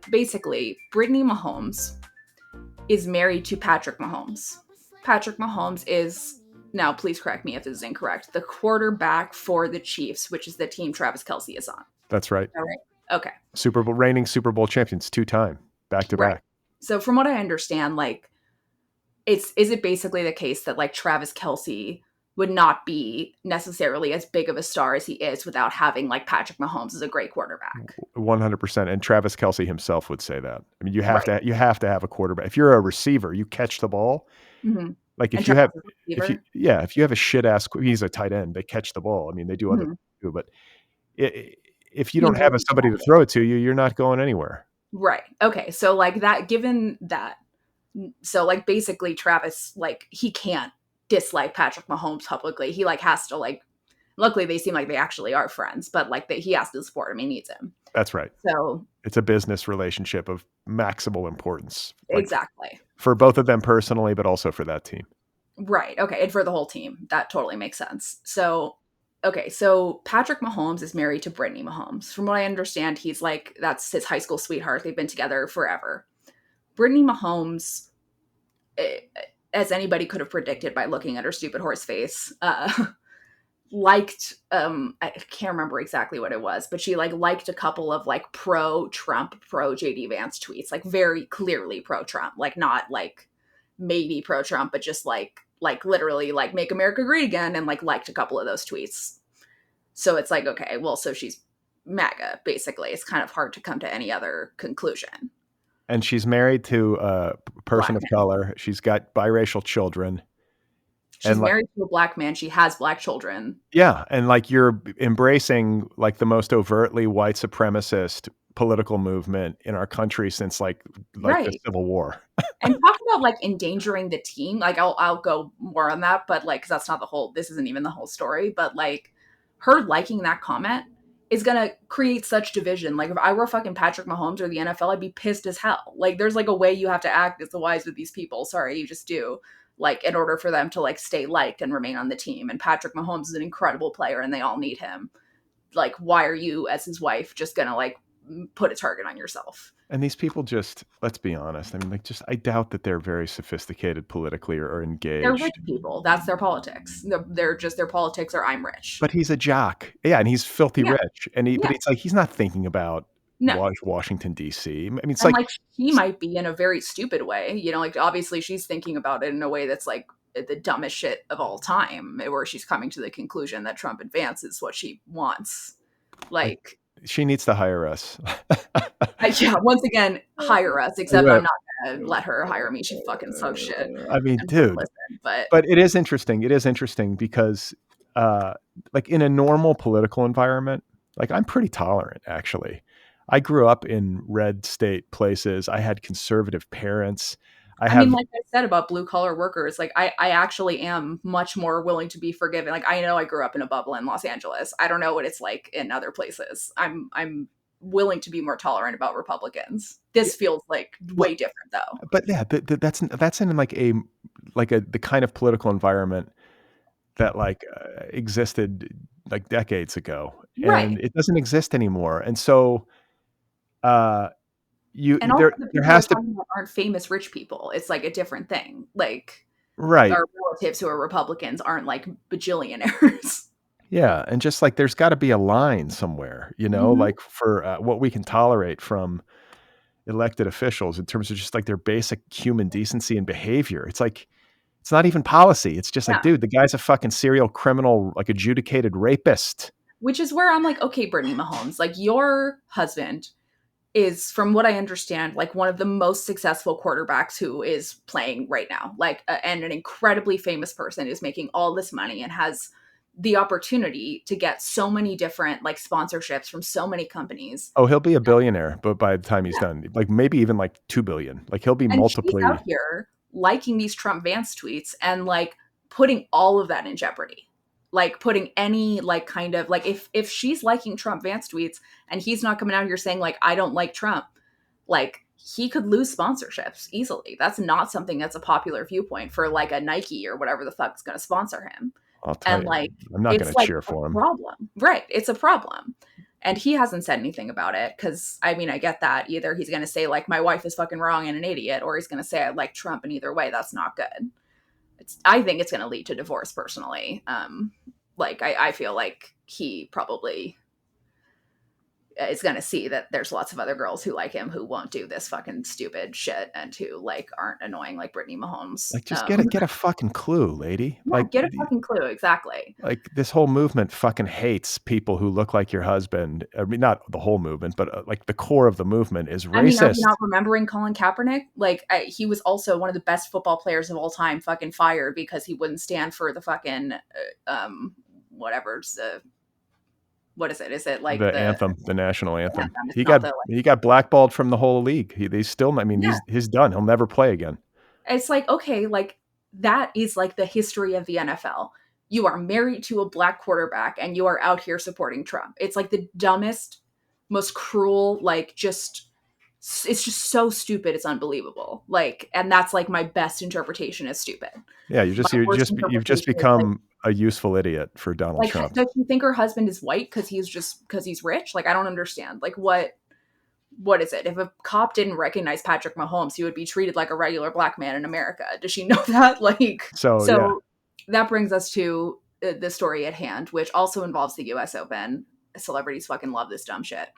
basically, Brittany Mahomes is married to Patrick Mahomes. Patrick Mahomes is, now please correct me if this is incorrect, the quarterback for the Chiefs, which is the team Travis Kelce is on. That's right. All right. Okay. Reigning Super Bowl champions 2 times, back to back. So from what I understand, like, is it basically the case that like Travis Kelce would not be necessarily as big of a star as he is without having like Patrick Mahomes as a great quarterback? 100%. And Travis Kelce himself would say that. I mean, you have to have a quarterback. If you're a receiver, you catch the ball. Mm-hmm. Like if you have a shit ass, he's a tight end. They catch the ball. I mean, they do other things too, but if you don't have somebody to throw it to you, you're not going anywhere. Right. Okay. So like that, given that, so like basically Travis, like he can't dislike Patrick Mahomes publicly. He like has to like, luckily they seem like they actually are friends, but like he has to support him. He needs him. That's right. So it's a business relationship of maximal importance. Like, exactly. For both of them personally, but also for that team. Right. Okay. And for the whole team, that totally makes sense. So, okay. So Patrick Mahomes is married to Brittany Mahomes. From what I understand, he's like, that's his high school sweetheart. They've been together forever. Brittany Mahomes, as anybody could have predicted by looking at her stupid horse face, liked, I can't remember exactly what it was, but she like liked a couple of like pro-Trump, pro-JD Vance tweets, like very clearly pro-Trump, like not like maybe pro-Trump, but just like literally like make America great again, and like liked a couple of those tweets. So it's like, okay, well, so she's MAGA, basically. It's kind of hard to come to any other conclusion. And she's married to a person of color. She's got biracial children. She's married to a black man. She has black children. Yeah. And like you're embracing like the most overtly white supremacist political movement in our country since like the Civil War. And talk about like endangering the team. Like I'll go more on that, but like, 'cause that's not this isn't even the whole story, but like her liking that comment is going to create such division. Like if I were fucking Patrick Mahomes or the NFL, I'd be pissed as hell. Like there's like a way you have to act as the wise with these people. Sorry, you just do. Like in order for them to like stay liked and remain on the team. And Patrick Mahomes is an incredible player and they all need him. Like, why are you as his wife just going to like put a target on yourself? And these people just, let's be honest. I mean, like I doubt that they're very sophisticated politically or engaged. They're rich people. That's their politics. They're just, their politics are I'm rich. But he's a jock. Yeah. And he's filthy rich. And but it's like, he's not thinking about Washington, D.C. I mean, it's like he might be in a very stupid way, like obviously she's thinking about it in a way that's like the dumbest shit of all time, where she's coming to the conclusion that Trump and Vance is what she wants. Like she needs to hire us. Once again, hire us, except I'm not going to let her hire me. She fucking sucks shit. I mean, dude, but it is interesting. It is interesting because like in a normal political environment, like I'm pretty tolerant, actually. I grew up in red state places. I had conservative parents. I mean, like I said about blue collar workers, like I actually am much more willing to be forgiving. Like I know I grew up in a bubble in Los Angeles. I don't know what it's like in other places. I'm willing to be more tolerant about Republicans. This feels like way different though. But yeah, that's in like the kind of political environment that like existed like decades ago, and it doesn't exist anymore. And so there has to aren't famous rich people. It's like a different thing. Like our relatives who are Republicans aren't like bajillionaires. Yeah, and just like there's got to be a line somewhere, like for what we can tolerate from elected officials in terms of just like their basic human decency and behavior. It's like it's not even policy. It's just like, dude, the guy's a fucking serial criminal, like adjudicated rapist. Which is where I'm like, okay, Brittany Mahomes, like your husband is, from what I understand, like one of the most successful quarterbacks who is playing right now, like and an incredibly famous person who's making all this money and has the opportunity to get so many different like sponsorships from so many companies. Oh, he'll be a billionaire, but by the time he's done, like maybe even like 2 billion. Like he'll be And she's multiply. out here liking these Trump Vance tweets and like putting all of that in jeopardy. Like putting any like kind of like if she's liking Trump Vance tweets and he's not coming out here saying like I don't like Trump, like he could lose sponsorships easily. That's not something that's a popular viewpoint for like a Nike or whatever the fuck is going to sponsor him. I'll tell And you, like I'm not going it's to like cheer a for him. problem. Right. It's a problem. And he hasn't said anything about it because, I mean, I get that. Either he's going to say, like, my wife is fucking wrong and an idiot, or he's going to say, I like Trump, and either way, that's not good. I think it's going to lead to divorce, personally. I feel like he probably is going to see that there's lots of other girls who like him who won't do this fucking stupid shit and who, like, aren't annoying like Brittany Mahomes. Like, just get a fucking clue, lady. Yeah, Like, get a fucking clue, exactly. like this whole movement fucking hates people who look like your husband. I mean, not the whole movement, but like the core of the movement is racist. I mean, are you not remembering Colin Kaepernick? Like, he was also one of the best football players of all time, fucking fired because he wouldn't stand for the fucking, whatever's the, what is it? Is it like the anthem, the national anthem? It's He got blackballed from the whole league. They still, I mean, he's done. He'll never play again. It's like, okay, like that is like the history of the NFL. You are married to a black quarterback and you are out here supporting Trump. It's like the dumbest, most cruel, like it's just so stupid. It's unbelievable. Like, and that's like my best interpretation is stupid. Yeah. You've just become a useful idiot for Donald Trump. Does she think her husband is white because he's rich? Like, I don't understand. Like, what is it? If a cop didn't recognize Patrick Mahomes, he would be treated like a regular black man in America. Does she know that? Like, so yeah. That brings us to the story at hand, which also involves the US Open. Celebrities fucking love this dumb shit.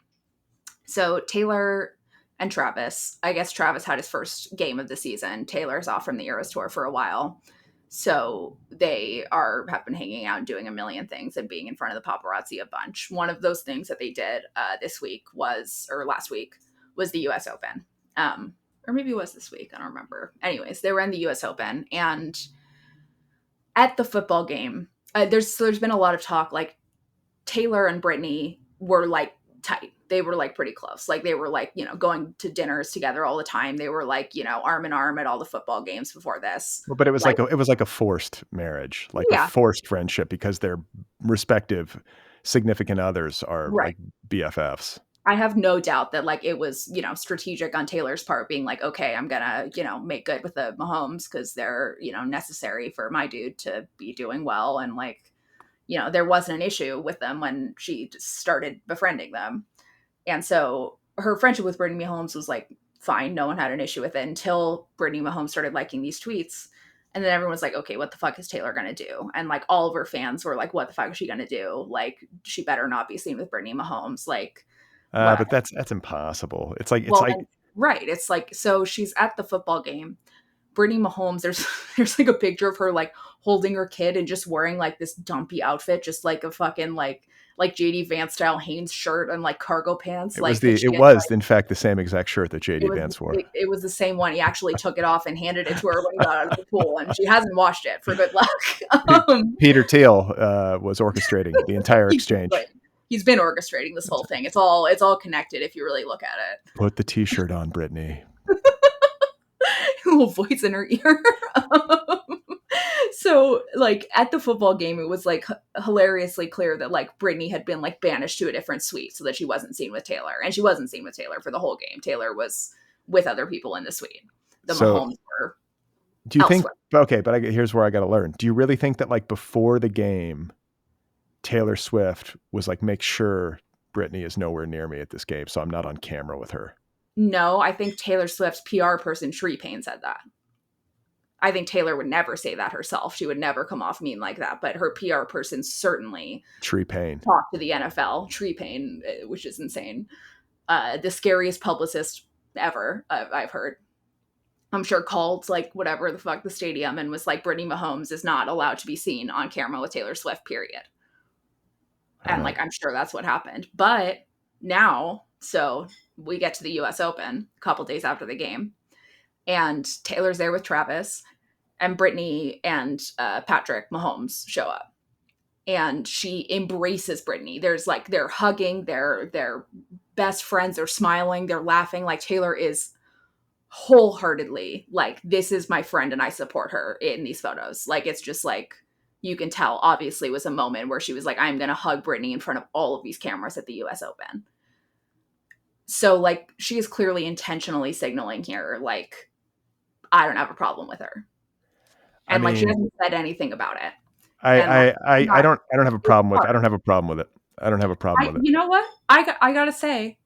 So Taylor and Travis, I guess Travis had his first game of the season. Taylor's off from the Eras Tour for a while. So they have been hanging out and doing a million things and being in front of the paparazzi a bunch. One of those things that they did last week was the US Open. Or maybe it was this week. I don't remember. Anyways, they were in the US Open. And at the football game, there's been a lot of talk. Like Taylor and Brittany were like tight. They were like pretty close. Like they were like, going to dinners together all the time. They were like, arm in arm at all the football games before this. Well, but it was like a forced marriage, like a forced friendship because their respective significant others are like BFFs. I have no doubt that like it was, strategic on Taylor's part being like, okay, I'm gonna, make good with the Mahomes because they're, necessary for my dude to be doing well. And like, there wasn't an issue with them when she started befriending them. And so her friendship with Brittany Mahomes was like fine. No one had an issue with it until Brittany Mahomes started liking these tweets. And then everyone's like, okay, what the fuck is Taylor going to do? And like all of her fans were like, what the fuck is she going to do? Like, she better not be seen with Brittany Mahomes. Like, but that's impossible. It's like, right. It's like, so she's at the football game. Brittany Mahomes, there's like a picture of her like holding her kid and just wearing like this dumpy outfit, just like a fucking like JD Vance style Hanes shirt and like cargo pants. It was in fact the same exact shirt that JD Vance wore. It was the same one. He actually took it off and handed it to her when he got out of the pool, and she hasn't washed it for good luck. Peter Thiel was orchestrating the entire exchange. He's been orchestrating this whole thing. It's all connected if you really look at it. Put the t-shirt on, Brittany. Little voice in her ear. So like at the football game, it was like hilariously clear that like Brittany had been like banished to a different suite so that she wasn't seen with Taylor, and she wasn't seen with Taylor for the whole game. Taylor was with other people in the suite. Mahomes were. Do you elsewhere. think? Okay, but here's where I got to learn. Do you really think that like before the game, Taylor Swift was like, make sure Brittany is nowhere near me at this game, so I'm not on camera with her? No, I think Taylor Swift's PR person, Tree Payne, said that. I think Taylor would never say that herself. She would never come off mean like that. But her PR person certainly Tree Payne talked to the NFL. Tree Payne, which is insane. The scariest publicist ever, I've heard. I'm sure called like whatever the fuck the stadium and was like, Brittany Mahomes is not allowed to be seen on camera with Taylor Swift, period. And like, I'm sure that's what happened. But now, so we get to the US Open a couple days after the game, and Taylor's there with Travis, and Brittany and Patrick Mahomes show up. and she embraces Brittany. There's like, they're hugging, they're best friends, they're smiling, they're laughing. Like Taylor is wholeheartedly like, this is my friend and I support her in these photos. Like, it's just like, you can tell obviously was a moment where she was like, I'm going to hug Brittany in front of all of these cameras at the US Open. So like, she is clearly intentionally signaling here, like, I don't have a problem with her. I And like, she mean, hasn't said anything about it. I And like, I I, I not, don't have a problem with. I don't have a problem with it. I don't have a problem with it. you know what? I gotta say,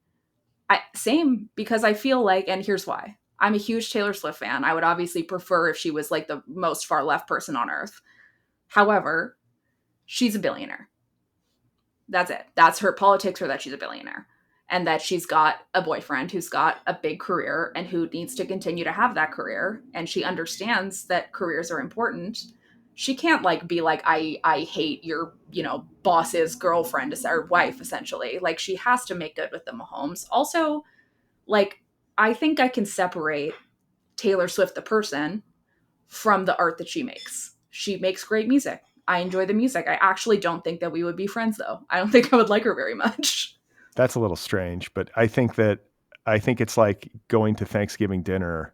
same, because I feel like, and here's why. I'm a huge Taylor Swift fan. I would obviously prefer if she was like the most far left person on earth. However, she's a billionaire. That's it. That's her politics, or that she's a billionaire. And that she's got a boyfriend who's got a big career and who needs to continue to have that career. And she understands that careers are important. She can't like be like, I hate your, boss's girlfriend or wife, essentially. Like, she has to make good with the Mahomes. Also, like, I think I can separate Taylor Swift, the person, from the art that she makes. She makes great music. I enjoy the music. I actually don't think that we would be friends, though. I don't think I would like her very much. That's a little strange, but I think it's like going to Thanksgiving dinner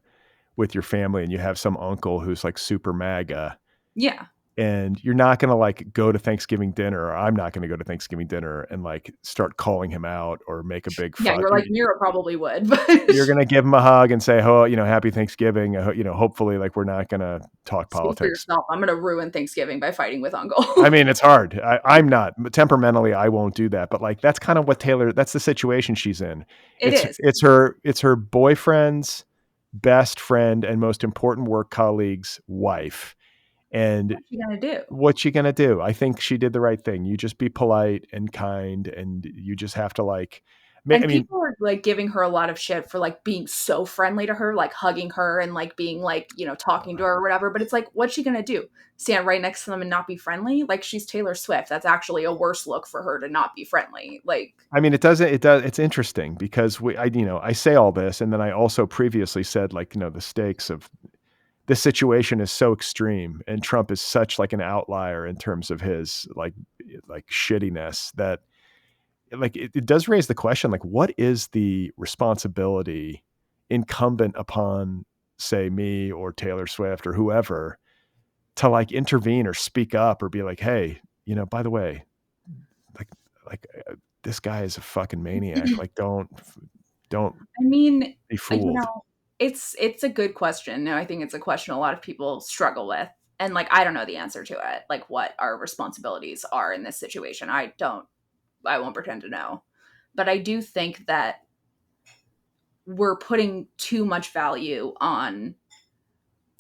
with your family and you have some uncle who's like super MAGA, Yeah. and you're not going to like go to Thanksgiving dinner, or I'm not going to go to Thanksgiving dinner and like start calling him out or make a big Yeah, fuss. you're like, Mira probably would, but You're going to give him a hug and say, oh, happy Thanksgiving. Hopefully like we're not going to talk speak for politics. yourself. I'm going to ruin Thanksgiving by fighing with Uncle. I mean, it's hard. I'm not temperamentally. I won't do that. But like, that's kind of what Taylor. That's the situation she's in. It is. It's her boyfriend's best friend and most important work colleague's wife. And What's she going to do? what's she gonna do? I think she did the right thing. You just be polite and kind, and you just have to like. I And mean, people are like giving her a lot of shit for like being so friendly to her, like hugging her and like being like, talking to her or whatever. But it's like, what's she going to do? Stand right next to them and not be friendly? Like, she's Taylor Swift. That's actually a worse look for her to not be friendly. Like, I mean, it doesn't. It does. It's interesting because I say all this, and then I also previously said like, the stakes of this situation is so extreme, and Trump is such like an outlier in terms of his like shittiness that like it does raise the question, like, what is the responsibility incumbent upon, say, me or Taylor Swift or whoever to like intervene or speak up or be like, hey, by the way, like this guy is a fucking maniac. Like, don't I mean, be fooled. it's a good question. And I think it's a question a lot of people struggle with. And like, I don't know the answer to it, like what our responsibilities are in this situation. I won't pretend to know. But I do think that we're putting too much value on,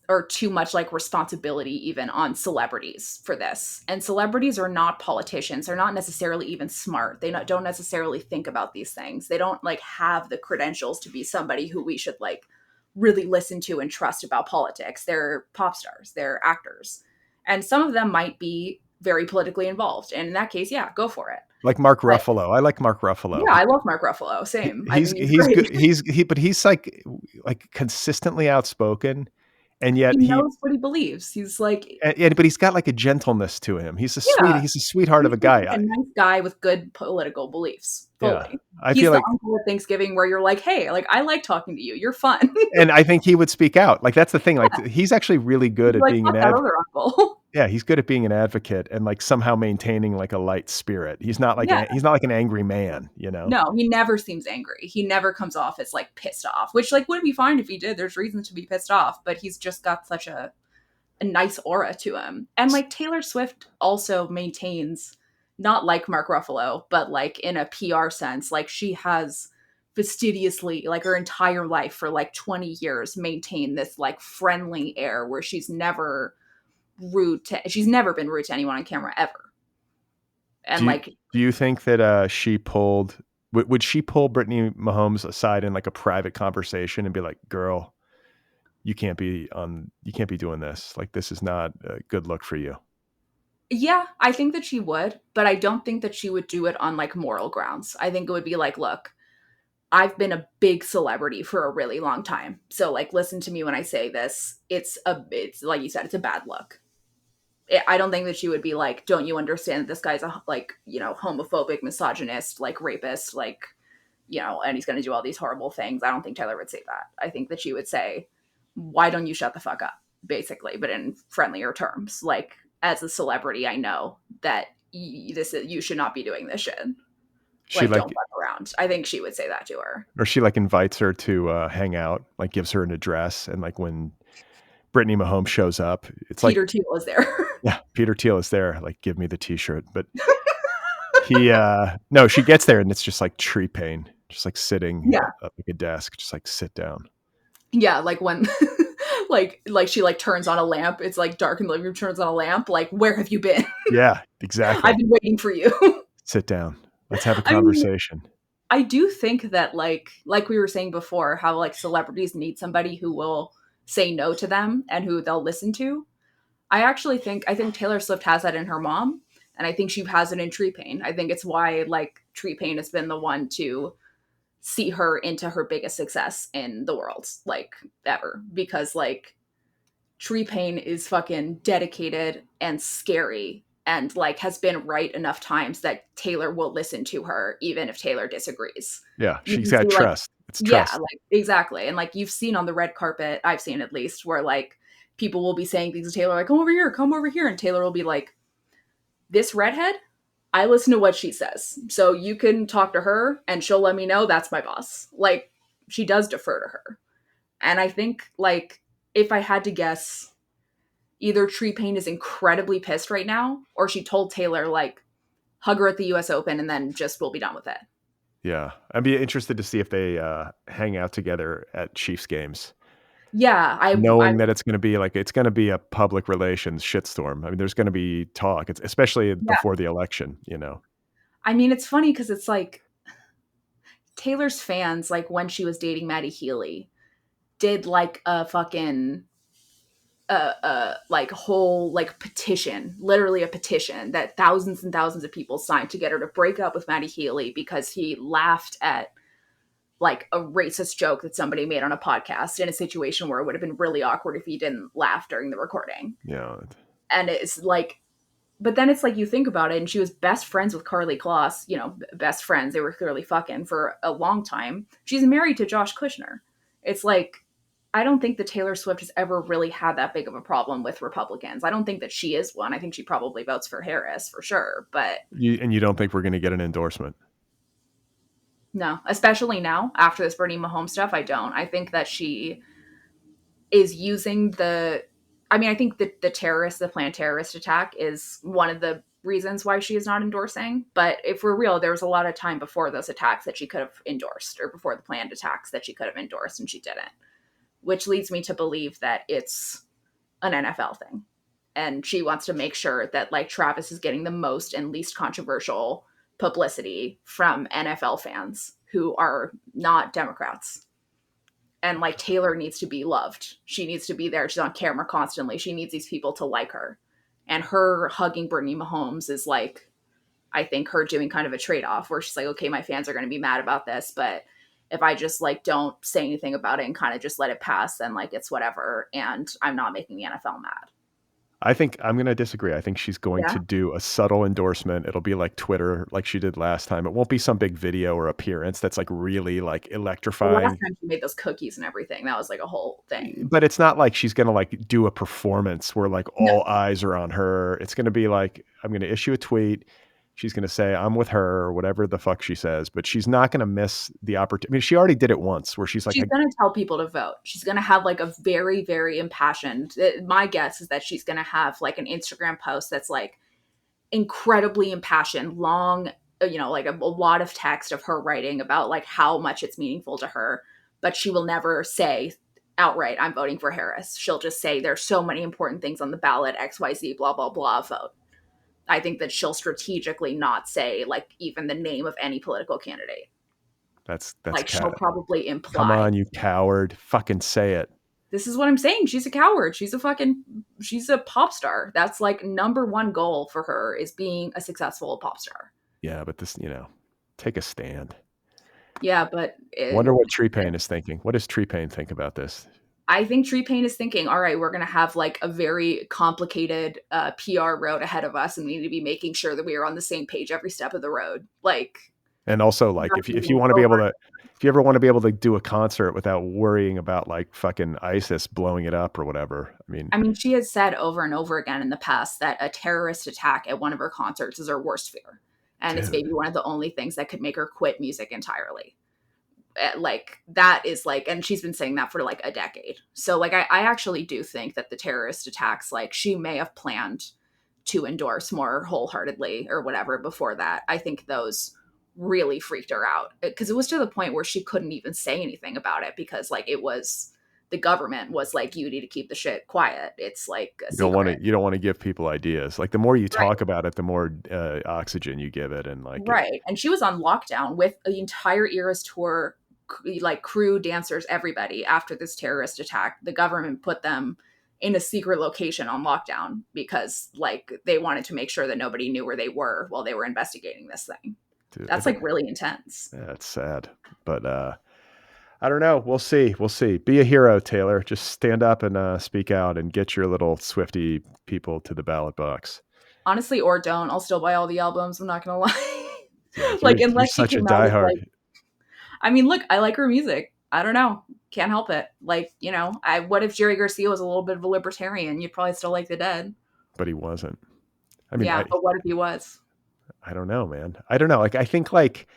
or too much like responsibility even on, celebrities for this. And celebrities are not politicians. They're not necessarily even smart. They don't necessarily think about these things. They don't like have the credentials to be somebody who we should like really listen to and trust about politics. They're pop stars, they're actors. And some of them might be very politically involved. And in that case, yeah, go for it. Like Mark But Ruffalo. I like Mark Ruffalo. yeah, I love Mark Ruffalo. Same. I think he's He's great. good. But he's like consistently outspoken, and He yet knows what he believes. He's like, but he's got like a gentleness to him. He's yeah, a sweetheart of a he's just guy. like a nice guy with good political beliefs. Yeah, Fully. I He's feel the like, uncle at Thanksgiving where you're like, hey, like I like talking to you. You're fun. and I think he would speak out. Like that's the thing. Like he's actually really good You're at like, being fuck an that ad. other uncle. Yeah, he's good at being an advocate and like somehow maintaining like a light spirit. He's not like Yeah. he's not like an angry man, No, he never seems angry. He never comes off as like pissed off, which like would be fine if he did. There's reasons to be pissed off, but he's just got such a nice aura to him. And like Taylor Swift also maintains, not like Mark Ruffalo, but like in a PR sense, like she has fastidiously, like her entire life for like 20 years, maintained this like friendly air where she's never she's never been rude to anyone on camera ever. And Do you think that she pulled? Would she pull Brittany Mahomes aside in like a private conversation and be like, "Girl, you can't be doing this. Like, this is not a good look for you." yeah, I think that she would, but I don't think that she would do it on like moral grounds. I think it would be like, look, I've been a big celebrity for a really long time. So like, listen to me when I say this. It's like you said, it's a bad look. I don't think that she would be like, don't you understand that this guy's a, like, you know, homophobic, misogynist, like rapist, like, you know, and he's going to do all these horrible things. I don't think Taylor would say that. I think that she would say, why don't you shut the fuck up, basically, but in friendlier terms. Like, as a celebrity, I know that you should not be doing this shit. She Like, like, don't fuck around. I think she would say that to her. or she like invites her to hang out, like gives her an address, and like when Brittany Mahomes shows up, it's like, Peter Thiel is there. yeah, Peter Thiel is there, like give me the t-shirt. But he no, she gets there and it's just like tree pain, just like sitting Yeah. at like a desk, just like sit down. Yeah, like when like she like turns on a lamp, it's like dark in the living room, turns on a lamp, like, where have you been? Yeah, exactly. I've been waiting for you. Sit down. Let's have a I mean, conversation. I do think that like we were saying before, how like celebrities need somebody who will say no to them and who they'll listen to. I think Taylor Swift has that in her mom, and I think she has it in Tree Pain. I think it's why like Tree Pain has been the one to see her into her biggest success in the world, like, ever, because like Tree Pain is fucking dedicated and scary and like has been right enough times that Taylor will listen to her even if Taylor disagrees. Yeah, You she's can got see, like, trust. It's yeah, trust. like, exactly. And like you've seen on the red carpet, I've seen at least, where like people will be saying things to Taylor, like, come over here. And Taylor will be like, this redhead, I listen to what she says. So you can talk to her and she'll let me know that's my boss. Like, she does defer to her. And I think, like, if I had to guess, either Tree Pain is incredibly pissed right now, or she told Taylor, like, hug her at the US Open and then just we'll be done with it. Yeah, I'd be interested to see if they hang out together at Chiefs games. Yeah, Knowing that it's going to be like, it's going to be a public relations shitstorm. I mean, there's going to be talk, it's especially before the election, you know. I mean, it's funny because it's like Taylor's fans, like when she was dating Maddie Healy, did like a fucking like whole like petition, literally a petition that thousands and thousands of people signed to get her to break up with Maddie Healy because he laughed at like a racist joke that somebody made on a podcast in a situation where it would have been really awkward if he didn't laugh during the recording. Yeah. And it's like, but then it's like you think about it, and she was best friends with Carly Kloss, you know, best friends. They were clearly fucking for a long time. She's married to Josh Kushner. It's like, I don't think that Taylor Swift has ever really had that big of a problem with Republicans. I don't think that she is one. I think she probably votes for Harris for sure, but You don't think we're going to get an endorsement? no, especially now after this Bernie Mahomes stuff, I don't. I think that she is using I think that the planned terrorist attack is one of the reasons why she is not endorsing. But if we're real, there was a lot of time before those attacks that she could have endorsed, or before the planned attacks that she could have endorsed, and she didn't. Which leads me to believe that it's an NFL thing. And she wants to make sure that like Travis is getting the most and least controversial publicity from NFL fans who are not Democrats. And like Taylor needs to be loved. She needs to be there. She's on camera constantly. She needs these people to like her. And her hugging Brittany Mahomes is like, I think her doing kind of a trade-off where she's like, okay, my fans are going to be mad about this, but if I just like don't say anything about it and kind of just let it pass, then like it's whatever, and I'm not making the NFL mad. I think I'm going to disagree. I think she's going Yeah? to do a subtle endorsement. It'll be like Twitter, like she did last time. It won't be some big video or appearance that's like really like The electrifying. last time she made those cookies and everything, that was like a whole thing. But it's not like she's going to like do a performance where like all eyes are on her. It's going to be like, I'm going to issue a tweet. She's going to say, I'm with her, or whatever the fuck she says, but she's not going to miss the opportunity. I mean, she already did it once where she's like, She's going to tell people to vote. She's going to have like a very, very impassioned, my guess is that she's going to have like an Instagram post that's like incredibly impassioned, long, you know, like a lot of text of her writing about like how much it's meaningful to her, but she will never say outright, I'm voting for Harris. She'll just say there's so many important things on the ballot, XYZ, blah, blah, blah, vote. I think that she'll strategically not say like even the name of any political candidate. that's Like she'll probably imply. Come on, you coward. Fucking say it. This is what I'm saying. She's a coward. She's a pop star. That's like number one goal for her, is being a successful pop star. Yeah, but this, you know, take a stand. Yeah, but Wonder what Tree Pain is thinking. What does Tree Pain think about this? I think Tree Pain is thinking, all right, we're going to have like a very complicated PR road ahead of us, and we need to be making sure that we are on the same page every step of the road. Like, and also like if you want to be able to, if you ever want to be able to do a concert without worrying about like fucking ISIS blowing it up or whatever. I mean, she has said over and over again in the past that a terrorist attack at one of her concerts is her worst fear. And it's maybe one of the only things that could make her quit music entirely. Like that is like, and she's been saying that for like a decade. So like I actually do think that the terrorist attacks, like she may have planned to endorse more wholeheartedly or whatever before that. I think those really freaked her out because it was to the point where she couldn't even say anything about it because like it was, the government was like, you need to keep the shit quiet. It's like a secret. You don't want to give people ideas. Like the more you talk about it, the more oxygen you give it. And like, And she was on lockdown with the entire Eras tour, like crew, dancers, everybody. After this terrorist attack, the government put them in a secret location on lockdown because like they wanted to make sure that nobody knew where they were while they were investigating this thing. Dude, that's like really intense. Yeah, it's sad, but I don't know. We'll see. Be a hero, Taylor. Just stand up and speak out and get your little Swiftie people to the ballot box. Honestly, or don't. I'll still buy all the albums. I'm not gonna lie. Yeah, like unless you're such a diehard. Like, I mean, look, I like her music. I don't know. Can't help it. Like, you know, what if Jerry Garcia was a little bit of a libertarian? You'd probably still like the Dead. But he wasn't. I mean, but what if he was? I don't know, man. I don't know. Like, I think like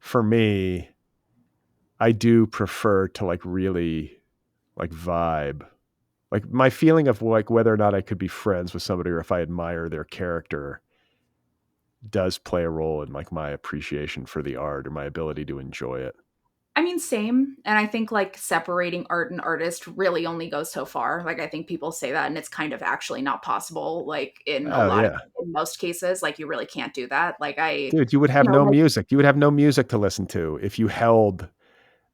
for me, I do prefer to like really like vibe. Like my feeling of like whether or not I could be friends with somebody or if I admire their character does play a role in like my appreciation for the art or my ability to enjoy it. I mean, same. And I think like separating art and artist really only goes so far. Like I think people say that and it's kind of actually not possible. Like in in most cases, like you really can't do that. Like dude, you would have no music. You would have no music to listen to if you held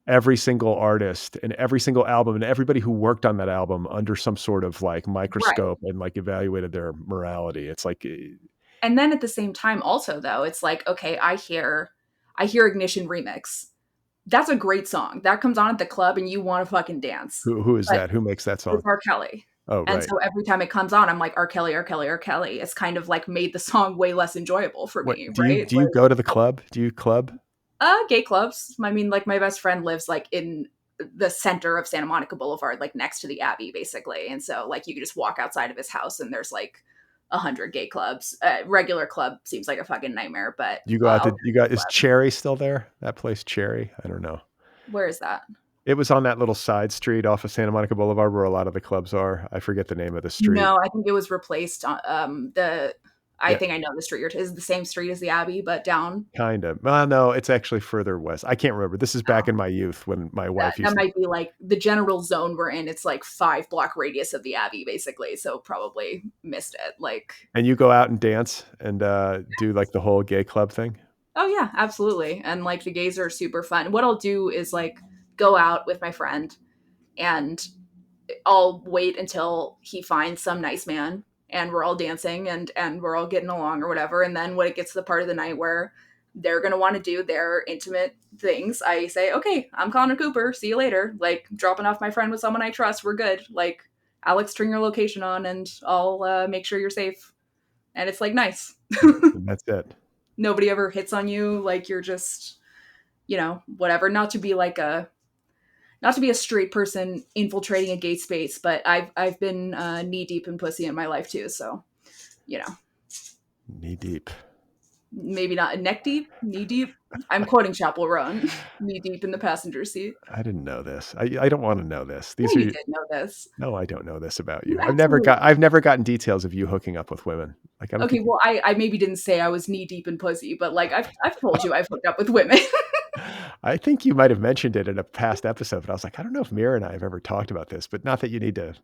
every single artist and every single album and everybody who worked on that album under some sort of like microscope and like evaluated their morality. It's like, and then at the same time also though, it's like, okay, I hear Ignition Remix. That's a great song. That comes on at the club and you want to fucking dance. Who is that? Who makes that song? It's R. Kelly. Oh, right. And so every time it comes on, I'm like, R. Kelly, R. Kelly, R. Kelly. It's kind of like made the song way less enjoyable for me, right? Do you go to the club? Do you club? Gay clubs. I mean, like my best friend lives like in the center of Santa Monica Boulevard, like next to the Abbey, basically. And so like you could just walk outside of his house and there's like 100 gay clubs. Regular club seems like a fucking nightmare, but you go out to, is Cherry still there? That place, Cherry? I don't know. Where is that? It was on that little side street off of Santa Monica Boulevard where a lot of the clubs are. I forget the name of the street. No, I think it was replaced on I think I know the street. Is the same street as the Abbey, but down? Kind of. No, it's actually further west. I can't remember. This is back in my youth when my wife used that might be like the general zone we're in. It's like 5-block radius of the Abbey, basically. So probably missed it. Like, and you go out and dance and do like the whole gay club thing? Oh yeah, absolutely. And like the gays are super fun. What I'll do is like go out with my friend and I'll wait until he finds some nice man and we're all dancing and we're all getting along or whatever. And then when it gets to the part of the night where they're going to want to do their intimate things, I say, okay, I'm Connor Cooper. See you later. Like dropping off my friend with someone I trust. We're good. Like Alex, turn your location on and I'll make sure you're safe. And it's like, nice. That's it. Nobody ever hits on you. Like you're just, you know, whatever. Not to be a straight person infiltrating a gay space, but I've been knee deep in pussy in my life too. So, you know, knee deep, maybe not neck deep, knee deep. I'm quoting Chapel Roan, knee deep in the passenger seat. I didn't know this. I don't want to know this. You did know this. No, I don't know this about you. I've never gotten details of you hooking up with women. Like, okay, well, I maybe didn't say I was knee deep in pussy, but like I've told you I've hooked up with women. I think you might have mentioned it in a past episode, but I was like, I don't know if Mira and I have ever talked about this, but not that you need to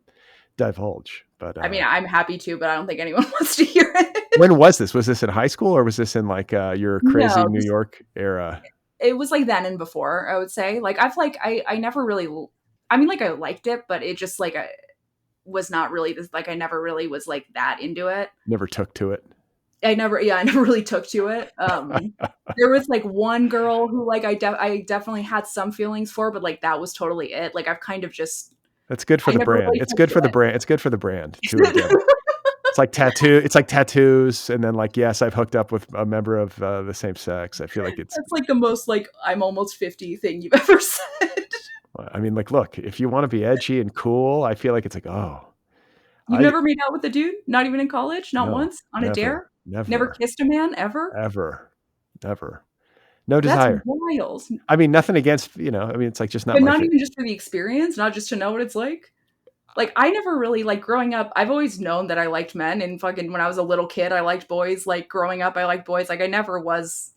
divulge. But I mean, I'm happy to, but I don't think anyone wants to hear it. When was this? Was this in high school or was this in like your crazy New York era? It was like then and before, I would say. Like I never really, I mean, like I liked it, but it just like I was not really like I never really was like that into it. Never took to it. I never really took to it. There was like one girl who like I definitely had some feelings for, but like that was totally it. Like I've kind of just That's good for I the never brand. really It's took good to for the it. brand. It's good for the brand too. Again, it's like tattoo. It's like tattoos, and then like, yes, I've hooked up with a member of the same sex. I feel like it's. That's like the most like I'm almost 50 thing you've ever said. I mean, like, look, if you want to be edgy and cool, I feel like it's like, oh, You've never made out with a dude? Not even in college? Not no, once? On a dare? Never never, kissed a man ever? ever, never, no That's desire. wild. I mean, nothing against, I mean, it's like just not But my not fit. even just for the experience, not just to know what it's like. Like I never really like growing up. I've always known that I liked men, and fucking when I was a little kid, I liked boys. Like growing up, I liked boys. Like I never was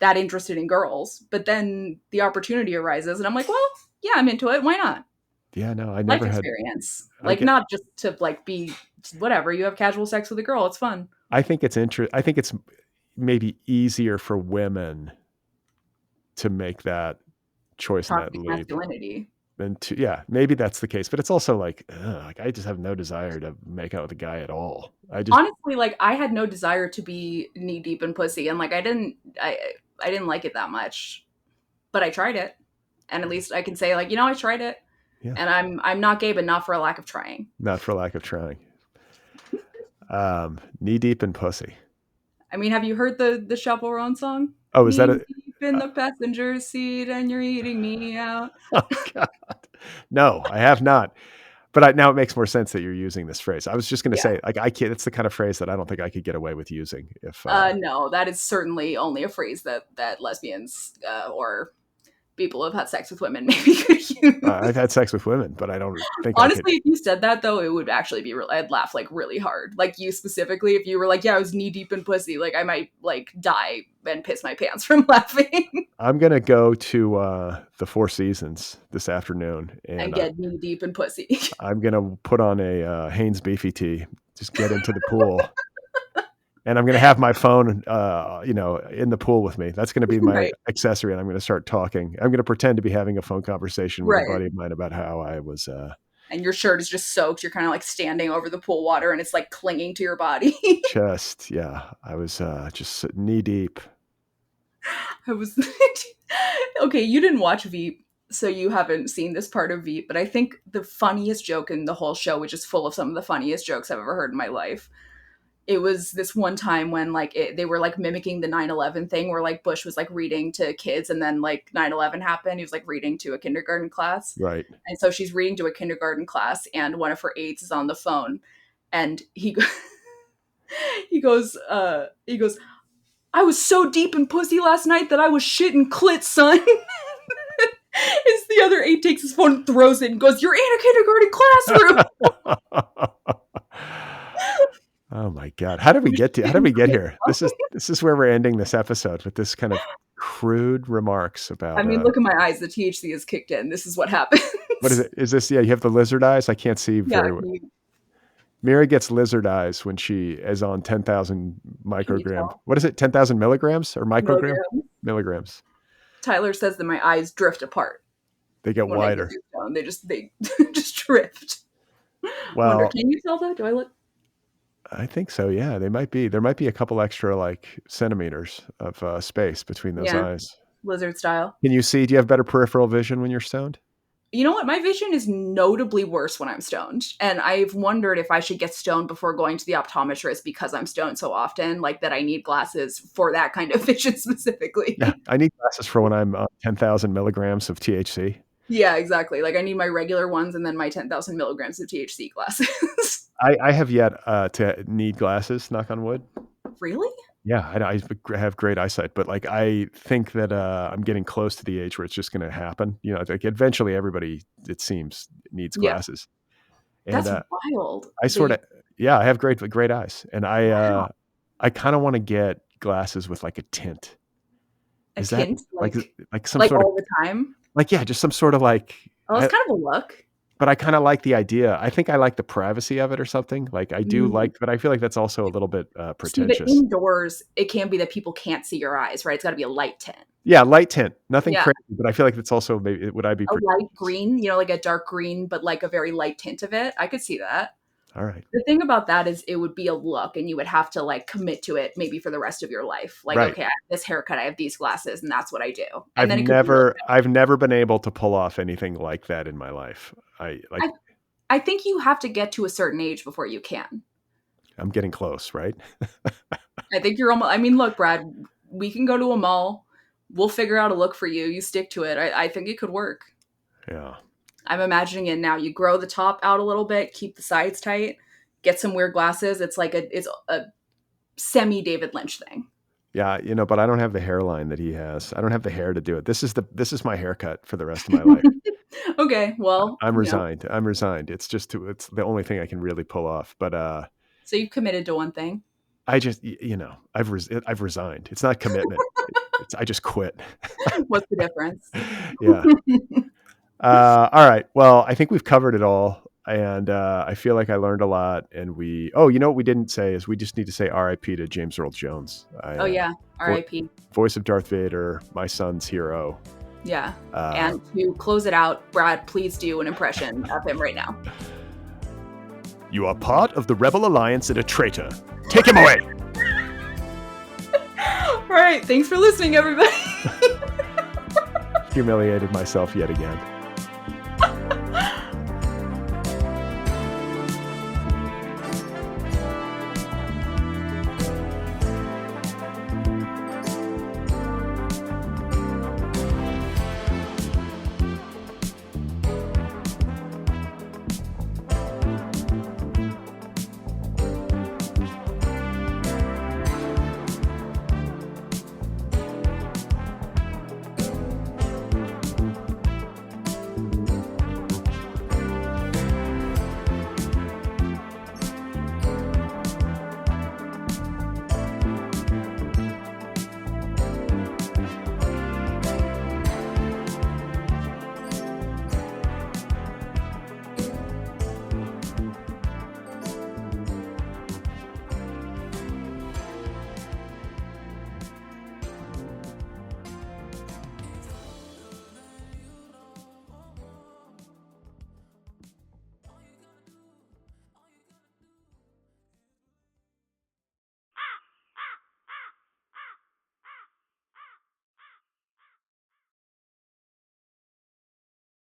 that interested in girls. But then the opportunity arises, and I'm like, well, yeah, I'm into it. Why not? Yeah, no, I Life never had. experience. I Like get. not just to like be whatever. You have casual sex with a girl. It's fun. I think it's I think it's maybe easier for women to make that choice and that Toxic leap masculinity. than to. Yeah, maybe that's the case, but it's also like I just have no desire to make out with a guy at all. I just. Honestly, like I had no desire to be knee deep in pussy, and like I didn't like it that much, but I tried it, and at least I can say like I tried it, Yeah. and I'm not gay, but not for a lack of trying. Not for lack of trying. Knee deep in pussy. I mean, have you heard the Chappell Roan song? Oh, is that Knee a? deep in the passenger seat, and you're eating me out. Oh God, no, I have not. But now it makes more sense that you're using this phrase. I was just going to Yeah. say, like, I can't. It's the kind of phrase that I don't think I could get away with using. If No, that is certainly only a phrase that lesbians or people who have had sex with women maybe could use. I've had sex with women, but I don't think Honestly, if you said that though, it would actually be real. I'd laugh like really hard. Like you specifically, if you were like, "Yeah, I was knee deep in pussy," like I might like die and piss my pants from laughing. I'm gonna go to the Four Seasons this afternoon, And and get knee deep in pussy. I'm gonna put on a Hanes beefy tee, just get into the pool, and I'm gonna have my phone, in the pool with me. That's gonna be my Right. accessory, and I'm gonna start talking. I'm gonna pretend to be having a phone conversation with Right. a buddy of mine about how I was. And your shirt is just soaked. You're kind of like standing over the pool water, and it's like clinging to your body. I was just knee deep. I was okay. You didn't watch Veep, so you haven't seen this part of Veep. But I think the funniest joke in the whole show, which is full of some of the funniest jokes I've ever heard in my life, it was this one time when like they were like mimicking the 9/11 thing, where like Bush was like reading to kids, and then like 9/11 happened. He was like reading to a kindergarten class, Right. and so she's reading to a kindergarten class, and one of her aides is on the phone, and he he goes. I was so deep in pussy last night that I was shitting clit, son. As the other aide takes his phone and throws it and goes, "You're in a kindergarten classroom." Oh my God. How did we get here? This is where we're ending this episode, with this kind of crude remarks about. I mean, look at my eyes. The THC is kicked in. This is what happens. What is it? Is this, you have the lizard eyes? I can't see very well. Mira gets lizard eyes when she is on 10,000 microgram. What is it? 10,000 milligrams or microgram? Milligrams. Tyler says that my eyes drift apart. They get wider. They just drift. Well, Wonder, can you tell that? Do I look? I think so. Yeah, they might be. There might be a couple extra like centimeters of space between those eyes. Lizard style. Can you see? Do you have better peripheral vision when you're stoned? You know what? My vision is notably worse when I'm stoned. And I've wondered if I should get stoned before going to the optometrist, because I'm stoned so often, like that I need glasses for that kind of vision specifically. Yeah, I need glasses for when I'm on 10,000 milligrams of THC. Yeah, exactly. Like I need my regular ones and then my 10,000 milligrams of THC glasses. I have yet to need glasses, knock on wood. Really? Yeah, I have great eyesight, but like I think that I'm getting close to the age where it's just going to happen. Like eventually everybody, it seems, needs glasses. And, that's wild. I sort of, I have great eyes, and I kind of want to get glasses with like a tint. Is that like some like sort all of the time? like just some sort of like. Oh, it's kind of a look. But I kind of like the idea. I think I like the privacy of it or something. Like I do like, but I feel like that's also a little bit pretentious. See, but indoors, it can be that people can't see your eyes, right? It's got to be a light tint. Yeah, light tint. Nothing crazy, but I feel like it's also maybe, would I be light green, like a dark green, but like a very light tint of it. I could see that. All right. The thing about that is it would be a look, and you would have to like commit to it maybe for the rest of your life. Like, okay, I have this haircut, I have these glasses, and that's what I do. And I've never been able to pull off anything like that in my life. I think you have to get to a certain age before you can. I'm getting close, right? I think you're almost, I mean, look, Brad, we can go to a mall. We'll figure out a look for you. You stick to it. I think it could work. Yeah. I'm imagining it now. You grow the top out a little bit, keep the sides tight, get some weird glasses. It's like it's a semi David Lynch thing. Yeah, but I don't have the hairline that he has. I don't have the hair to do it. This is my haircut for the rest of my life. Okay, well, I'm resigned. I'm resigned. It's it's the only thing I can really pull off. But so you've committed to one thing. I just I've resigned. It's not commitment. I just quit. What's the difference? Yeah. All right. Well, I think we've covered it all. And I feel like I learned a lot. And what we didn't say is we just need to say R.I.P. to James Earl Jones. Yeah. R.I.P. Voice of Darth Vader, my son's hero. Yeah. And to close it out, Brad, please do an impression of him right now. You are part of the Rebel Alliance and a traitor. Take him away. All right. Thanks for listening, everybody. Humiliated myself yet again.